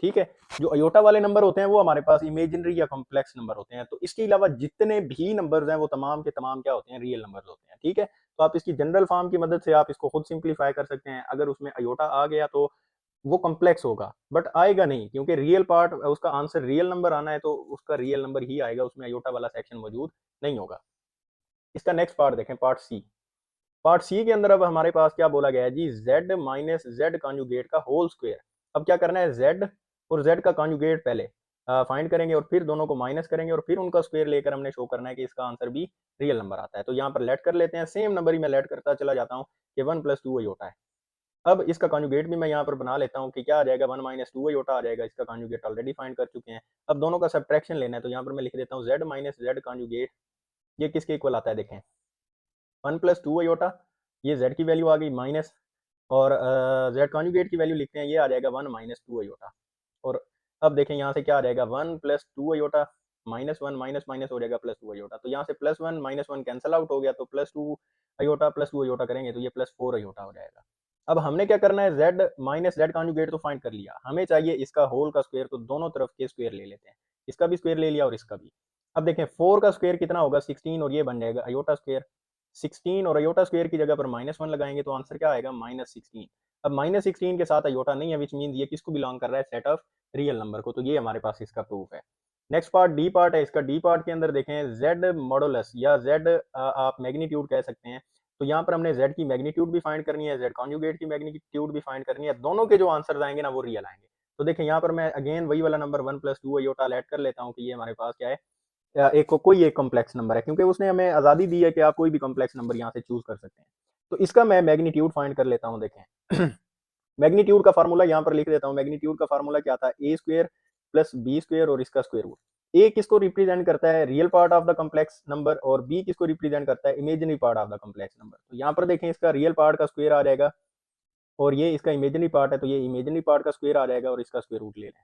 ठीक है, जो अयोटा वाले नंबर होते हैं वो हमारे पास इमेजिनरी या कॉम्प्लेक्स नंबर होते हैं। तो इसके अलावा जितने भी नंबर्स हैं वो तमाम के तमाम क्या होते हैं, रियल नंबर्स होते हैं। ठीक है, तो आप इसकी जनरल फॉर्म की मदद से आप इसको खुद सिंप्लीफाई कर सकते हैं। अगर उसमें अयोटा आ गया तो वो कॉम्प्लेक्स होगा, बट आएगा नहीं, क्योंकि रियल पार्ट उसका आंसर रियल नंबर आना है तो उसका रियल नंबर ही आएगा, उसमें अयोटा वाला सेक्शन मौजूद नहीं होगा। इसका नेक्स्ट पार्ट देखें, पार्ट सी। पार्ट सी के अंदर अब हमारे पास क्या बोला गया है जी, z माइनस जेड कॉन्जुगेट का होल स्क्वायर। अब क्या करना है, z और z का कॉन्जुगेट पहले फाइंड करेंगे और फिर दोनों को माइनस करेंगे और फिर उनका स्क्वायर लेकर हमने शो करना है कि इसका आंसर भी रियल नंबर आता है। तो यहाँ पर लेट कर लेते हैं, सेम नंबर ही मैं लेट करता चला जाता हूँ कि 1 + 2 अयोटा है। अब इसका कॉन्जुगेट भी मैं यहाँ पर बना लेता हूँ कि क्या आ जाएगा, 1 - 2 अयोटा आ जाएगा। इसका कॉन्जुगेट ऑलरेडी फाइंड कर चुके हैं। अब दोनों का सब्ट्रैक्शन लेना है, तो यहाँ पर मैं लिख देता हूँ z माइनस जेड कॉन्जुगेट, ये किसके इक्वल आता है, देखें 1 + 2 अयोटा, ये z की वैल्यू आ गई माइनस, और z कॉन्जुगेट की वैल्यू लिखते हैं, ये आ जाएगा 1 - 2 अयोटा। और अब देखें यहाँ से क्या आ जाएगा, 1 + 2 अयोटा -1 माइनस माइनस हो जाएगा +2 अयोटा। तो यहाँ से +1 -1 कैंसिल आउट हो गया, तो +2 अयोटा +2 अयोटा करेंगे तो ये +4 अयोटा हो जाएगा। अब हमने क्या करना है, z माइनस जेड कॉन्जुगेट तो फाइंड कर लिया, हमें चाहिए इसका होल का स्क्वायर। तो दोनों तरफ के स्क्वायर ले लेते हैं, इसका भी स्क्वायर ले लिया और इसका भी। अब देखें 4 का स्क्वायर कितना होगा, 16, और ये बन जाएगा अयोटा स्क्वायर। 16 और अयोटा स्क्वायर की जगह पर -1 लगाएंगे तो आंसर क्या आएगा, -16। अब -16 के साथ अयोटा नहीं है, विच मीन ये किसको बिलोंग कर रहा है, सेट ऑफ रियल नंबर को। तो ये हमारे पास इसका प्रूफ है। नेक्स्ट पार्ट डी पार्ट है इसका। डी पार्ट के अंदर देखें जेड मॉडुलस या जेड आप मैग्नीट्यूड कह सकते हैं। तो यहाँ पर हमने जेड की मैग्नीट्यूड भी फाइंड करनी है, जेड कॉन्जुगेट की मैग्नीट्यूड भी फाइंड करनी है। दोनों के जो आंसर आएंगे ना वो रियल आएंगे। तो देखें यहाँ पर मैं अगेन वही वाला नंबर 1 + 2 अयोटा ऐड कर लेता हूँ कि ये हमारे पास क्या है, कोई एक कॉम्प्लेक्स नंबर है, क्योंकि उसने हमें आज़ादी दी है कि आप कोई भी कॉम्प्लेक्स नंबर यहाँ से चूज कर सकते हैं। तो इसका मैं मैग्नीट्यूड फाइंड कर लेता हूँ। देखें मैग्नीट्यूड का फार्मूला यहाँ पर लिख देता हूँ। मैग्नीट्यूड का फार्मूला क्या था, ए स्क्वेयर प्लस बी स्क्वेयर और इसका स्क्वेयर रूट। ए किसको रिप्रेजेंट करता है, real part of the complex number, और बी किसको रिप्रेजेंट करता है, imaginary part of the complex number. तो यहाँ पर देखें इसका रियल पार्ट का स्क्वेयर आ जाएगा और ये इसका इमेजिनरी पार्ट है, तो ये इमेजिनरी पार्ट का स्क्वेयर आ जाएगा और इसका स्क्वेयर रूट ले लें।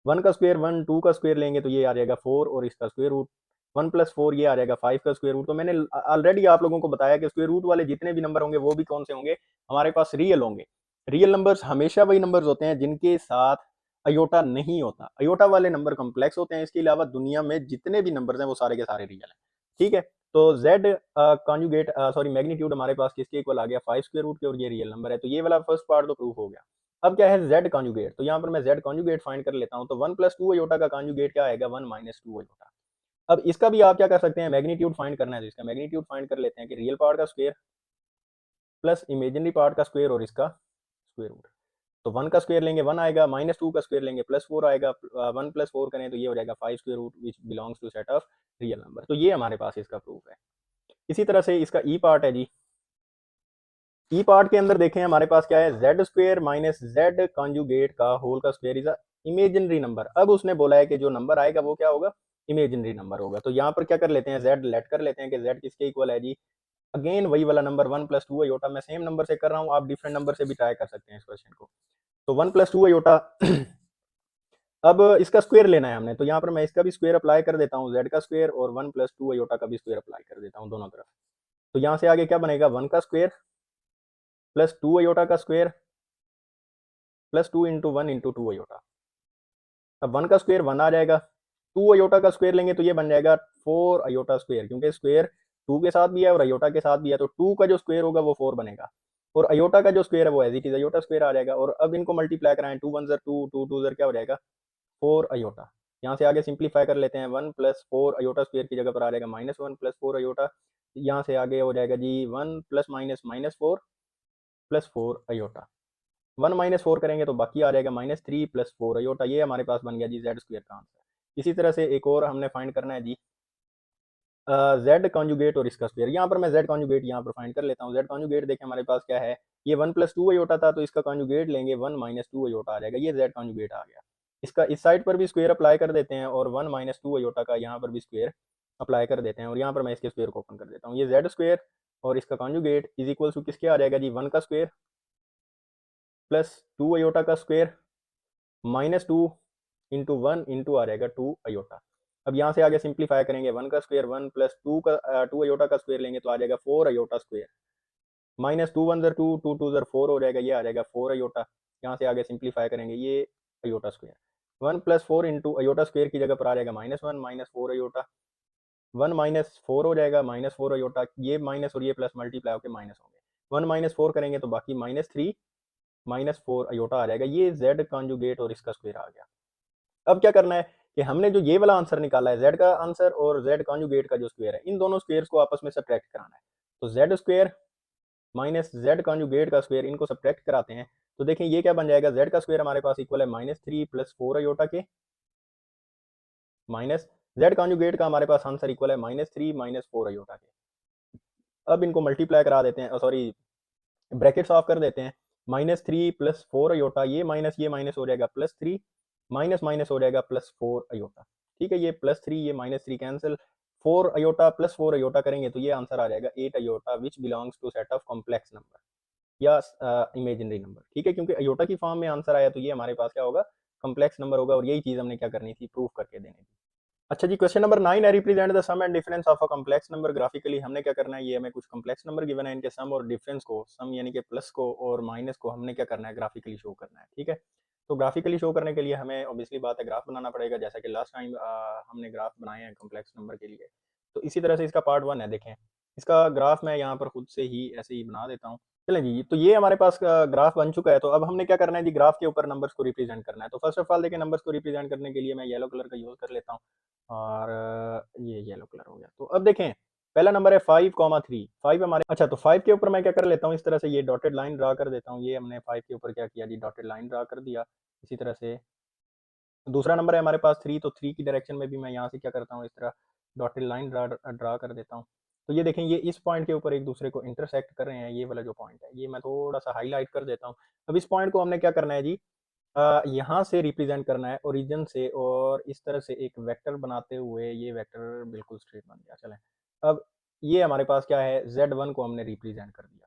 1 का स्क्वेयर 1, 2 का स्क्वेयर लेंगे तो ये आ जाएगा 4 और इसका स्क्वेयर रूट 1 + 4 ये आ जाएगा 5 का स्क्वेयर रूट। तो मैंने ऑलरेडी आप लोगों को बताया कि स्क्वेयर रूट वाले जितने भी नंबर होंगे वो भी कौन से होंगे, हमारे पास रियल होंगे। रियल नंबर्स हमेशा वही नंबर्स होते हैं जिनके साथ अयोटा नहीं होता। अयोटा वाले नंबर कॉम्प्लेक्स होते हैं, इसके अलावा दुनिया में जितने भी नंबर्स हैं वो सारे के सारे रियल हैं। ठीक है, तो जेड कॉन्जुगेट सॉरी मैग्नीट्यूड हमारे पास किसके इक्वल आ गया, 5 स्क्वेयर रूट के, और ये रियल नंबर है। तो ये वाला फर्स्ट पार्ट तो प्रूफ हो गया। अब क्या है जेड कॉन्जुगेट, तो यहाँ पर मैं जेड कॉन्जुगेट फाइंड कर लेता हूँ। तो 1 + 2 अयोटा का कॉन्जुगेट क्या आएगा, 1 - 2 अयोटा। अब इसका भी आप क्या कर सकते हैं, मैग्नीट्यूड फाइंड करना है तो इसका मैग्नीट्यूड फाइंड कर लेते हैं कि रियल पार्ट का स्क्वायर प्लस इमेजिनरी पार्ट का स्क्वायर और इसका स्क्वायर रूट। तो 1 का स्क्वायर लेंगे 1 आएगा, -2 का स्क्वायर लेंगे +4 आएगा, 1 + 4 करें तो ये हो जाएगा 5 square root which belongs to set of real number. तो ये हमारे पास इसका प्रूफ है। इसी तरह से इसका ई पार्ट है जी। ई पार्ट के अंदर देखें हमारे पास क्या है, z square minus Z conjugate का होल का square is a imaginary number. अब उसने बोला है कि जो नंबर आएगा वो क्या होगा, इमेजिनरी नंबर होगा। तो यहाँ पर क्या कर लेते हैं, जेड लेट कर लेते हैं कि जेड किसके इक्वल है जी, अगेन वही वाला नंबर 1 + 2 अयोटा। मैं सेम नंबर से कर रहा हूँ, आप डिफरेंट नंबर से भी ट्राई कर सकते हैं इस क्वेश्चन को। तो 1 + 2 अयोटा अब इसका स्क्वायर लेना है हमने, तो यहाँ पर मैं इसका भी स्क्वायर अप्लाई कर देता हूँ, जेड का स्क्वायर, और 1 + 2 अयोटा का भी स्क्वायर अप्लाई कर देता हूँ दोनों तरफ। तो यहाँ से आगे क्या बनेगा, 1 का स्क्वायर प्लस 2 अयोटा का स्क्वायर प्लस 2 × 1 × 2 अयोटा। अब 1 का स्क्वायर 1 आ जाएगा, 2 अयोटा का स्क्वायर लेंगे तो ये बन जाएगा 4 अयोटा स्क्वायर, क्योंकि स्क्वायर 2 के साथ भी है और अयोटा के साथ भी है, तो 2 का जो स्क्वायर होगा वो 4 बनेगा, और अयोटा का जो स्क्वायर है वो as it is iota square आ जाएगा। और अब इनको मल्टीप्लाई कराएं, 2 1 2, 2 2 क्या हो जाएगा 4 अयोटा। यहाँ से आगे सिंप्लीफाई कर लेते हैं, 1 + 4 अयोटा स्क्वायर की जगह पर आ जाएगा -1 + 4 अयोटा। यहाँ से आगे हो जाएगा जी 1 + -4 + 4 अयोटा। 1 - 4 करेंगे तो बाकी आ जाएगा -3 + 4 अयोटा। ये हमारे पास बन गया जी जेड स्क्वायर का आंसर। इसी तरह से एक और हमने फाइंड करना है जी जेड कॉन्जुगेट और इसका स्क्वायर। यहाँ पर मैं जेड कॉन्जुगेट यहाँ पर फाइंड कर लेता हूँ। जेड कॉन्जुगेट देखें हमारे पास क्या है, ये 1 + 2 अयोटा था, तो इसका कॉन्जुगेट लेंगे 1 - 2 अयोटा आ जाएगा। ये जेड कॉन्जुगेट आ गया। इसका इस साइड पर भी स्क्वायर अप्लाई कर देते हैं और 1 - 2 अयोटा का यहाँ पर भी स्क्वायर अप्लाई कर देते हैं, और यहाँ पर मैं इसके स्क्वायर को ओपन कर देता हूँ। ये जेड स्क्वायर और इसका कॉन्जुगेट इज इक्वल टू किसके आ जाएगा जी, 1 का स्क्वायर प्लस 2 अयोटा का स्क्वायर -2 × 1 × आ जाएगा 2 अयोटा। अब यहाँ से आगे सिंप्लीफाई करेंगे, 1 का स्क्वायर 1 + 2 का 2 अयोटा का स्क्वायर लेंगे तो आ जाएगा 4 अयोटा स्क्वायर, -2 1 2, 2 2 4 हो जाएगा, ये आ जाएगा 4 अयोटा। यहाँ से आगे सिंप्लीफाई करेंगे, ये अयोटा स्क्वायर 1 + 4 × अयोटा स्क्वायर की जगह पर आ जाएगा -1 - 4 अयोटा। 1 - 4 हो जाएगा -4 अयोटा, ये माइनस और ये प्लस मल्टीप्लाई होकर माइनस होंगे। 1 - 4 करेंगे तो बाकी -3 - 4 अयोटा आ जाएगा। ये जेड कॉन्जुगेट और इसका स्क्वायर आ गया। अब क्या करना है कि हमने जो ये वाला आंसर निकाला है, जेड का आंसर और जेड कॉन्जुगेट का जो स्क्वायर है, इन दोनों स्क्वायर्स को आपस में सब्ट्रैक्ट कराना है। तो Z square minus Z conjugate का स्क्वायर, इनको सब्ट्रैक्ट कराते हैं तो देखें ये क्या बन जाएगा, जेड का स्क्वायर हमारे पास इक्वल है -3 + 4 अयोटा के, माइनस जेड कॉन्जुगेट का हमारे पास आंसर इक्वल है -3 - 4 अयोटा के। अब इनको मल्टीप्लाई करा देते हैं, सॉरी ब्रैकेट्स ऑफ कर देते हैं, -3 + 4 अयोटा, ये माइनस हो जाएगा +3, माइनस माइनस हो जाएगा +4 अयोटा। ठीक है, ये +3 ये -3 कैंसिल, 4 अयोटा + 4 अयोटा करेंगे तो ये आंसर आ जाएगा 8 iota which belongs to set of complex number या इमेजिनरी नंबर। ठीक है, क्योंकि अयोटा की फॉर्म में आंसर आया तो ये हमारे पास क्या होगा, कॉम्प्लेक्स नंबर होगा, और यही चीज़ हमने क्या करनी थी, प्रूफ करके देनी थी। अच्छा जी, क्वेश्चन नंबर 9 है, represent the sum and difference of a complex number graphically. हमने क्या करना है, ये हमें कुछ कॉम्प्लेक्स नंबर गिवन है, इनके सम और डिफरेंस को, सम यानी कि प्लस को और माइनस को हमने क्या करना है, ग्राफिकली शो करना है। ठीक है, तो ग्राफिकली शो करने के लिए हमें ऑब्वियसली बात है ग्राफ बनाना पड़ेगा, जैसा कि लास्ट टाइम हमने ग्राफ बनाए हैं कॉम्प्लेक्स नंबर के लिए। तो इसी तरह से इसका पार्ट 1 है, देखें इसका ग्राफ मैं यहाँ पर खुद से ही ऐसे ही बना देता हूँ। चलें जी, तो ये हमारे पास ग्राफ बन चुका है, तो अब हमने क्या करना है जी, ग्राफ के ऊपर नंबर्स को रिप्रेजेंट करना है। तो फर्स्ट ऑफ ऑल देखिए, नंबर्स को रिप्रेजेंट करने के लिए मैं येलो कलर का यूज़ कर लेता हूँ और ये येलो कलर हो गया। तो अब देखें, पहला नंबर है 5,3, 5 हमारे, अच्छा तो 5 के ऊपर मैं क्या कर लेता हूँ, इस तरह से ये डॉटेड लाइन ड्रा कर देता हूँ। ये हमने 5 के ऊपर क्या किया जी, डॉटेड लाइन ड्रा कर दिया। इसी तरह से दूसरा नंबर है हमारे पास 3, तो 3 की डायरेक्शन में भी मैं यहाँ से क्या करता हूँ, इस तरह डॉटेड लाइन ड्रा कर देता हूँ। तो ये देखें, ये इस पॉइंट के ऊपर एक दूसरे को इंटरसेक्ट कर रहे हैं, ये वाला जो पॉइंट है, ये मैं थोड़ा-सा हाइलाइट कर देता हूँ। अब इस पॉइंट को हमने क्या करना है जी, यहाँ से रिप्रेजेंट करना है ओरिजिन से, और इस तरह से एक वेक्टर बनाते हुए ये वेक्टर बिल्कुल स्ट्रेट बन गया। चलें, अब ये हमारे पास क्या है, Z1 को हमने रिप्रेजेंट कर दिया।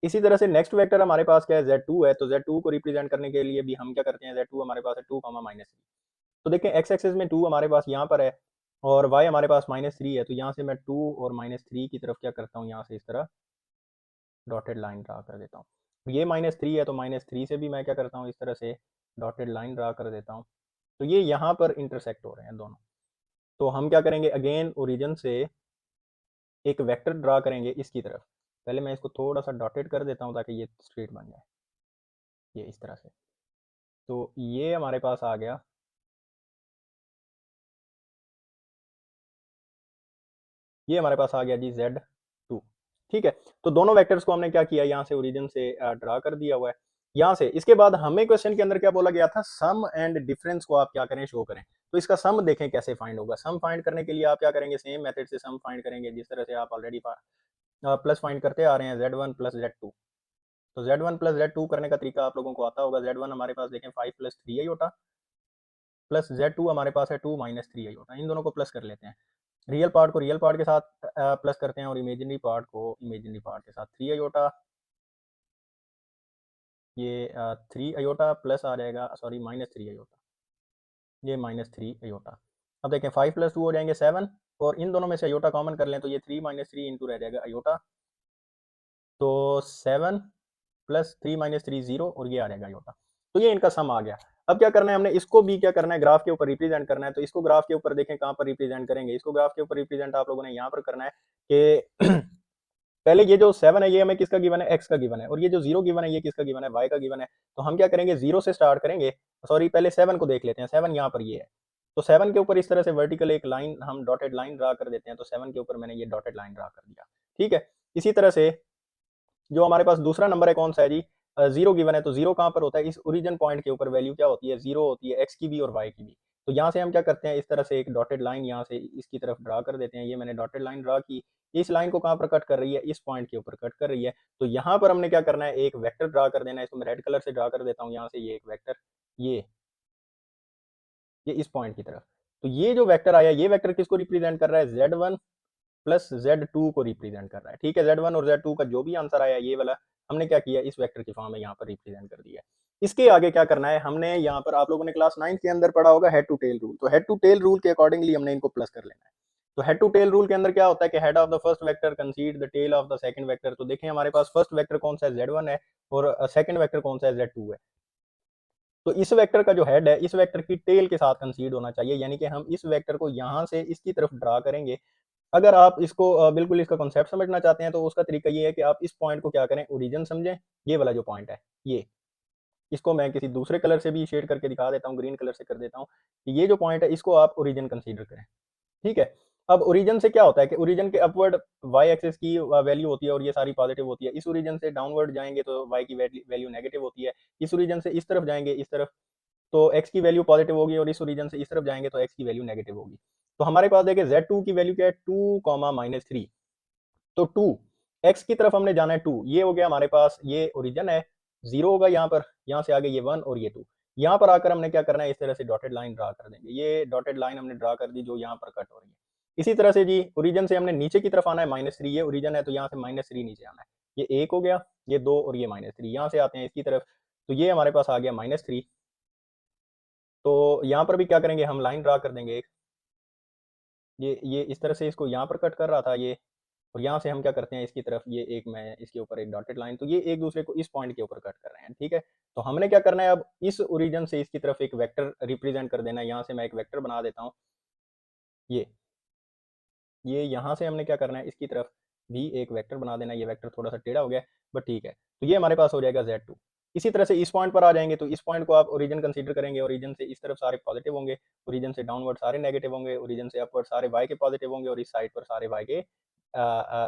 इसी तरह से नेक्स्ट वेक्टर हमारे पास क्या है, Z2 है, तो Z2 को रिप्रेजेंट करने के लिए भी हम क्या करते हैं, Z2 हमारे पास है 2, -3। तो देखें, एक्स एक्सिस में 2 हमारे पास यहाँ पर है और वाई हमारे पास -3 है, तो यहाँ से मैं 2 और -3 की तरफ क्या करता हूँ, यहाँ से इस तरह डॉटेड लाइन ड्रा कर देता हूँ। ये -3 है, तो -3 से भी मैं क्या करता हूँ, इस तरह से डॉटेड लाइन ड्रा कर देता हूँ। तो ये यहाँ पर इंटरसेक्ट हो रहे हैं दोनों। तो हम क्या करेंगे, अगेन ओरिजिन से एक वेक्टर ड्रा करेंगे इसकी तरफ। पहले मैं इसको थोड़ा सा डॉटेड कर देता हूँ ताकि ये स्ट्रेट बन जाए, ये इस तरह से। तो ये हमारे पास आ गया, ये हमारे पास आ गया जी Z2। ठीक है, तो दोनों वेक्टर्स को हमने क्या किया, यहाँ से ओरिजिन से ड्रा कर दिया हुआ है। यहाँ से इसके बाद हमें क्वेश्चन के अंदर क्या बोला गया था, सम एंड डिफरेंस को आप क्या करें, शो करें। तो इसका सम देखें कैसे फाइंड होगा। सम फाइंड करने के लिए आप क्या करेंगे, सेम मेथड से सम फाइंड करेंगे जिस तरह से आप ऑलरेडी प्लस फाइंड करते आ रहे हैं, Z1 प्लस Z2। तो Z1 प्लस Z2 करने का तरीका आप लोगों को आता होगा। Z1 हमारे पास देखें 5 प्लस 3 आयोटा, प्लस Z2 हमारे पास है 2 माइनस 3 आयोटा। इन दोनों को प्लस कर लेते हैं, रियल पार्ट को रियल पार्ट के साथ प्लस करते हैं और इमेजिनरी पार्ट को इमेजिनरी पार्ट के साथ। 3 आयोटा, ये 3 आयोटा प्लस आ जाएगा, सॉरी -3 आयोटा, ये -3 आयोटा। अब देखें 5 प्लस 2 हो जाएंगे 7, और इन दोनों में से आयोटा कॉमन कर लें तो ये 3 -3 इंटू रह जाएगा आयोटा। तो 7 प्लस 3 -3 0, और ये आ जाएगा आयोटा। तो ये इनका सम आ गया। अब क्या करना है, हमने इसको भी क्या करना है, ग्राफ के ऊपर रिप्रेजेंट करना है। तो इसको ग्राफ के ऊपर देखें कहाँ पर रिप्रेजेंट करेंगे। इसको ग्राफ के ऊपर रिप्रेजेंट आप लोगों ने यहाँ पर करना है कि पहले ये जो 7 है ये हमें किसका गिवन है, एक्स का गिवन है, और ये जो 0 गिवन है ये किसका गिवन है, वाई का गिवन है। तो हम क्या करेंगे, 0 से स्टार्ट करेंगे, सॉरी पहले 7 को देख लेते हैं। 7 यहाँ पर ये है, तो 7 के ऊपर इस तरह से वर्टिकल एक लाइन हम डॉटेड लाइन ड्रा कर देते हैं। तो 7 के ऊपर मैंने ये डॉटेड लाइन ड्रा कर दिया। ठीक है, इसी तरह से जो हमारे पास दूसरा नंबर है कौन सा है जी, 0 गिवन है। तो 0 कहाँ पर होता है, इस ओरिजिन पॉइंट के ऊपर वैल्यू क्या होती है, 0 होती है, एक्स की भी और वाई की भी। तो यहाँ से हम क्या करते हैं, इस तरह से एक डॉटेड लाइन यहाँ से इसकी तरफ ड्रा कर देते हैं। ये मैंने डॉटेड लाइन ड्रा की, इस लाइन को कहाँ पर कट कर रही है, इस पॉइंट के ऊपर कट कर रही है। तो यहाँ पर हमने क्या करना है, एक वेक्टर ड्रा कर देना है। इसको मैं रेड कलर से ड्रा कर देता हूँ यहाँ से, ये एक वेक्टर, ये इस पॉइंट की तरफ। तो ये जो वेक्टर आया, ये वेक्टर किसको रिप्रेजेंट कर रहा है, Z1 प्लस Z2 को रिप्रेजेंट कर रहा है। ठीक है, Z1 और Z2 का जो भी आंसर आया ये वाला हमने क्या किया, इस वेक्टर की फॉर्म में यहाँ पर रिप्रेजेंट कर दिया। इसके आगे क्या करना है, हमने यहाँ पर आप लोगों ने क्लास 9 के अंदर पढ़ा होगा हेड टू टेल रूल। तो हेड टू टेल रूल के अकॉर्डिंगली हमने इनको प्लस कर लेना है। तो हेड टू टेल रूल के अंदर क्या होता है कि head of the first vector coincide the tail of the second vector. तो देखें हमारे पास फर्स्ट वेक्टर कौन सा है, Z1 है, और सेकंड वेक्टर कौन सा है, Z2 है। तो इस वेक्टर का जो हेड है, इस वेक्टर की टेल के साथ कंसीड होना चाहिए, यानी कि हम इस वेक्टर को यहाँ से इसकी तरफ ड्रा करेंगे। अगर आप इसको बिल्कुल इसका कॉन्सेप्ट समझना चाहते हैं तो उसका तरीका ये है कि आप इस पॉइंट को क्या करें, ओरिजिन समझें। ये वाला जो पॉइंट है, ये इसको मैं किसी दूसरे कलर से भी शेड करके दिखा देता हूँ, ग्रीन कलर से कर देता हूँ कि ये जो पॉइंट है इसको आप ओरिजिन कंसीडर करें। ठीक है, अब ओरिजिन से क्या होता है कि ओरिजिन के अपवर्ड वाई एक्सिस की वैल्यू होती है और ये सारी पॉजिटिव होती है। इस ओरिजिन से डाउनवर्ड जाएंगे तो वाई की वैल्यू नेगेटिव होती है। इस ओरिजिन से इस तरफ जाएंगे, इस तरफ, तो एक्स की वैल्यू पॉजिटिव होगी, और इस ओरिजिन से इस तरफ जाएंगे तो एक्स की वैल्यू नेगेटिव होगी। तो हमारे पास देखिए Z2 की वैल्यू क्या है, 2, -3। तो 2 एक्स की तरफ हमने जाना है, 2 ये हो गया हमारे पास, ये ओरिजिन है, 0 होगा यहाँ पर, यहाँ से आगे ये 1 और ये 2। यहाँ पर आकर हमने क्या करना है, इस तरह से डॉटेड लाइन ड्रा कर देंगे। ये डॉटेड लाइन हमने ड्रा कर दी जो यहाँ पर कट हो रही है। इसी तरह से जी ओरिजिन से हमने नीचे की तरफ आना है, -3, ये ओरिजिन है तो यहाँ से -3 नीचे आना है। ये 1 हो गया, ये 2 और ये -3। यहाँ से आते हैं इसकी तरफ, तो ये हमारे पास आ गया -3। तो यहाँ पर भी क्या करेंगे, हम लाइन ड्रा कर देंगे एक, ये इस तरह से इसको यहाँ पर कट कर रहा था ये, और यहाँ से हम क्या करते हैं इसकी तरफ, ये एक मैं इसके ऊपर एक डॉटेड लाइन, तो ये एक दूसरे को इस पॉइंट के ऊपर कट कर रहे हैं। ठीक है, तो हमने क्या करना है, अब इस ओरिजिन से इसकी तरफ एक वेक्टर रिप्रेजेंट कर देना है। यहाँ से मैं एक वेक्टर बना देता हूँ, ये यहाँ से हमने क्या करना है इसकी तरफ, भी एक वेक्टर बना देना। ये वेक्टर थोड़ा सा टेढ़ा हो गया बट ठीक है। तो ये हमारे पास हो जाएगा Z2। इसी तरह से इस पॉइंट पर आ जाएंगे तो इस पॉइंट को आप ओरिजिन कंसीडर करेंगे। ओरिजिन से इस तरफ सारे पॉजिटिव होंगे, ओरिजिन से डाउनवर्ड सारे नेगेटिव होंगे, ओरिजिन से अपवर्ड सारे y के पॉजिटिव होंगे और इस साइड पर सारे y के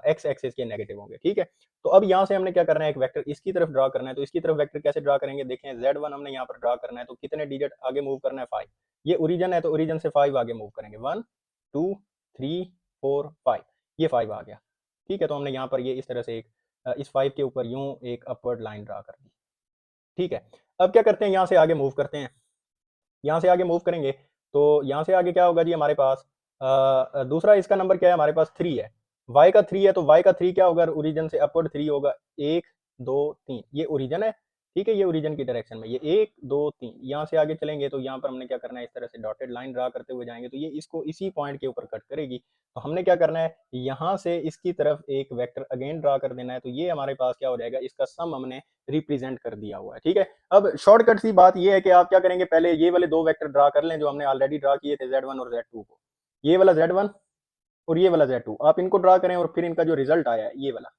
एक्स एक्सिस के नेगेटिव होंगे। ठीक है, तो अब यहाँ से हमने क्या करना है, एक वेक्टर इसकी तरफ ड्रा करना है। तो इसकी तरफ वेक्टर कैसे ड्रा करेंगे, देखें Z1 हमने यहाँ पर ड्रा करना है तो कितने डिजिट आगे मूव करना है, 5। ये ओरिजिन है तो ओरिजिन से 5 आगे मूव करेंगे, 1 2 3 4 5, ये 5 आ गया। ठीक है, तो हमने यहाँ पर ये इस तरह से एक इस 5 के ऊपर यूं एक अपवर्ड लाइन ड्रा कर दी। ठीक है, अब क्या करते हैं, यहाँ से आगे मूव करते हैं। यहाँ से आगे मूव करेंगे तो यहाँ से आगे क्या होगा जी, हमारे पास दूसरा इसका नंबर क्या है, हमारे पास 3 है, y का 3 है तो y का 3 क्या होगा, ओरिजिन से अपवर्ड 3 होगा, 1 2 3, ये ओरिजिन है। ठीक है, ये ओरिजिन की डायरेक्शन में, ये 1 2 3। यहाँ से आगे चलेंगे तो यहाँ पर हमने क्या करना है, इस तरह से डॉटेड लाइन ड्रा करते हुए जाएंगे तो ये इसको इसी पॉइंट के ऊपर कट करेगी। तो हमने क्या करना है, यहाँ से इसकी तरफ एक वेक्टर अगेन ड्रा कर देना है। तो ये हमारे पास क्या हो जाएगा, इसका सम हमने रिप्रेजेंट कर दिया हुआ है। ठीक है, अब शॉर्टकट सी बात ये है कि आप क्या करेंगे, पहले ये वाले दो वेक्टर ड्रा कर लें जो हमने ऑलरेडी ड्रा किए थे, Z1 और Z2 को। ये वाला Z1 और ये वाला Z2 आप इनको ड्रा करें और फिर इनका जो रिजल्ट आया है, ये वाला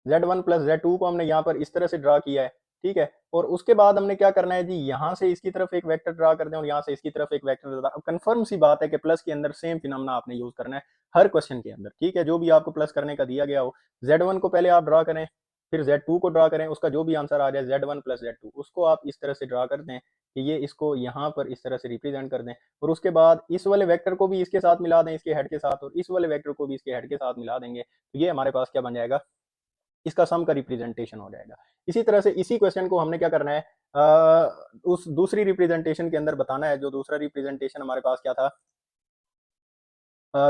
Z1 प्लस Z2 को हमने यहाँ पर इस तरह से ड्रा किया है। ठीक है, और उसके बाद हमने क्या करना है जी, यहाँ से इसकी तरफ एक वेक्टर ड्रा कर दें और यहाँ से इसकी तरफ एक वेक्टर। अब कंफर्म सी बात है कि प्लस के अंदर सेम फिनोमेना आपने यूज करना है हर क्वेश्चन के अंदर। ठीक है, जो भी आपको प्लस करने का दिया गया हो, Z1 को पहले आप ड्रा करें, फिर Z2 को ड्रा करें, उसका जो भी आंसर आ जाए Z1 प्लस Z2 उसको आप इस तरह से ड्रा कर दें कि ये इसको यहाँ पर इस तरह से रिप्रेजेंट कर दें। और उसके बाद इस वाले वेक्टर को भी इसके साथ मिला दें, इसके हेड के साथ, और इस वाले वेक्टर को भी इसके हेड के साथ मिला देंगे। तो ये हमारे पास क्या बन जाएगा, इसका सम का रिप्रेजेंटेशन हो जाएगा। इसी तरह से इसी क्वेश्चन को हमने क्या करना है, उस दूसरी रिप्रेजेंटेशन के अंदर बताना है। जो दूसरा रिप्रेजेंटेशन हमारे पास क्या था,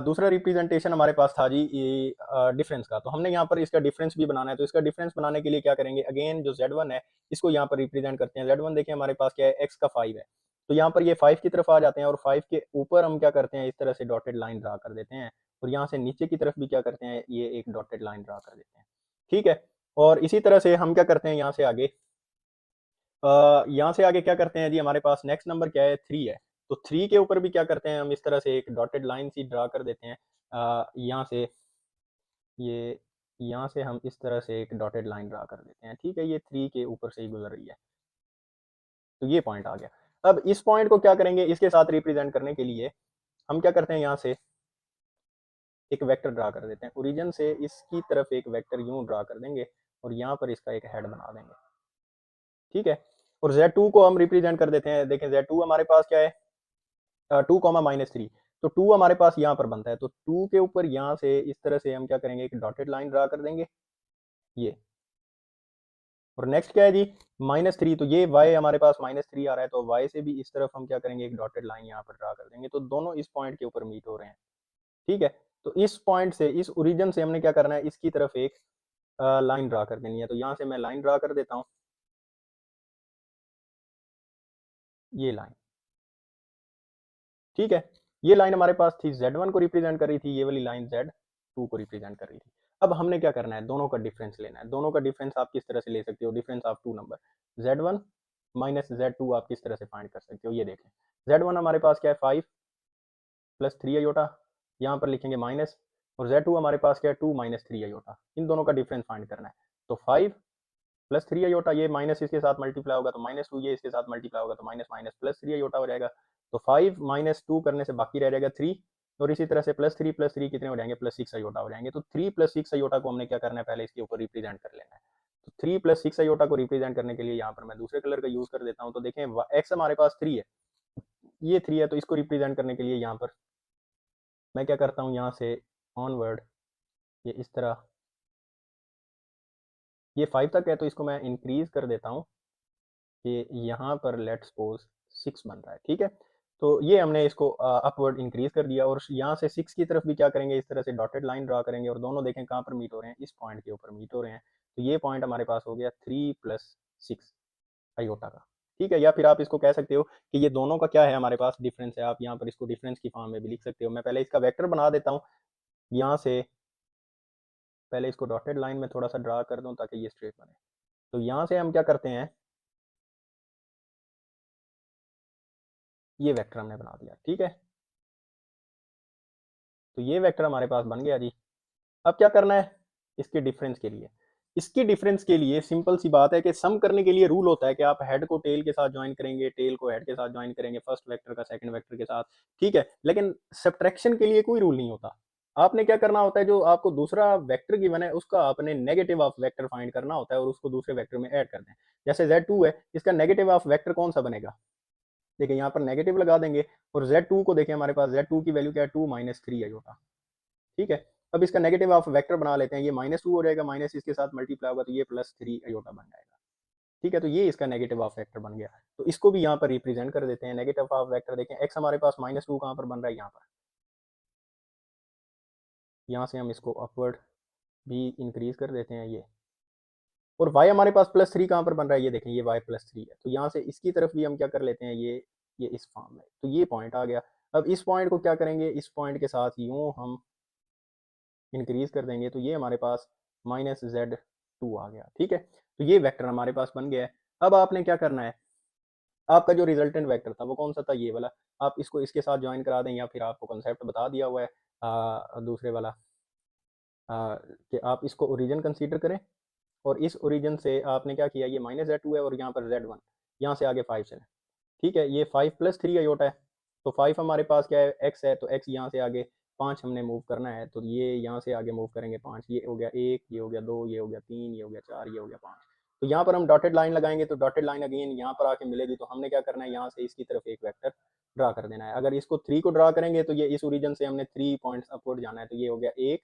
दूसरा रिप्रेजेंटेशन हमारे पास था जी ये डिफरेंस का। तो हमने यहाँ पर इसका डिफरेंस भी बनाना है। तो इसका डिफरेंस बनाने के लिए क्या करेंगे, अगेन जो Z1 है इसको यहाँ पर रिप्रेजेंट करते हैं। Z1 देखिए हमारे पास क्या है, x का 5 है, तो यहाँ पर ये 5 की तरफ आ जाते हैं और 5 के ऊपर हम क्या करते हैं, इस तरह से डॉटेड लाइन ड्रा कर देते हैं। और यहाँ से नीचे की तरफ भी क्या करते हैं, ये एक डॉटेड लाइन ड्रा कर देते हैं। ठीक है, और इसी तरह से हम क्या करते हैं, यहाँ से आगे क्या करते हैं जी, हमारे पास नेक्स्ट नंबर क्या है, 3 है। तो 3 के ऊपर भी क्या करते हैं, हम इस तरह से एक डॉटेड लाइन सी ड्रा कर देते हैं। यहाँ से ये यहाँ से हम इस तरह से एक डॉटेड लाइन ड्रा कर देते हैं। ठीक है, ये 3 के ऊपर से ही गुजर रही है, तो ये पॉइंट आ गया। अब इस पॉइंट को क्या करेंगे, इसके साथ रिप्रेजेंट करने के लिए हम क्या करते हैं, यहाँ से एक वेक्टर ड्रा कर देते हैं। ओरिजिन से इसकी तरफ एक वेक्टर यूं ड्रा कर देंगे और यहाँ पर इसका एक हेड बना देंगे। ठीक है, और Z2 को हम रिप्रेजेंट कर देते हैं। देखें Z2 हमारे पास क्या है, 2, -3। तो 2 हमारे पास यहाँ पर बनता है, तो 2 के ऊपर यहाँ से इस तरह से हम क्या करेंगे, एक डॉटेड लाइन ड्रा कर देंगे ये। और नेक्स्ट क्या है जी, -3। तो ये y हमारे पास -3 आ रहा है, तो y से भी इस तरफ हम क्या करेंगे, एक डॉटेड लाइन यहाँ पर ड्रा कर देंगे। तो दोनों इस पॉइंट के ऊपर मीट हो रहे हैं। ठीक है, तो इस पॉइंट से, इस ओरिजिन से हमने क्या करना है, इसकी तरफ एक लाइन ड्रा कर देनी है। तो यहाँ से मैं लाइन ड्रा कर देता हूँ, ये लाइन। ठीक है, ये लाइन हमारे पास थी, Z1 को रिप्रेजेंट कर रही थी, ये वाली लाइन Z2 को रिप्रेजेंट कर रही थी। अब हमने क्या करना है, दोनों का डिफरेंस लेना है। दोनों का डिफरेंस आप किस तरह से ले सकते हो, difference of two number, Z1 minus Z2 आप किस तरह से फाइंड कर सकते हो, ये देखें। Z1 हमारे पास क्या है, 5 प्लस 3 आयोटा, यहाँ पर लिखेंगे माइनस, और Z2 हमारे पास क्या है, 2 माइनस 3 आयोटा। इन दोनों का डिफरेंस फाइंड करना है। तो 5 प्लस 3 आयोटा, ये माइनस इसके साथ मल्टीप्लाई होगा तो -2, ये इसके साथ मल्टीप्लाई होगा तो माइनस माइनस प्लस 3 आयोटा हो जाएगा। तो 5 -2 करने से बाकी रह जाएगा 3, और इसी तरह से प्लस 3 कितने हो जाएंगे, +6 आयोटा हो जाएंगे। तो 3 + 6 आयोटा को हमने क्या करना है, पहले इसके ऊपर रिप्रेजेंट कर लेना है। तो 3 + 6 आयोटा को रिप्रेजेंट करने के लिए यहाँ पर मैं दूसरे कलर का यूज कर देता हूँ। तो देखें x हमारे पास 3 है, ये 3 है, तो इसको रिप्रेजेंट करने के लिए यहाँ पर मैं क्या करता हूँ, यहाँ से ऑनवर्ड ये इस तरह, ये 5 तक है तो इसको मैं इंक्रीज कर देता हूँ कि यहाँ पर लेट्स सपोज 6 बन रहा है। ठीक है, तो ये हमने इसको अपवर्ड इंक्रीज कर दिया, और यहाँ से 6 की तरफ भी क्या करेंगे, इस तरह से डॉटेड लाइन ड्रा करेंगे, और दोनों देखें कहाँ पर मीट हो रहे हैं, इस पॉइंट के ऊपर मीट हो रहे हैं। तो ये पॉइंट हमारे पास हो गया 3 + 6 आयोटा का। ठीक है, या फिर आप इसको कह सकते हो कि ये दोनों का क्या है, हमारे पास डिफरेंस है। आप यहाँ पर इसको डिफरेंस की फॉर्म में भी लिख सकते हो। मैं पहले इसका वेक्टर बना देता हूँ, यहाँ से पहले इसको डॉटेड लाइन में थोड़ा सा ड्रा कर दूँ ताकि ये स्ट्रेट बने। तो यहाँ से हम क्या करते हैं, ये वेक्टर हमने बना दिया। ठीक है, तो ये वेक्टर हमारे पास बन गया जी। अब क्या करना है इसके डिफरेंस के लिए, इसके डिफरेंस के लिए सिंपल सी बात है कि सम करने के लिए रूल होता है कि आप हेड को टेल के साथ ज्वाइन करेंगे, टेल को हेड के साथ ज्वाइन करेंगे, फर्स्ट वेक्टर का सेकंड वेक्टर के साथ, ठीक है। लेकिन सब्ट्रैक्शन के लिए कोई रूल नहीं होता। आपने क्या करना होता है, जो आपको दूसरा वेक्टर गिवन है उसका आपने नेगेटिव ऑफ वेक्टर फाइंड करना होता है और उसको दूसरे वेक्टर में ऐड कर दें। जैसे Z2 है, इसका नेगेटिव ऑफ वेक्टर कौन सा बनेगा, देखिए यहाँ पर नेगेटिव लगा देंगे और Z2 को देखिए हमारे पास Z2 की वैल्यू क्या है 2 - 3 आयोटा, ठीक है। अब इसका नेगेटिव ऑफ वेक्टर बना लेते हैं, ये -2 हो जाएगा, माइनस इसके साथ मल्टीप्लाई होगा तो ये +3 आयोटा बन जाएगा, ठीक है। तो ये इसका नेगेटिव ऑफ वेक्टर बन गया। तो इसको भी यहाँ पर रिप्रेजेंट कर देते हैं। नेगेटिव ऑफ वेक्टर देखें x हमारे पास -2 कहाँ पर बन रहा है, यहाँ पर, यहाँ से हम इसको अपवर्ड भी इंक्रीज कर देते हैं ये, और y हमारे पास +3 कहाँ पर बन रहा है, ये देखें ये y +3 है। तो यहाँ से इसकी तरफ भी हम क्या कर लेते हैं, ये इस फॉर्म में, तो ये पॉइंट आ गया। अब इस पॉइंट को क्या करेंगे, इस पॉइंट के साथ यूँ हम इंक्रीज कर देंगे तो ये हमारे पास -z2 आ गया, ठीक है। तो ये वेक्टर हमारे पास बन गया है। अब आपने क्या करना है, आपका जो रिजल्टेंट वेक्टर था वो कौन सा था, ये वाला, आप इसको इसके साथ ज्वाइन करा दें, या फिर आपको कॉन्सेप्ट बता दिया हुआ है दूसरे वाला, कि आप इसको ओरिजिन कंसीडर करें और इस ओरिजिन से आपने क्या किया, ये -z2 है और यहाँ पर z1, यहाँ से आगे 5 चलें, ठीक है। ये 5 + 3 आयोटा है, तो 5 हमारे पास क्या है, x है, तो x यहाँ से आगे 5 हमने मूव करना है, तो ये यहाँ से आगे मूव करेंगे 5, ये हो गया 1, ये हो गया 2, ये हो गया 3, ये हो गया 4, ये हो गया 5। तो यहाँ पर हम डॉटेड लाइन लगाएंगे तो डॉटेड लाइन अगेन यहाँ पर आके मिलेगी, तो हमने क्या करना है, यहाँ से इसकी तरफ एक वेक्टर ड्रा कर देना है। अगर इसको 3 को ड्रा करेंगे तो ये इस ओरिजिन से हमने 3 पॉइंट्स अपवर्ड जाना है, तो ये हो गया 1,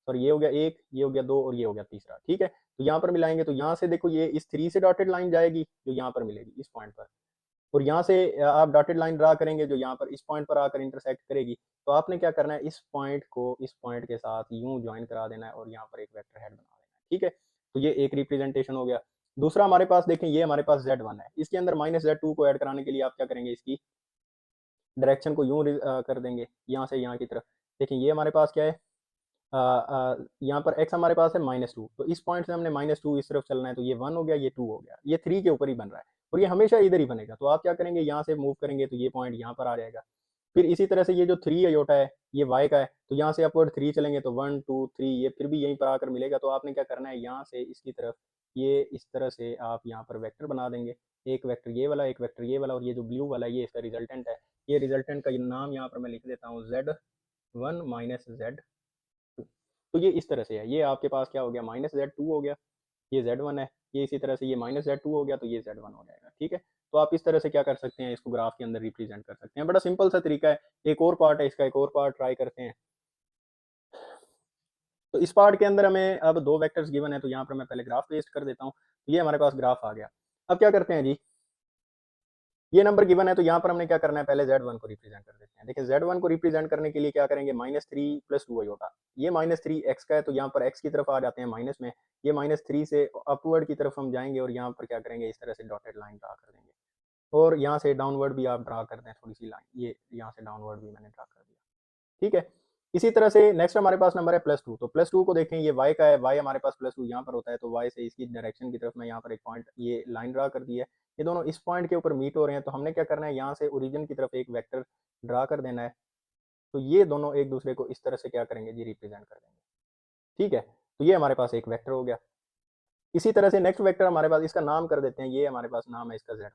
और ये हो गया 1, ये हो गया 2 और ये हो गया तीसरा, ठीक है। तो यहाँ पर मिलाएंगे तो यहाँ से देखो ये इस 3 से डॉटेड लाइन जाएगी जो यहाँ पर मिलेगी इस पॉइंट पर, और यहाँ से आप डॉटेड लाइन ड्रा करेंगे जो यहाँ पर इस पॉइंट पर आकर इंटरसेक्ट करेगी। तो आपने क्या करना है, इस पॉइंट को इस पॉइंट के साथ यूं ज्वाइन करा देना है और यहाँ पर एक वेक्टर हेड बना देना है, ठीक है। तो ये एक रिप्रेजेंटेशन हो गया। दूसरा हमारे पास देखें, ये हमारे पास Z1 है, इसके अंदर -z2 को ऐड कराने के लिए आप क्या करेंगे, इसकी डायरेक्शन को यूं कर देंगे यहाँ से यहाँ की तरफ। देखिए ये हमारे पास क्या है, यहाँ पर x हमारे पास है -2, तो इस पॉइंट से हमने -2 इस तरफ चलना है, तो ये 1 हो गया, ये 2 हो गया, ये 3 के ऊपर ही बन रहा है और ये हमेशा इधर ही बनेगा। तो आप क्या करेंगे, यहाँ से मूव करेंगे तो ये पॉइंट यहाँ पर आ जाएगा। फिर इसी तरह से ये जो 3 आयोटा है ये y का है, तो यहाँ से अपवर्ड 3 चलेंगे तो 1 2 3, ये फिर भी यहीं पर आकर मिलेगा। तो आपने क्या करना है, यहाँ से इसकी तरफ ये इस तरह से आप यहाँ पर वेक्टर बना देंगे, एक वेक्टर ये वाला, एक वेक्टर ये वाला, और ये जो ब्लू वाला ये इसका रिजल्टेंट है। ये रिजल्टेंट का नाम यहाँ पर मैं लिख देता हूँ Z1 - Z, तो ये इस तरह से है। ये आपके पास क्या हो गया, -z2 हो गया, ये z1 है, ये इसी तरह से ये -z2 हो गया तो ये z1 हो जाएगा, ठीक है। तो आप इस तरह से क्या कर सकते हैं, इसको ग्राफ के अंदर रिप्रेजेंट कर सकते हैं। बड़ा सिंपल सा तरीका है। एक और पार्ट है इसका, एक और पार्ट ट्राई करते हैं। तो इस पार्ट के अंदर हमें अब 2 वेक्टर्स गिवन है, तो यहाँ पर मैं पहले ग्राफ पेस्ट कर देता हूँ। तो ये हमारे पास ग्राफ आ गया। अब क्या करते हैं जी, ये नंबर गिवन है तो यहाँ पर हमने क्या करना है, पहले Z1 को रिप्रेजेंट कर देते हैं। देखिए Z1 को रिप्रेजेंट करने के लिए क्या करेंगे, -3 + 2 आयोटा, ये -3 x का है तो यहाँ पर x की तरफ आ जाते हैं माइनस में, ये -3 से अपवर्ड की तरफ हम जाएंगे और यहाँ पर क्या करेंगे, इस तरह से डॉटेड लाइन ड्रा कर देंगे, और यहाँ से डाउनवर्ड भी आप ड्रा कर दें थोड़ी सी लाइन, ये यहाँ से डाउनवर्ड भी मैंने ड्रा कर दिया, ठीक है। इसी तरह से नेक्स्ट हमारे पास नंबर है +2, तो +2 को देखें, ये y का है, y हमारे पास +2 यहाँ पर होता है, तो y से इसकी डायरेक्शन की तरफ मैं यहाँ पर एक पॉइंट ये लाइन ड्रा कर दी है। ये दोनों इस पॉइंट के ऊपर मीट हो रहे हैं, तो हमने क्या करना है, यहाँ से ओरिजिन की तरफ एक वेक्टर ड्रा कर देना है। तो ये दोनों एक दूसरे को इस तरह से क्या करेंगे जी, रिप्रेजेंट कर देंगे, ठीक है। तो ये हमारे पास एक वेक्टर हो गया। इसी तरह से नेक्स्ट वेक्टर हमारे पास, इसका नाम कर देते हैं, ये हमारे पास नाम है इसका Z1।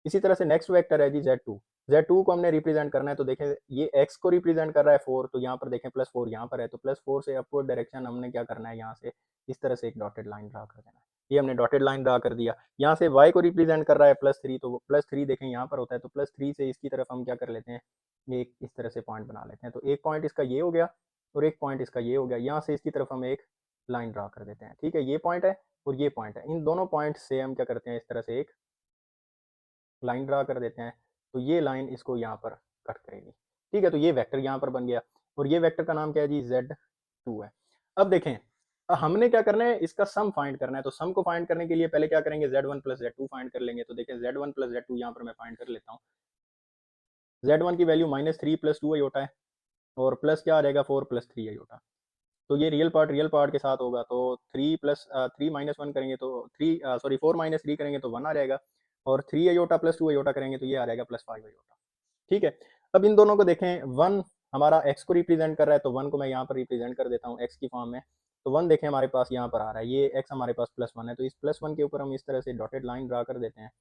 इसी तरह से नेक्स्ट वेक्टर है जी Z2। Z2 को हमने रिप्रेजेंट करना है, तो देखें ये x को रिप्रेजेंट कर रहा है 4, तो यहाँ पर देखें +4 यहाँ पर है, तो +4 से अपवर्ड डायरेक्शन हमने क्या करना है, यहाँ से इस तरह से एक डॉटेड लाइन ड्रा कर देना है। ये हमने डॉटेड लाइन ड्रा कर दिया। यहाँ से y को रिप्रेजेंट कर रहा है +3, तो +3 देखें यहाँ पर होता है, तो +3 से इसकी तरफ हम क्या कर लेते हैं, ये एक इस तरह से पॉइंट बना लेते हैं। तो एक पॉइंट इसका ये हो गया और एक पॉइंट इसका ये हो गया। यहाँ से इसकी तरफ हम एक लाइन ड्रा कर देते हैं, ठीक है। ये पॉइंट है और ये पॉइंट है, इन दोनों पॉइंट से हम क्या करते हैं, इस तरह से एक लाइन ड्रा कर देते हैं। तो ये लाइन इसको यहाँ पर कट करेगी, ठीक है। तो ये वेक्टर यहाँ पर बन गया और ये वेक्टर का नाम क्या है जी, Z2 है। अब देखें, हमने क्या करना है, इसका सम फाइंड करना है। तो सम को फाइंड करने के लिए पहले क्या करेंगे, Z1 + Z2 फाइंड कर लेंगे। तो देखें Z1 + Z2 यहाँ पर मैं फाइंड कर लेता हूँ। Z1 की वैल्यू -3 + 2 आयोटा है और प्लस क्या आ जाएगा, 4 + 3 आयोटा। तो ये रियल पार्ट के साथ होगा, तो 3 - 1 करेंगे तो 4 - 3 करेंगे तो 1 आ जाएगा, और 3 आयोटा + 2 आयोटा करेंगे तो ये आ जाएगा +5 आयोटा, ठीक है। अब इन दोनों को देखें, 1 हमारा x को रिप्रेजेंट कर रहा है, तो 1 को मैं यहाँ पर रिप्रेजेंट कर देता हूँ x की फॉर्म में। तो 1 देखें हमारे पास यहाँ पर आ रहा है, ये x हमारे पास +1 है, तो इस +1 के ऊपर हम इस तरह से डॉटेड लाइन ड्रा कर देते हैं,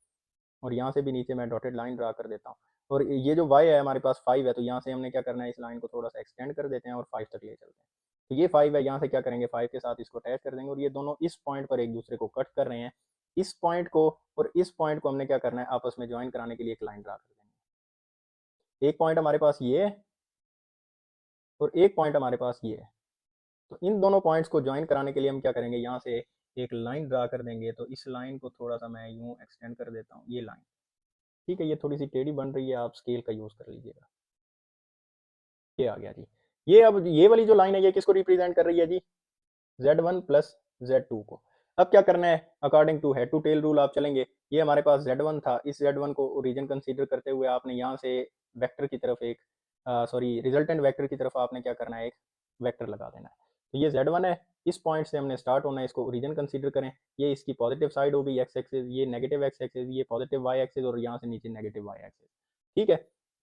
और यहाँ से भी नीचे मैं डॉटेड लाइन ड्रा कर देता हूँ। और ये जो y है हमारे पास 5 है, तो यहाँ से हमने क्या करना है, इस लाइन को थोड़ा सा एक्सटेंड कर देते हैं और 5 तक ले चलते हैं। तो ये 5 है, यहाँ से क्या करेंगे, 5 के साथ इसको अटैच कर देंगे, और ये दोनों इस पॉइंट पर एक दूसरे को कट कर रहे हैं। इस पॉइंट को और इस पॉइंट को हमने क्या करना है, आपस में ज्वाइन कराने के लिए एक लाइन ड्रा कर देंगे। एक पॉइंट हमारे पास ये है और एक पॉइंट हमारे पास ये है। तो इन दोनों पॉइंट्स को ज्वाइन कराने के लिए हम क्या करेंगे, यहाँ से एक लाइन ड्रा कर देंगे। तो इस लाइन को थोड़ा सा मैं यूँ एक्सटेंड कर देता हूँ, ये लाइन, ठीक है, ये थोड़ी सी टेढ़ी बन रही है, आप स्केल का यूज़ कर लीजिएगा। ये आ गया जी। ये अब ये वाली जो लाइन है, ये किसको रिप्रेजेंट कर रही है जी, Z1 प्लस Z2 को। अब क्या करना है, according to head to tail rule आप चलेंगे। ये हमारे पास Z1 था, इस Z1 को ओरिजिन कंसीडर करते हुए आपने यहाँ से वेक्टर की तरफ एक सॉरी रिजल्टेंट वेक्टर की तरफ आपने क्या करना है, एक वेक्टर लगा देना है। तो ये Z1 है, इस पॉइंट से हमने स्टार्ट होना है, इसको ओरिजिन कंसीडर करें। ये इसकी पॉजिटिव साइड होगी एक्स एक्सिस, ये नेगेटिव एक्स एक्सिस, ये पॉजिटिव वाई एक्सिस, और यहाँ से नीचे नेगेटिव वाई एक्सिस, ठीक है।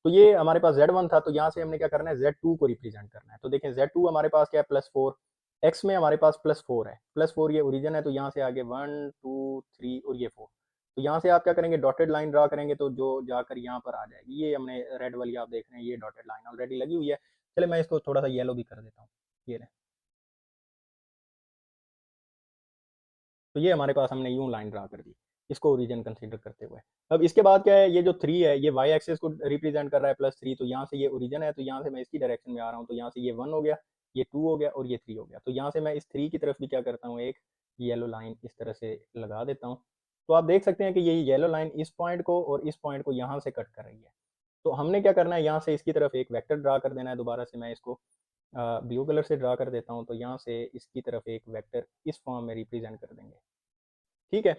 तो ये हमारे पास Z1 था, तो यहाँ से हमने क्या करना है, Z2 को रिप्रेजेंट करना है। तो देखें Z2 हमारे पास क्या है, +4, एक्स में हमारे पास +4 है, +4 ये ओरिजिन है, तो यहाँ से आगे 1 2 3 और ये 4। तो यहाँ से आप क्या करेंगे, डॉटेड लाइन ड्रा करेंगे, तो जो जाकर यहाँ पर आ जाएगी, ये हमने रेड वाली आप देख रहे हैं, ये डॉटेड लाइन ऑलरेडी लगी हुई है। चले मैं इसको थोड़ा सा येलो भी कर देता हूँ, ये रहे। तो ये हमारे पास हमने यूं लाइन ड्रा कर दी, इसको ओरिजिन कंसीडर करते हुए। अब इसके बाद क्या है, ये जो 3 है, ये वाई एक्सिस को रिप्रेजेंट कर रहा है +3, तो यहाँ से ये ओरिजिन है, तो यहाँ से मैं इसकी डायरेक्शन में आ रहा हूँ। तो यहाँ से ये 1 हो गया, ये 2 हो गया और ये 3 हो गया। तो यहाँ से मैं इस 3 की तरफ भी क्या करता हूँ, एक येलो लाइन इस तरह से लगा देता हूँ। तो आप देख सकते हैं कि ये येलो लाइन इस पॉइंट को और इस पॉइंट को यहाँ से कट कर रही है। तो हमने क्या करना है, यहाँ से इसकी तरफ एक वेक्टर ड्रा कर देना है। दोबारा से मैं इसको ब्लू कलर से ड्रा कर देता हूँ। तो यहाँ से इसकी तरफ एक वेक्टर इस फॉर्म में रिप्रेजेंट कर देंगे, ठीक है।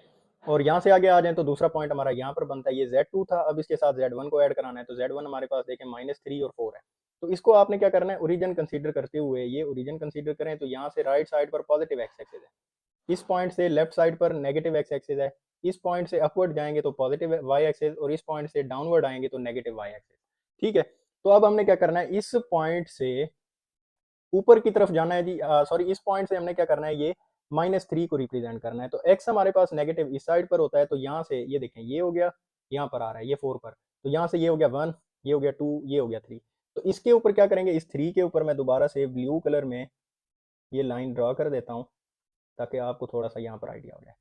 और यहाँ से आगे आ जाएँ तो दूसरा पॉइंट हमारा यहाँ पर बनता है, ये Z2 था, अब इसके साथ Z1 को ऐड कराना है। तो Z1 हमारे पास देखें -3 और 4 है। तो इसको आपने क्या करना है, ओरिजिन कंसीडर करते हुए, ये ओरिजिन कंसीडर करें, तो यहाँ से राइट साइड पर पॉजिटिव एक्स एक्सिस है, इस पॉइंट से लेफ्ट साइड पर नेगेटिव एक्स एक्सिस है, इस पॉइंट से अपवर्ड जाएंगे तो पॉजिटिव वाई एक्सिस, और इस पॉइंट से डाउनवर्ड आएंगे तो नेगेटिव वाई एक्सिस, ठीक है। तो अब हमने क्या करना है, इस पॉइंट से ऊपर की तरफ जाना है जी, सॉरी इस पॉइंट से हमने क्या करना है, ये -3 को रिप्रेजेंट करना है। तो x हमारे पास नेगेटिव इस साइड पर होता है, तो यहाँ से ये देखें, ये हो गया, यहाँ पर आ रहा है ये 4 पर, तो यहाँ से ये हो गया 1, ये हो गया 2, ये हो गया 3। तो इसके ऊपर क्या करेंगे, इस 3 के ऊपर मैं दोबारा से ब्लू कलर में ये लाइन ड्रा कर देता हूँ, ताकि आपको थोड़ा सा यहाँ पर आइडिया हो जाए।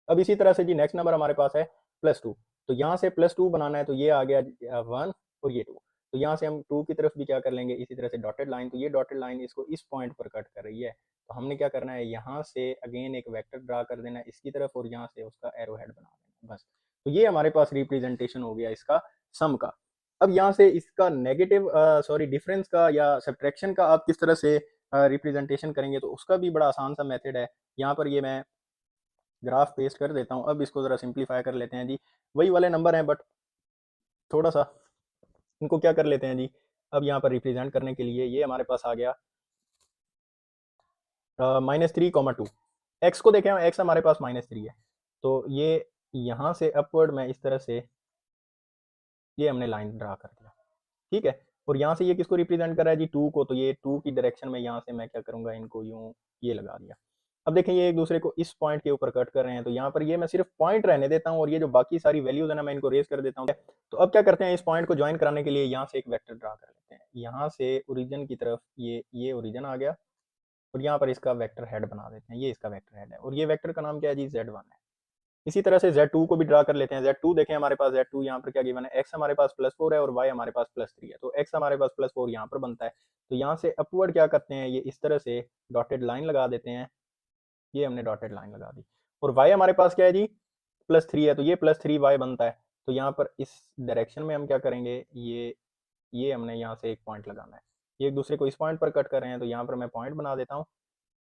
अब इसी तरह से जी नेक्स्ट नंबर हमारे पास है +2, तो यहाँ से +2 बनाना है, तो ये आ गया 1 और ये 2। तो यहाँ से हम 2 की तरफ भी क्या कर लेंगे, इसी तरह से डॉटेड लाइन, तो ये डॉटेड लाइन इसको इस पॉइंट पर कट कर रही है। तो हमने क्या करना है, यहाँ से अगेन एक वेक्टर ड्रा कर देना है इसकी तरफ, और यहाँ से उसका एरो हेड बना देना, बस। तो ये हमारे पास रिप्रेजेंटेशन हो गया इसका सम का। अब यहाँ से इसका नेगेटिव सॉरी डिफरेंस का या सब्ट्रैक्शन का आप किस तरह से रिप्रेजेंटेशन करेंगे, तो उसका भी बड़ा आसान सा मेथड है। यहाँ पर ये मैं ग्राफ पेस्ट कर देता हूँ। अब इसको ज़रा सिंप्लीफाई कर लेते हैं जी, वही वाले नंबर हैं, बट थोड़ा सा इनको क्या कर लेते हैं जी। अब यहाँ पर रिप्रेजेंट करने के लिए ये हमारे पास आ गया -3, 2। एक्स को देखें, एक्स हमारे पास -3 है, तो ये यहाँ से अपवर्ड मैं इस तरह से ये हमने लाइन ड्रा कर दिया, ठीक है। और यहाँ से ये किसको रिप्रेजेंट कर रहा है जी, 2 को, तो ये 2 की डायरेक्शन में यहाँ से मैं क्या करूँगा, इनको यूँ ये लगा दिया। अब देखें, ये एक दूसरे को इस पॉइंट के ऊपर कट कर रहे हैं, तो यहाँ पर ये मैं सिर्फ पॉइंट रहने देता हूँ, और ये जो बाकी सारी वैल्यूज है ना, मैं इनको रेज कर देता हूँ। तो अब क्या करते हैं, इस पॉइंट को ज्वाइन कराने के लिए यहाँ से एक वेक्टर ड्रा कर लेते हैं। यहाँ से ओरिजिन की तरफ ये ओरिजिन आ गया, और यहाँ पर इसका वेक्टर हेड बना देते हैं, ये इसका वेक्टर हेड है, और ये वेक्टर का नाम क्या है जी, Z1 है। इसी तरह से Z2 को भी ड्रा कर लेते हैं। Z2 देखें, हमारे पास Z2 यहाँ पर क्या गिवन है, x हमारे पास +4 है और y हमारे पास +3 है। तो x हमारे पास +4 यहाँ पर बनता है, तो यहाँ से अपवर्ड क्या करते हैं, ये इस तरह से डॉटेड लाइन लगा देते हैं। ये हमने डॉटेड लाइन लगा दी, और y हमारे पास क्या है जी, +3 है, तो ये +3y बनता है। तो यहाँ पर इस डायरेक्शन में हम क्या करेंगे, ये हमने यहाँ से एक पॉइंट लगाना है। ये एक दूसरे को इस पॉइंट पर कट कर रहे हैं, तो यहाँ पर मैं पॉइंट बना देता हूँ,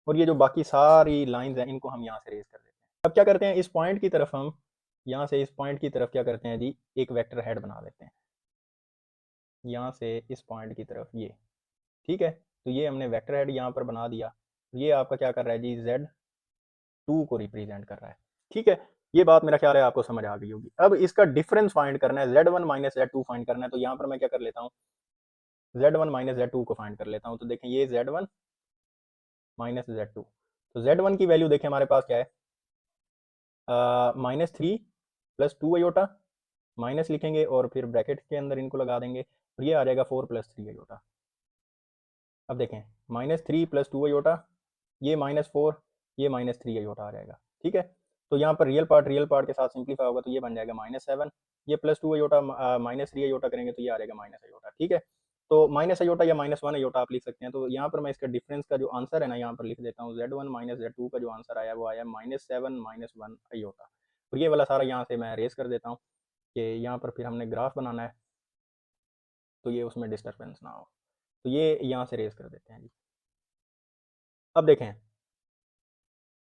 और ये जो बाकी सारी लाइंस हैं, इनको हम यहाँ से रेज कर देते हैं। अब क्या करते हैं, इस पॉइंट की तरफ हम यहाँ से इस पॉइंट की तरफ क्या करते हैं जी, एक वेक्टर हेड बना देते हैं, यहाँ से इस पॉइंट की तरफ ये, ठीक है। तो ये हमने वेक्टर हेड यहाँ पर बना दिया। ये आपका क्या कर रहा है जी, Z2 को रिप्रेजेंट कर रहा है, ठीक है। ये बात मेरा ख्याल है आपको समझ आ गई होगी। अब इसका डिफरेंस फाइंड करना है, Z1 - Z2 फाइंड करना है। तो यहाँ पर मैं क्या कर लेता हूँ, Z1 माइनस Z2 को फाइंड कर लेता हूँ। तो देखें ये Z1 माइनस Z2, तो Z1 की वैल्यू देखें हमारे पास क्या है, -3 + 2 अयोटा, माइनस लिखेंगे और फिर ब्रैकेट के अंदर इनको लगा देंगे और ये आ जाएगा 4 + 3 अयोटा। अब देखें -3 + 2 अयोटा, ये -4, ये -3 अयोटा आ जाएगा। ठीक है, तो यहाँ पर रियल पार्ट के साथ सिंप्लीफाई होगा तो ये बन जाएगा -7, ये +2 अयोटा -3 अयोटा करेंगे तो ये आ जाएगा माइनस अयोटा। ठीक है, तो माइनस अयोटा या -1 अयोटा आप लिख सकते हैं। तो यहाँ पर मैं इसका डिफरेंस का जो आंसर है ना यहाँ पर लिख देता हूँ, Z1 माइनस Z2 का जो आंसर आया वो आया -7 -1 अयोटा। और ये वाला सारा यहाँ से मैं रेस कर देता हूँ कि यहाँ पर फिर हमने ग्राफ बनाना है तो ये उसमें डिस्टर्बेंस ना हो, तो ये यहाँ से रेस कर देते हैं जी। अब देखें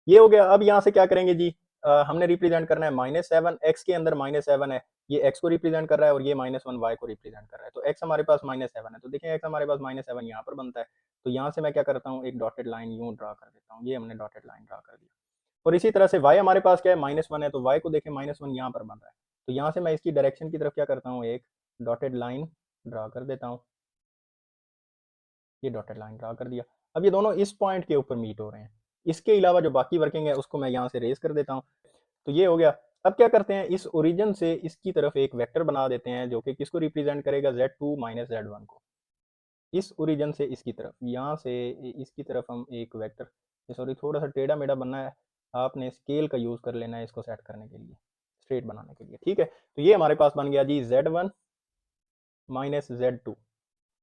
ये हो गया। अब यहाँ से क्या करेंगे जी, हमने रिप्रेजेंट करना है -7, एक्स के अंदर -7 है, ये एक्स को रिप्रेजेंट कर रहा है और ये -1 वाई को रिप्रेजेंट कर रहा है। तो एक्स हमारे पास -7 है, तो देखें एक्स हमारे पास -7 यहाँ पर बनता है। तो यहाँ से मैं क्या करता हूँ, एक डॉटेड लाइन यूँ ड्रा कर देता हूँ, ये हमने डॉटेड लाइन ड्रा कर दिया। और इसी तरह से वाई हमारे पास क्या है, -1 है, तो वाई को देखें -1 यहाँ पर बन रहा है। तो यहाँ से मैं इसकी डायरेक्शन की तरफ क्या करता हूँ, एक डॉटेड लाइन ड्रा कर देता हूँ, ये डॉटेड लाइन ड्रा कर दिया। अब ये दोनों इस पॉइंट के ऊपर मीट हो रहे हैं, इसके अलावा जो बाकी वर्किंग है उसको मैं यहाँ से रेज कर देता हूँ। तो ये हो गया। अब क्या करते हैं, इस ओरिजिन से इसकी तरफ एक वेक्टर बना देते हैं जो कि किसको रिप्रेजेंट करेगा, Z2 माइनस Z1 को। इस ओरिजिन से इसकी तरफ, यहाँ से इसकी तरफ हम एक वेक्टर, सॉरी थोड़ा सा टेढ़ा मेढ़ा बनना है, आपने स्केल का यूज़ कर लेना है इसको सेट करने के लिए, स्ट्रेट बनाने के लिए। ठीक है, तो ये हमारे पास बन गया जी Z1 माइनस Z2।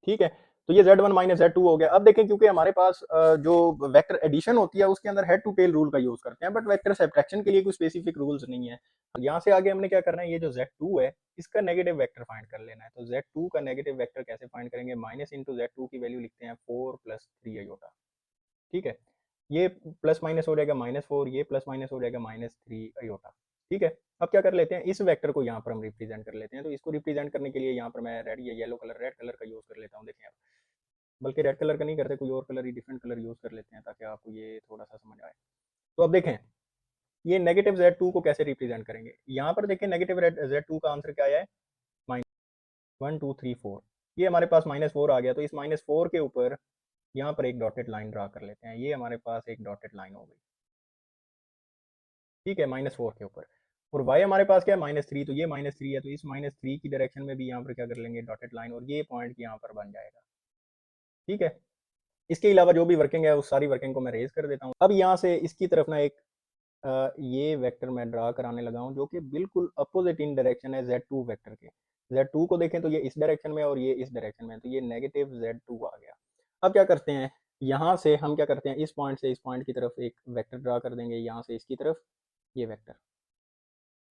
ठीक है, तो ये Z1 माइनस Z2 हो गया। अब देखें क्योंकि हमारे पास जो वेक्टर एडिशन होती है उसके अंदर हेड टू टेल रूल का यूज करते हैं, बट वेक्टर सब्ट्रैक्शन के लिए कोई स्पेसिफिक रूल्स नहीं है। यहाँ से आगे हमने क्या करना है, ये जो Z2 है इसका नेगेटिव वेक्टर फाइंड कर लेना है। तो Z2 का नेगेटिव वेक्टर कैसे फाइंड करेंगे, माइनस इंटू Z2 की वैल्यू लिखते हैं 4 + 3 अयोटा। ठीक है, ये प्लस माइनस हो जाएगा -4, ये प्लस माइनस हो जाएगा -3 अयोटा। ठीक है, अब क्या कर लेते हैं, इस वेक्टर को यहाँ पर हम रिप्रेजेंट कर लेते हैं। तो इसको रिप्रेजेंट करने के लिए यहाँ पर मैं रेड या येलो कलर, रेड कलर का यूज कर लेता हूँ। देखें आप, बल्कि रेड कलर का नहीं करते, कोई और कलर ही, डिफरेंट कलर यूज कर लेते हैं ताकि आपको ये थोड़ा सा समझ आए। तो अब देखें ये नेगेटिव Z2 को कैसे रिप्रेजेंट करेंगे। यहाँ पर देखें नेगेटिव Z2 का आंसर क्या आया है, -1 2 3 4, ये हमारे पास -4 आ गया। तो इस -4 के ऊपर यहाँ पर एक डॉटेड लाइन ड्रा कर लेते हैं, ये हमारे पास एक डॉटेड लाइन हो गई। ठीक है, -4 के ऊपर। और y हमारे पास क्या है, -3, तो ये -3 है, तो इस -3 की डायरेक्शन में भी यहाँ पर क्या कर लेंगे, डॉटेड लाइन, और ये पॉइंट यहाँ पर बन जाएगा। ठीक है, इसके अलावा जो भी वर्किंग है उस सारी वर्किंग को मैं रेज कर देता हूँ। अब यहाँ से इसकी तरफ ना एक ये वेक्टर मैं ड्रा कराने लगा हूँ जो कि बिल्कुल अपोजिट इन डायरेक्शन है Z2 वेक्टर के। Z2 को देखें तो ये इस डायरेक्शन में और ये इस डायरेक्शन में, तो ये नेगेटिव Z2 आ गया। अब क्या करते हैं, यहाँ से हम क्या करते हैं, इस पॉइंट से इस पॉइंट की तरफ एक वेक्टर ड्रा कर देंगे, यहाँ से इसकी तरफ ये वेक्टर,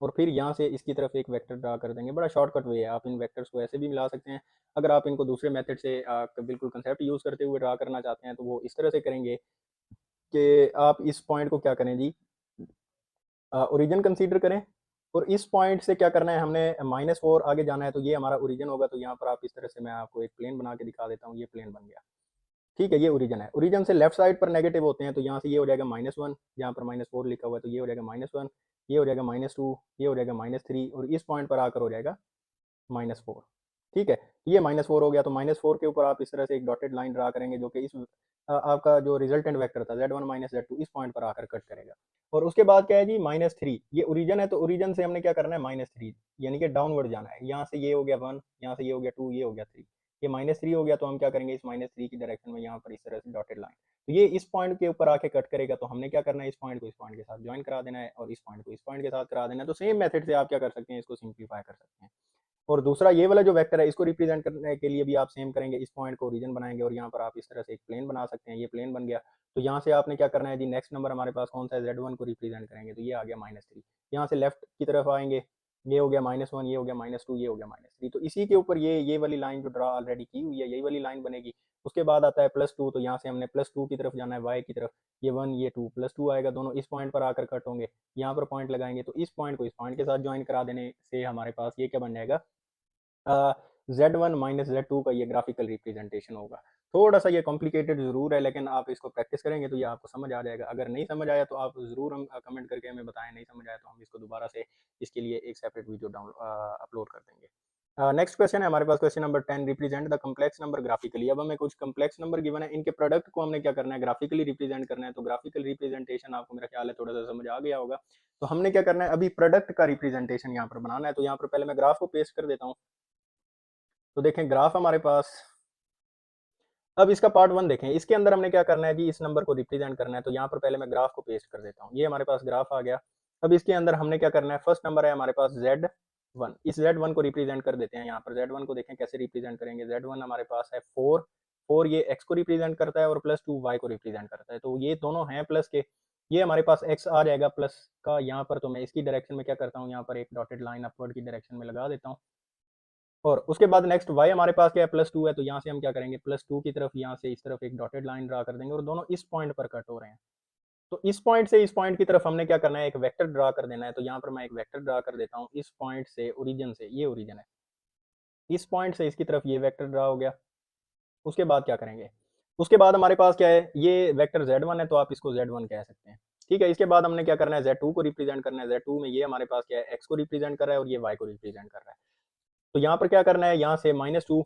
और फिर यहाँ से इसकी तरफ एक वेक्टर ड्रा कर देंगे। बड़ा शॉर्टकट वे है, आप इन वेक्टर्स को ऐसे भी मिला सकते हैं। अगर आप इनको दूसरे मेथड से बिल्कुल कंसेप्ट यूज़ करते हुए ड्रा करना चाहते हैं तो वो इस तरह से करेंगे कि आप इस पॉइंट को क्या करें जी, ओरिजिन कंसीडर करें, और इस पॉइंट से क्या करना है, हमने -4 आगे जाना है, तो ये हमारा ओरिजिन होगा। तो यहाँ पर आप इस तरह से, मैं आपको एक प्लेन बना के दिखा देता हूँ, ये प्लेन बन गया। ठीक है, ये ओरिजिन है। ओरिजिन से लेफ्ट साइड पर नेगेटिव होते हैं, तो यहाँ से ये हो जाएगा -1, यहाँ पर -4 लिखा हुआ है, तो ये हो जाएगा -1, ये हो जाएगा -2, ये हो जाएगा -3, और इस पॉइंट पर आकर हो जाएगा -4। ठीक है, तो ये -4 हो गया। तो -4 के ऊपर आप इस तरह से एक डॉटेड लाइन ड्रा करेंगे जो कि इस आपका जो रिजल्टेंट वेक्टर था Z1 माइनस Z2 इस पॉइंट पर आकर कट करेगा। और उसके बाद क्या है जी, -3, ये ओरिजिन है, तो ओरिजिन से हमने क्या करना है, -3 यानी कि डाउनवर्ड जाना है। यहाँ से ये हो गया 1, यहाँ से ये हो गया 2, ये हो गया 3, ये -3 हो गया। तो हम क्या करेंगे, इस -3 की डायरेक्शन में यहाँ पर इस तरह से डॉटेड लाइन, तो ये इस पॉइंट के ऊपर आके कट करेगा। तो हमने क्या करना है, इस पॉइंट को इस पॉइंट के साथ ज्वाइन करा देना है और इस पॉइंट को इस पॉइंट के साथ करा देना है। तो सेम मेथड से आप क्या कर सकते हैं, इसको सिंप्लीफाई कर सकते हैं। और दूसरा ये वाला जो वेक्टर है इसको रिप्रेजेंट करने के लिए भी आप सेम करेंगे, इस पॉइंट को रीजन बनाएंगे और यहाँ पर आप इस तरह से एक प्लेन बना सकते हैं, ये प्लेन बन गया। तो यहाँ से आपने क्या करना है जी, नेक्स्ट नंबर हमारे पास कौन सा है, Z1 को रिप्रेजेंट करेंगे, तो ये आ गया -3। यहाँ से लेफ्ट की तरफ आएंगे, ये हो गया -1, ये हो गया -2, ये हो गया -3। तो इसी के ऊपर ये वाली लाइन जो ड्रा ऑलरेडी की हुई है, यही वाली लाइन बनेगी। उसके बाद आता है +2, तो यहाँ से हमने +2 की तरफ जाना है, y की तरफ, ये 1 ये 2, +2 आएगा, दोनों इस पॉइंट पर आकर कट होंगे। यहाँ पर पॉइंट लगाएंगे, तो इस पॉइंट को इस पॉइंट के साथ ज्वाइन करा देने से हमारे पास ये क्या बन जाएगा, Z1 माइनस Z2 का ये ग्राफिकल रिप्रेजेंटेशन होगा। थोड़ा सा ये कॉम्प्लिकेटेड ज़रूर है, लेकिन आप इसको प्रैक्टिस करेंगे तो ये आपको समझ आ जाएगा। अगर नहीं समझ आया तो आप ज़रूर हम कमेंट करके हमें बताएं, नहीं समझ आया तो हम इसको दोबारा से इसके लिए एक सेपरेट वीडियो अपलोड कर देंगे। नेक्स्ट क्वेश्चन है हमारे पास, question number 10, represent the complex number graphically. अब हमें कुछ कॉम्प्लेक्स नंबर गिवन है, इनके प्रोडक्ट को हमने क्या करना है, ग्राफिकली रिप्रेजेंट करना है। तो ग्राफिकल रिप्रेजेंटेशन आपको मेरा ख्याल है थोड़ा सा समझ आ गया होगा। तो हमने क्या करना है, अभी प्रोडक्ट का रिप्रेजेंटेशन यहाँ पर बनाना है। तो यहाँ पर पहले मैं ग्राफ को पेस्ट कर देता हूँ। तो देखें ग्राफ हमारे पास, अब इसका पार्ट 1 देखें, इसके अंदर हमने क्या करना है जी, इस नंबर को रिप्रेजेंट करना है। तो यहाँ पर पहले मैं ग्राफ को पेस्ट कर देता हूँ, ये हमारे पास ग्राफ आ गया। अब इसके अंदर हमने क्या करना है, फर्स्ट नंबर है हमारे पास Z1, इस Z1 को रिप्रेजेंट कर देते हैं। यहाँ पर Z1 को देखें कैसे रिप्रेजेंट करेंगे। Z1 हमारे पास है 4, 4 ये x को रिप्रेजेंट करता है और +2 y को रिप्रेजेंट करता है। तो ये दोनों हैं प्लस के, ये हमारे पास x आ जाएगा प्लस का यहाँ पर। तो मैं इसकी डायरेक्शन में क्या करता हूँ, यहाँ पर एक डॉटेड लाइन अपवर्ड की डायरेक्शन में लगा देता हूँ। और उसके बाद नेक्स्ट y हमारे पास क्या है, +2 है। तो यहाँ से हम क्या करेंगे, +2 की तरफ यहाँ से इस तरफ एक डॉटेड लाइन ड्रा कर देंगे और दोनों इस पॉइंट पर कट हो रहे हैं। तो इस पॉइंट से इस पॉइंट की तरफ हमने क्या करना है, एक वेक्टर ड्रा कर देना है। तो यहाँ पर मैं एक वेक्टर ड्रा कर देता हूँ इस पॉइंट से, ओरिजिन से, ये ओरिजिन है, इस पॉइंट से इसकी तरफ ये वेक्टर ड्रा हो गया। उसके बाद क्या करेंगे, उसके बाद हमारे पास क्या है, ये वेक्टर Z1 है, तो आप इसको Z1 कह सकते हैं। ठीक है, इसके बाद हमने क्या करना है, Z2 को रिप्रेजेंट करना है। Z2 में ये हमारे पास क्या है, x को रिप्रेजेंट कर रहा है और ये y को रिप्रेजेंट कर रहा है। तो यहाँ पर क्या करना है, यहाँ से -2,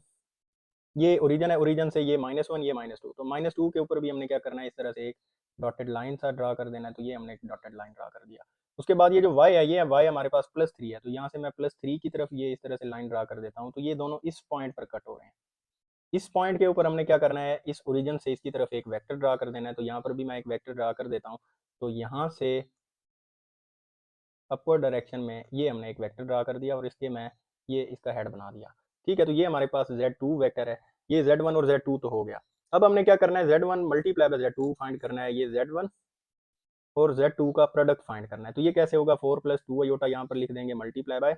ये ओरिजिन है, ओरिजिन से ये -1, ये -2। तो -2 के ऊपर भी हमने क्या करना है, इस तरह से एक डॉटेड लाइन सा ड्रा कर देना है। तो ये हमने एक डॉटेड लाइन ड्रा कर दिया। उसके बाद ये जो y है, ये y हमारे पास +3 है। तो यहाँ से मैं +3 की तरफ ये इस तरह से लाइन ड्रा कर देता हूँ। तो ये दोनों इस पॉइंट पर कट हो रहे हैं। इस पॉइंट के ऊपर हमने क्या करना है, इस ओरिजिन से इसकी तरफ एक वेक्टर ड्रा कर देना है। तो यहाँ पर भी मैं एक वेक्टर ड्रा कर देता हूँ। तो यहाँ से अपवर्ड डायरेक्शन में ये हमने एक वेक्टर ड्रा कर दिया और इसके मैं ये इसका हेड बना दिया। ठीक है, तो ये हमारे पास Z2 वेक्टर है। ये Z1 और Z2 तो हो गया। अब हमने क्या करना है, Z1 multiply by Z2 find करना है। ये Z1 और Z2 का प्रोडक्ट फाइंड करना है। तो ये कैसे होगा, 4 + 2 अयोटा यहाँ पर लिख देंगे, मल्टीप्लाई बाय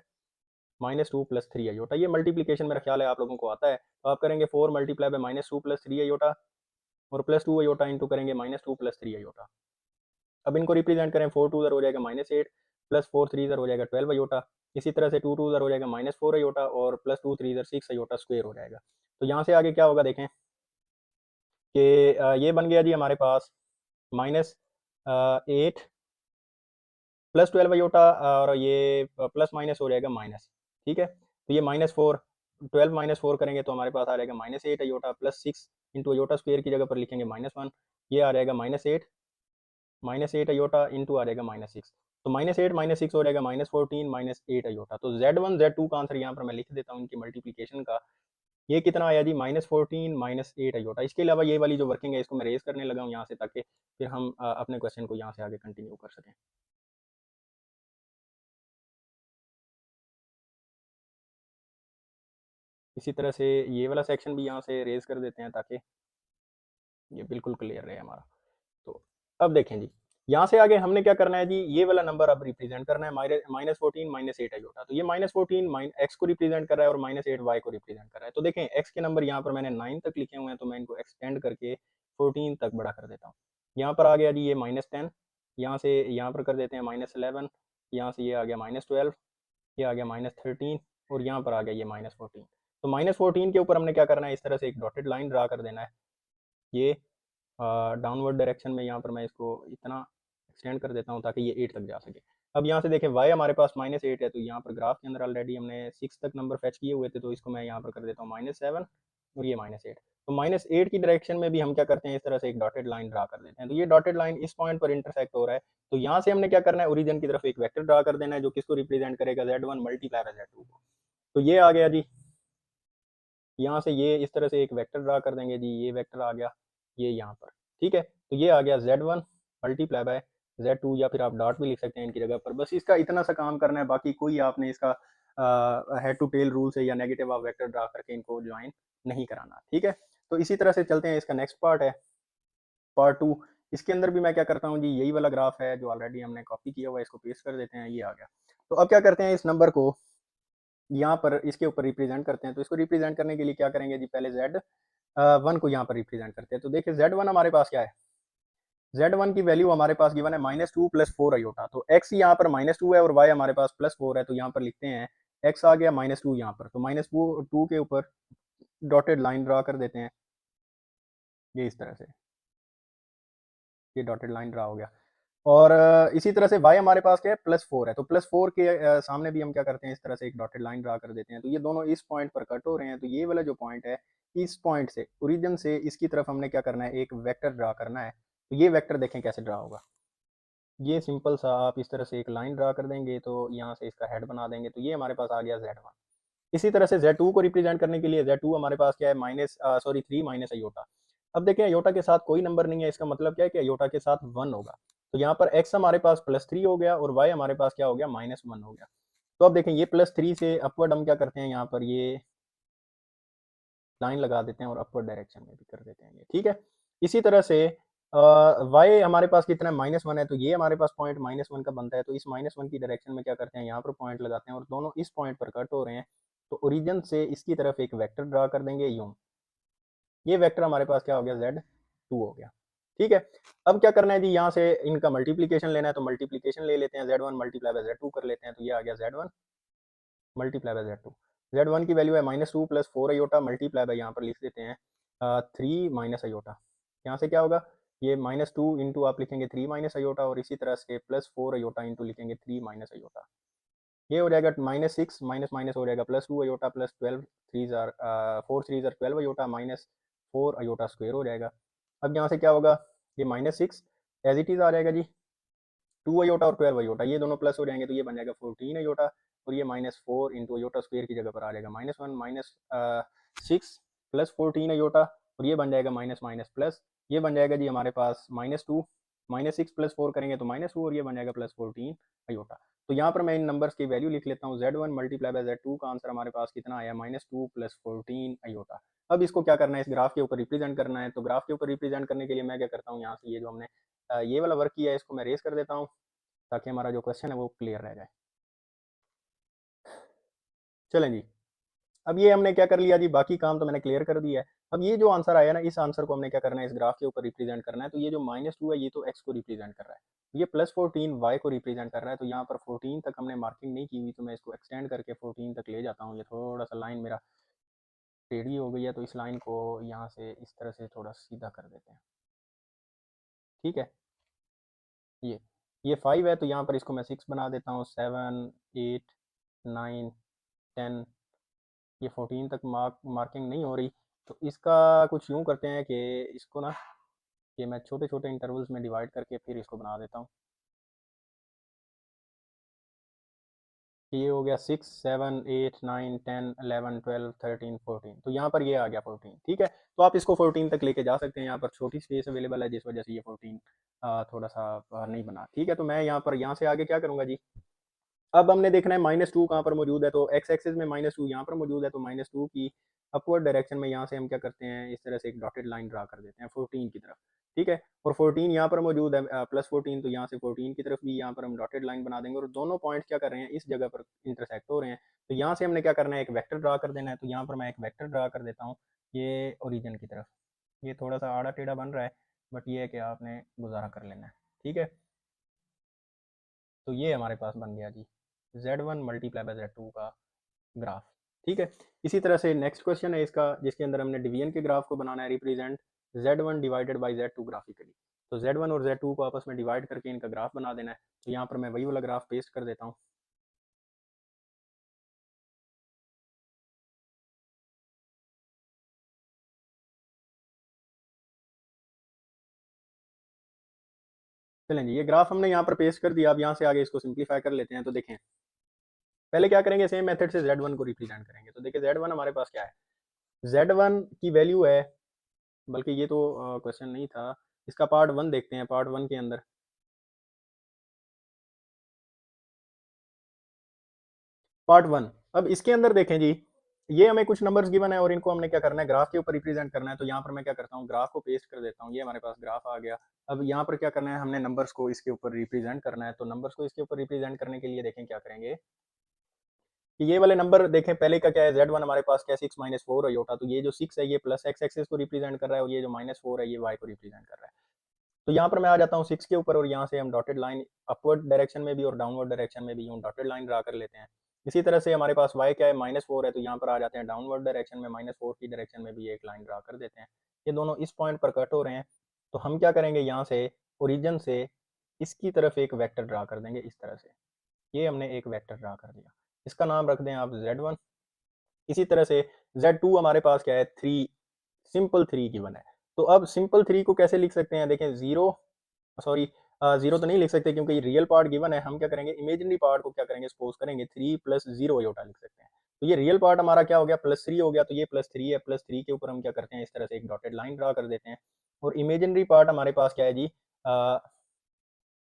-2 + 3 अयोटा। ये मल्टीप्लीकेशन मेरा ख्याल है आप लोगों को आता है। तो आप करेंगे 4 मल्टीप्लाई बाय -2 + 3 अयोटा और +2 अयोटा इंटू करेंगे -2 + 3 अयोटा। अब इनको रिप्रेजेंट करें, 4 2 हो जाएगा -8 प्लस 4 3 हो जाएगा 12 अयोटा। इसी तरह से 2 2 हो जाएगा -4 अयोटा और +2 3 6 अयोटा स्क्वायर हो जाएगा। तो यहाँ से आगे क्या होगा देखें कि ये बन गया जी हमारे पास -8 प्लस 12 अयोटा और ये प्लस माइनस हो जाएगा माइनस। ठीक है, तो ये -4, 12 -4 करेंगे तो हमारे पास आ जाएगा -8 iota plus 6 into iota square की जगह पर लिखेंगे -1। ये आ जाएगा -8 अयोटा इंटू आ जाएगा -6। तो -8 -6 हो जाएगा -14 -8 अयोटा। तो Z1 Z2 का आंसर यहाँ पर मैं लिख देता हूँ इनकी मल्टीप्लिकेशन का। ये कितना आया जी, -14 -8 अयोटा। इसके अलावा ये वाली जो वर्किंग है इसको मैं रेज करने लगा हूँ यहाँ से, ताकि फिर हम अपने क्वेश्चन को यहाँ से आगे कंटिन्यू कर सकें। इसी तरह से ये वाला सेक्शन भी यहाँ से रेज कर देते हैं ताकि ये बिल्कुल क्लियर रहे हमारा। तो अब देखें जी, यहाँ से आगे हमने क्या करना है जी, ये वाला नंबर अब रिप्रेजेंट करना है -14 -8 अयोटा। तो ये -14 x को रिप्रेजेंट कर रहा है और -8 y को रिप्रेजेंट कर रहा है। तो देखें x के नंबर यहाँ पर मैंने 9 तक लिखे हुए हैं, तो मैं इनको एक्सटेंड करके 14 तक बड़ा कर देता हूँ। यहाँ पर आ गया जी ये -10, यहाँ से यहाँ पर कर देते हैं -11, यहाँ से ये आ गया -12, ये आ गया -13 और यहाँ पर आ गया ये -14। तो -14 के ऊपर हमने क्या करना है, इस तरह से एक डॉटेड लाइन ड्रा कर देना है। ये डाउनवर्ड डायरेक्शन में यहाँ पर मैं इसको इतना एक्सटेंड कर देता हूँ ताकि ये 8 तक जा सके। अब यहाँ से देखें y हमारे पास -8 है, तो यहाँ पर ग्राफ के अंदर ऑलरेडी हमने 6 तक नंबर फैच किए हुए थे, तो इसको मैं यहाँ पर कर देता हूँ -7 और ये -8। तो -8 की डायरेक्शन में भी हम क्या करते हैं, इस तरह से एक डॉटेड लाइन ड्रा कर देते हैं। तो ये डॉटेड लाइन इस पॉइंट पर इंटरसेक्ट हो रहा है। तो यहाँ से हमने क्या करना है, ओरिजिन की तरफ एक वेक्टर ड्रा कर देना है जो किसको रिप्रेजेंट करेगा, Z1 मल्टीप्लाई बाय Z2 को। तो ये आ गया जी, यहाँ से ये इस तरह से एक वेक्टर ड्रा कर देंगे जी, ये वेक्टर आ गया ये यहाँ पर। ठीक है, तो ये आ गया Z1 मल्टीप्लाई बाय Z2, या फिर आप डॉट भी लिख सकते हैं इनकी जगह पर। बस इसका इतना सा काम करना है, बाकी कोई आपने इसका हेड टू टेल रूल से या नेगेटिव आप वेक्टर ड्रा करके इनको ज्वाइन नहीं कराना। ठीक है, तो इसी तरह से चलते हैं, इसका नेक्स्ट पार्ट है पार्ट 2। इसके अंदर भी मैं क्या करता हूँ जी, यही वाला ग्राफ है जो ऑलरेडी हमने कॉपी किया हुआ है, इसको पेस्ट कर देते हैं, ये आ गया। तो अब क्या करते हैं, इस नंबर को यहाँ पर इसके ऊपर रिप्रेजेंट करते हैं। तो इसको रिप्रेजेंट करने के लिए क्या करेंगे जी, पहले Z1 को यहाँ पर रिप्रेजेंट करते हैं। तो देखिए Z1 हमारे पास क्या है, Z1 की वैल्यू हमारे पास गिवन है -2 + 4 अयोटा। तो x यहाँ पर -2 है और y हमारे पास +4 है। तो यहाँ पर लिखते हैं x आ गया -2 यहाँ पर। तो -2 के ऊपर डॉटेड लाइन ड्रा कर देते हैं, ये इस तरह से, ये डॉटेड लाइन ड्रा हो गया। और इसी तरह से y हमारे पास क्या है, +4 है, तो +4 के सामने भी हम क्या करते हैं, इस तरह से एक डॉटेड लाइन ड्रा कर देते हैं। तो ये दोनों इस पॉइंट पर कट हो रहे हैं, तो ये वाला जो पॉइंट है, इस पॉइंट से ओरिजिन से इसकी तरफ हमने क्या करना है, एक वेक्टर ड्रा करना है। तो ये वेक्टर देखें कैसे ड्रा होगा। ये सिंपल सा आप इस तरह से एक लाइन ड्रा कर देंगे, तो यहाँ से इसका हेड बना देंगे, तो ये हमारे पास आ गया Z1। इसी तरह से Z2 को रिप्रेजेंट करने के लिए Z2 हमारे पास क्या है, 3 माइनस अयोटा। अब देखें अयोटा के साथ कोई नंबर नहीं है, इसका मतलब क्या है कि अयोटा के साथ 1 होगा। तो यहाँ पर x हमारे पास +3 हो गया और y हमारे पास क्या हो गया, -1 हो गया। तो अब देखें ये +3 से अपवर्ड हम क्या करते हैं, यहाँ पर ये लाइन लगा देते हैं और अपवर्ड डायरेक्शन में भी कर देते हैं ये, ठीक है। इसी तरह से y हमारे पास कितना है, -1 है, तो ये हमारे पास पॉइंट -1 का बनता है। तो इस -1 की डायरेक्शन में क्या करते हैं, यहाँ पर पॉइंट लगाते हैं और दोनों इस पॉइंट पर कट हो रहे हैं। तो ओरिजिन से इसकी तरफ एक वेक्टर ड्रा कर देंगे यूं। ये वेक्टर हमारे पास क्या हो गया, Z2 हो गया, ठीक है। अब क्या करना है जी, यहाँ से इनका मल्टीप्लीकेशन लेना है, तो मल्टीप्लीकेशन ले लेते हैं, Z1 मल्टीप्लाई बाय Z2 कर लेते हैं, तो ये आ गया Z1 multiply by Z2। Z1 की वैल्यू है -2 + 4 अयोटा मल्टीप्लाई बाय, यहाँ पर लिख देते हैं 3 माइनस अयोटा। यहाँ से क्या होगा, ये -2 इंटू आप लिखेंगे 3 माइनस अयोटा, और इसी तरह से +4 अयोटा इंटू लिखेंगे 3 माइनस अयोटा। ये हो जाएगा -6 माइनस माइनस हो जाएगा +2 अयोटा +12 3 जार 4 3 जार 12 अयोटा -4 अयोटा स्क्वायर हो जाएगा। अब यहाँ से क्या होगा, ये -6 एज इट इज़ आ जाएगा जी, 2 अयोटा और 12 अयोटा ये दोनों प्लस हो जाएंगे, तो ये बन जाएगा 14 अयोटा, और ये -4 इंटू अयोटा स्क्वायर की जगह पर आ जाएगा -1 -6 +14 अयोटा, और ये बन जाएगा माइनस माइनस प्लस, ये बन जाएगा जी हमारे पास -2 -6 +4 करेंगे तो -2, और ये बन जाएगा +14 अयोटा। तो यहाँ पर मैं इन नंबर्स की वैल्यू लिख लेता हूँ, Z1 मल्टीप्लाई बाय Z2 का आंसर हमारे पास कितना आया, -2 + 14 अयोटा। अब इसको क्या करना है, इस ग्राफ के ऊपर रिप्रेजेंट करना है। तो ग्राफ के ऊपर रिप्रेजेंट करने के लिए मैं क्या करता हूँ, यहाँ से ये जो हमने ये वाला वर्क किया है इसको मैं रेस कर देता हूँ, ताकि हमारा जो क्वेश्चन है वो क्लियर रह जाए। चलें जी, अब ये हमने क्या कर लिया जी, बाकी काम तो मैंने क्लियर कर दिया है। अब ये जो आंसर आया ना, इस आंसर को हमने क्या करना है, इस ग्राफ के ऊपर रिप्रेजेंट करना है। तो ये जो -2 है, ये तो x को रिप्रेजेंट कर रहा है, ये +14 y को रिप्रेजेंट कर रहा है। तो यहाँ पर 14 तक हमने मार्किंग नहीं की हुई, तो मैं इसको एक्सटेंड करके 14 तक ले जाता हूँ। ये थोड़ा सा लाइन मेरा टेढ़ी हो गई है, तो इस लाइन को यहाँ से इस तरह से थोड़ा सीधा कर देते हैं, ठीक है। ये 5 है, तो यहाँ पर इसको मैं 6 बना देता हूँ, 7 8 9 10, ये 14 तक मार्किंग नहीं हो रही। तो इसका कुछ यूँ करते हैं कि इसको ना, ये मैं छोटे छोटे इंटरवल्स में डिवाइड करके फिर इसको बना देता हूँ। ये हो गया 6 7 8 9 10 11 12 13 14, तो यहाँ पर ये आ गया 14, ठीक है। तो आप इसको 14 तक लेके जा सकते हैं, यहाँ पर छोटी स्पेस अवेलेबल है, जिस वजह से ये 14 थोड़ा सा नहीं बना, ठीक है। तो मैं यहाँ से आगे क्या करूँगा जी, अब हमने देखना है -2 कहाँ पर मौजूद है, तो एक्स एक्सिस में -2 यहाँ पर मौजूद है, तो -2 की अपवर्ड डायरेक्शन में यहाँ से हम क्या करते हैं, इस तरह से एक डॉटेड लाइन ड्रा कर देते हैं 14 की तरफ, ठीक है। और 14 यहाँ पर मौजूद है +14, तो यहाँ से 14 की तरफ भी यहाँ पर हम डॉटेड लाइन बना देंगे, और दोनों पॉइंट क्या कर रहे हैं, इस जगह पर इंटरसेक्ट हो रहे हैं। तो यहाँ से हमने क्या करना है, एक वेक्टर ड्रा कर देना है। तो यहाँ पर मैं एक वेक्टर ड्रा कर देता हूँ, ये ओरिजिन की तरफ। ये थोड़ा सा आड़ा टेढ़ा बन रहा है, बट ये है कि आपने गुजारा कर लेना है, ठीक है। तो ये हमारे पास बन गया जी Z1 मल्टीप्लाई बाय Z2 का ग्राफ, ठीक है। इसी तरह से नेक्स्ट क्वेश्चन है इसका, जिसके अंदर हमने डिवीजन के ग्राफ को बनाना है, represent Z1 divided by Z2 graphically. तो Z1 और Z2 को आपस में डिवाइड करके इनका ग्राफ बना देना है। तो यहाँ पर मैं वही वाला ग्राफ पेस्ट कर देता हूँ। चलें जी, ये ग्राफ हमने यहाँ पर पेस्ट कर दिया। अब यहाँ से आगे इसको सिंप्लीफाई कर लेते हैं। तो देखें, पहले क्या करेंगे, सेम मेथड से Z1 को रिप्रेजेंट करेंगे। तो देखिए Z1 हमारे पास क्या है, Z1 की वैल्यू है, बल्कि ये तो क्वेश्चन नहीं था, इसका पार्ट 1 देखते हैं। पार्ट 1 के अंदर पार्ट 1, अब इसके अंदर देखें जी, ये हमें कुछ नंबर्स गिवन है और इनको हमने क्या करना है, ग्राफ के ऊपर रिप्रेजेंट करना है। तो यहाँ पर मैं क्या करता हूँ, ग्राफ को पेस्ट कर देता हूँ। ये हमारे पास ग्राफ आ गया। अब यहाँ पर क्या करना है, हमने नंबर्स को इसके ऊपर रिप्रेजेंट करना है। तो नंबर्स को इसके ऊपर रिप्रेजेंट करने के लिए देखें क्या करेंगे, कि ये वाले नंबर देखें, पहले का क्या है, Z1 हमारे पास क्या है, 6 -4 अयोटा। तो ये जो 6 है, ये प्लस एक्स एक्सिस को रिप्रेजेंट कर रहा है, और ये जो -4 है, ये y को रिप्रेजेंट कर रहा है। तो यहाँ पर मैं आ जाता हूँ 6 के ऊपर, और यहाँ से हम डॉटेड लाइन अपवर्ड डायरेक्शन में भी और डाउनवर्ड डायरेक्शन में भी यूँ डॉटेड लाइन ड्रा कर लेते हैं। इसी तरह से हमारे पास y क्या है, -4 है, तो यहाँ पर आ जाते हैं डाउनवर्ड डायरेक्शन में, -4 की डायरेक्शन में भी एक लाइन ड्रा कर देते हैं। ये दोनों इस पॉइंट पर कट हो रहे हैं। तो हम क्या करेंगे, यहाँ से ओरिजिन से इसकी तरफ एक वेक्टर ड्रा कर देंगे इस तरह से। ये हमने एक वेक्टर ड्रा कर दिया, इसका नाम रख दें आप Z1। इसी तरह से Z2 हमारे पास क्या है, 3, सिंपल 3 गिवन है। तो अब सिंपल 3 को कैसे लिख सकते हैं, देखें 0, सॉरी 0 तो नहीं लिख सकते क्योंकि रियल पार्ट गिवन है। हम क्या करेंगे, इमेजिनरी पार्ट को क्या करेंगे, सपोज करेंगे 3 + 0 अयोटा लिख सकते हैं। तो ये रियल पार्ट हमारा क्या हो गया, +3 हो गया, तो ये +3 है। +3 के ऊपर हम क्या करते हैं, इस तरह से एक डॉटेड लाइन ड्रा कर देते हैं। और इमेजिनरी पार्ट हमारे पास क्या है जी,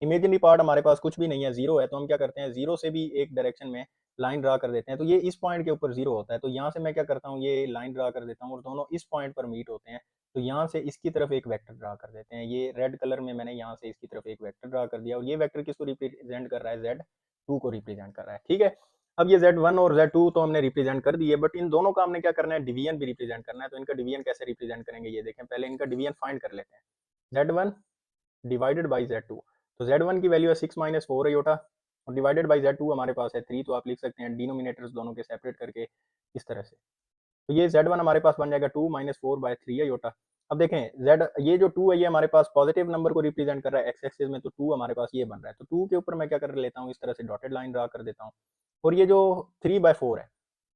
इमेजिनरी पार्ट हमारे पास कुछ भी नहीं है, 0 है। तो हम क्या करते हैं, 0 से भी एक डायरेक्शन में लाइन ड्रा कर देते हैं। तो ये इस पॉइंट के ऊपर 0 होता है, तो यहाँ से मैं क्या करता हूँ, ये लाइन ड्रा कर देता हूँ और दोनों इस पॉइंट पर मीट होते हैं। तो यहाँ से इसकी तरफ एक वेक्टर ड्रा कर देते हैं। ये रेड कलर में मैंने यहाँ से इसकी तरफ एक वेक्टर ड्रा कर दिया, और ये वेक्टर किसको रिप्रेजेंट कर रहा है, Z2 को रिप्रेजेंट कर रहा है। ठीक है, अब ये Z1 और Z2 तो हमने रिप्रेजेंट कर दिए, बट इन दोनों का हमने क्या करना है, डिवीजन भी रिप्रेजेंट करना है। तो इनका डिवीजन कैसे रिप्रेजेंट करेंगे, ये देखें, पहले इनका डिवीजन फाइंड कर लेते हैं। Z1 डिवाइडेड बाई Z2, तो Z1 की वैल्यू है 6 - 4 अयोटा, और डिवाइडेड बाई Z2 हमारे पास है 3। तो आप लिख सकते हैं डिनोमिनेटर्स दोनों के सेपरेट करके इस तरह से। तो ये Z1 हमारे पास बन जाएगा 2 - 4/3 अयोटा। अब देखें Z, ये जो 2 है ये हमारे पास पॉजिटिव नंबर को रिप्रेजेंट कर रहा है एक्स एक्सिस में, तो 2 हमारे पास ये बन रहा है। तो 2 के ऊपर मैं क्या कर लेता हूँ, इस तरह से डॉटेड लाइन ड्रा कर देता हूँ। और ये जो 3/4 है,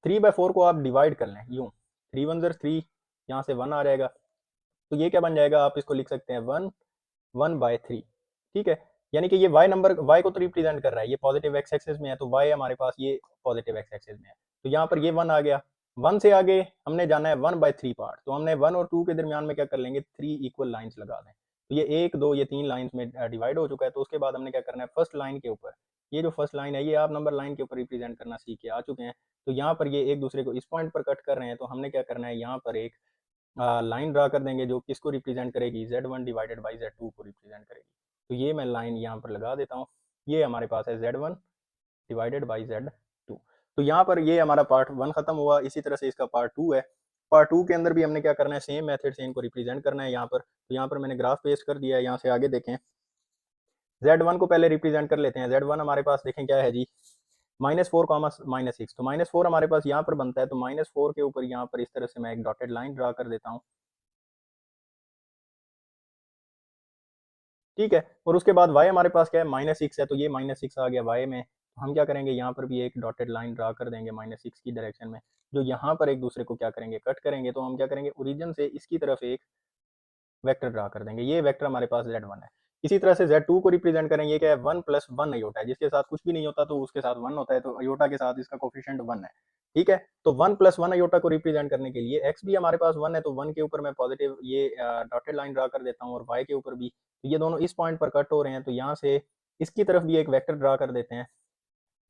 3/4 को आप डिवाइड कर लें यूँ, 3 1 3, यहाँ से 1 आ जाएगा। तो ये क्या बन जाएगा, आप इसको लिख सकते हैं 1/3। ठीक है, यानी कि ये y नंबर, y को तो रिप्रेजेंट कर रहा है, ये पॉजिटिव एक्स एक्सिस में है, तो y हमारे पास ये पॉजिटिव एक्स एक्सिस में है। तो यहाँ पर ये 1 आ गया। 1 से आगे हमने जाना है 1/3 पार्ट, तो हमने 1 और 2 के दरमियान में क्या कर लेंगे, 3 इक्वल लाइंस लगा दें। तो ये 1 2 ये 3 लाइंस में डिवाइड हो चुका है। तो उसके बाद हमने क्या करना है, फर्स्ट लाइन के ऊपर, ये जो फर्स्ट लाइन है ये आप नंबर लाइन के ऊपर रिप्रेजेंट करना सीख के आ चुके हैं। तो यहाँ पर ये एक दूसरे को इस पॉइंट पर कट कर रहे हैं, तो हमने क्या करना है, यहाँ पर एक लाइन ड्रा कर देंगे जो किसको रिप्रेजेंट करेगी, Z1 डिवाइडेड बाई Z2 को रिप्रेजेंट करेगी। तो ये मैं लाइन यहाँ पर लगा देता हूँ। ये हमारे पास है Z1 डिवाइडेड बाई Z2। तो यहाँ पर ये हमारा पार्ट 1 खत्म हुआ। इसी तरह से इसका पार्ट 2 है। पार्ट 2 के अंदर भी हमने क्या करना है, सेम मेथड से इनको रिप्रेजेंट करना है यहाँ पर। तो यहाँ पर मैंने ग्राफ पेस्ट कर दिया है, यहाँ से आगे देखें। Z1 को पहले रिप्रेजेंट कर लेते हैं। Z1 हमारे पास देखें क्या है जी, -4 -6। तो -4 हमारे पास यहाँ पर बनता है, तो -4 के ऊपर यहाँ पर इस तरह से मैं एक डॉटेड लाइन ड्रा कर देता हूँ। ठीक है, और उसके बाद y हमारे पास क्या है, -6 है, तो ये -6 आ गया y में। तो हम क्या करेंगे, यहाँ पर भी एक डॉटेड लाइन ड्रा कर देंगे -6 की डायरेक्शन में, जो यहाँ पर एक दूसरे को क्या करेंगे, कट करेंगे। तो हम क्या करेंगे, ओरिजिन से इसकी तरफ एक वेक्टर ड्रा कर देंगे। ये वेक्टर हमारे पास Z1 है। इसी तरह से Z2 को रिप्रेजेंट करेंगे, ये क्या है, 1 + 1 अयोटा है, जिसके साथ कुछ भी नहीं होता तो उसके साथ 1 होता है, तो अयोटा के साथ इसका कोफिशिएंट 1 है। ठीक है, तो 1 + 1 अयोटा को रिप्रेजेंट करने के लिए x भी हमारे पास 1 है, तो 1 के ऊपर मैं पॉजिटिव ये डॉटेड लाइन ड्रा कर देता हूँ, और y के ऊपर भी। तो ये दोनों इस पॉइंट पर कट हो रहे हैं, तो यहाँ से इसकी तरफ भी एक वेक्टर ड्रा कर देते हैं।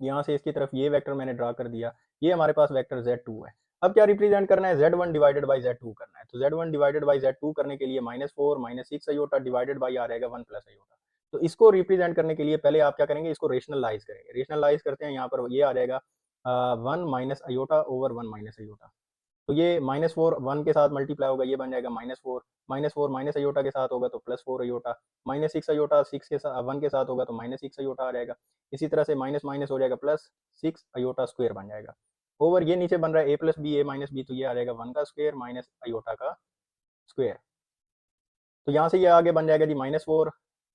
यहाँ से इसकी तरफ ये वेक्टर मैंने ड्रा कर दिया। ये हमारे पास वेक्टर Z2 है। अब क्या रिप्रेजेंट करना है, Z1 डिवाइडेड बाई Z2 करना है। तो Z1 डिवाइडेड बाई Z2 करने के लिए -4 -6 अयोटा डिवाइडेड बाई आ रहेगा 1 + अयोटा। तो इसको रिप्रेजेंट करने के लिए पहले आप क्या करेंगे, इसको रेशनलाइज करेंगे। रेशनलाइज करते हैं, यहाँ पर ये आ जाएगा 1 - अयोटा ओवर 1 - अयोटा। तो ये -4 1 के साथ मल्टीप्लाई होगा, ये बन जाएगा -4। -4 माइनस अयोटा के साथ होगा तो +4 अयोटा। -6 अयोटा 6 के साथ 1 के साथ होगा तो -6 अयोटा आ जाएगा। इसी तरह से माइनस माइनस हो जाएगा, +6 अयोटा स्क्वायर बन जाएगा। ओवर ये नीचे बन रहा है a + b a - b, तो ये आ जाएगा 1 का स्क्वायर माइनस अयोटा का स्क्वायर। तो यहाँ से ये आगे बन जाएगा जी -4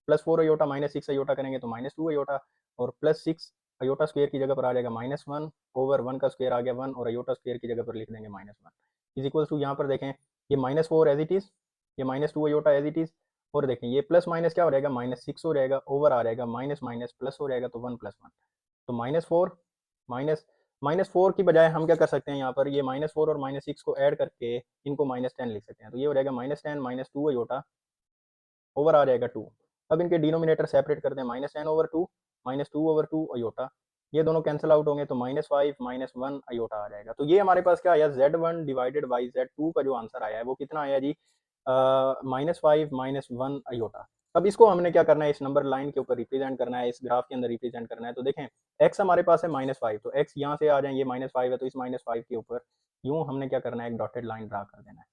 +4 अयोटा -6 अयोटा करेंगे तो -2 अयोटा, और +6 अयोटा स्क्वायर की जगह पर आ जाएगा -1 ओवर 1 का स्क्वायर आ गया 1, और अयोटा स्क्वायर की जगह पर लिख देंगे -1 इज इक्वल टू, यहाँ पर देखें ये -4 एज इट इज़, ये -2 अयोटा एज इट इज़, और देखें ये प्लस माइनस क्या हो जाएगा, -6 हो जाएगा, ओवर आ जाएगा माइनस माइनस प्लस हो जाएगा, तो 1 + 1। तो -4 माइनस -4 की बजाय हम क्या कर सकते हैं, यहाँ पर ये -4 और -6 को ऐड करके इनको -10 लिख सकते हैं। तो ये हो जाएगा -10 - 2 अयोटा ओवर आ जाएगा 2। अब इनके डिनोमिनेटर सेपरेट करते हैं, -10/2 -2/2 अयोटा। ये दोनों कैंसिल आउट होंगे तो -5 -1 अयोटा आ जाएगा। तो ये हमारे पास क्या आया, Z1 डिवाइडेड बाई Z2 का जो आंसर आया है वो कितना आया जी, -5 -1 अयोटा। अब इसको हमने क्या करना है, इस नंबर लाइन के ऊपर रिप्रेजेंट करना है, इस ग्राफ के अंदर रिप्रेजेंट करना है। तो देखें x हमारे पास है -5, तो x यहाँ से आ जाए, ये -5 है तो इस -5 के ऊपर यूँ हमने क्या करना है, एक डॉटेड लाइन ड्रा कर देना है।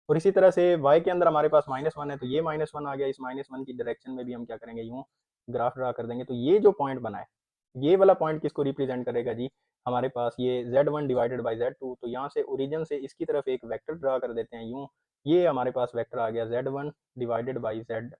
और इसी तरह से y के अंदर हमारे पास -1 है, तो ये -1 आ गया, इस -1 की डायरेक्शन में भी हम क्या करेंगे, यूँ ग्राफ ड्रा कर देंगे। तो ये जो पॉइंट बना है, ये वाला पॉइंट किसको रिप्रेजेंट करेगा जी, हमारे पास ये Z1 डिवाइडेड बाई Z2। तो यहाँ से ओरिजिन से इसकी तरफ एक वेक्टर ड्रा कर देते हैं यूँ, ये हमारे पास वेक्टर आ गया Z1 डिवाइडेड बाई Z2।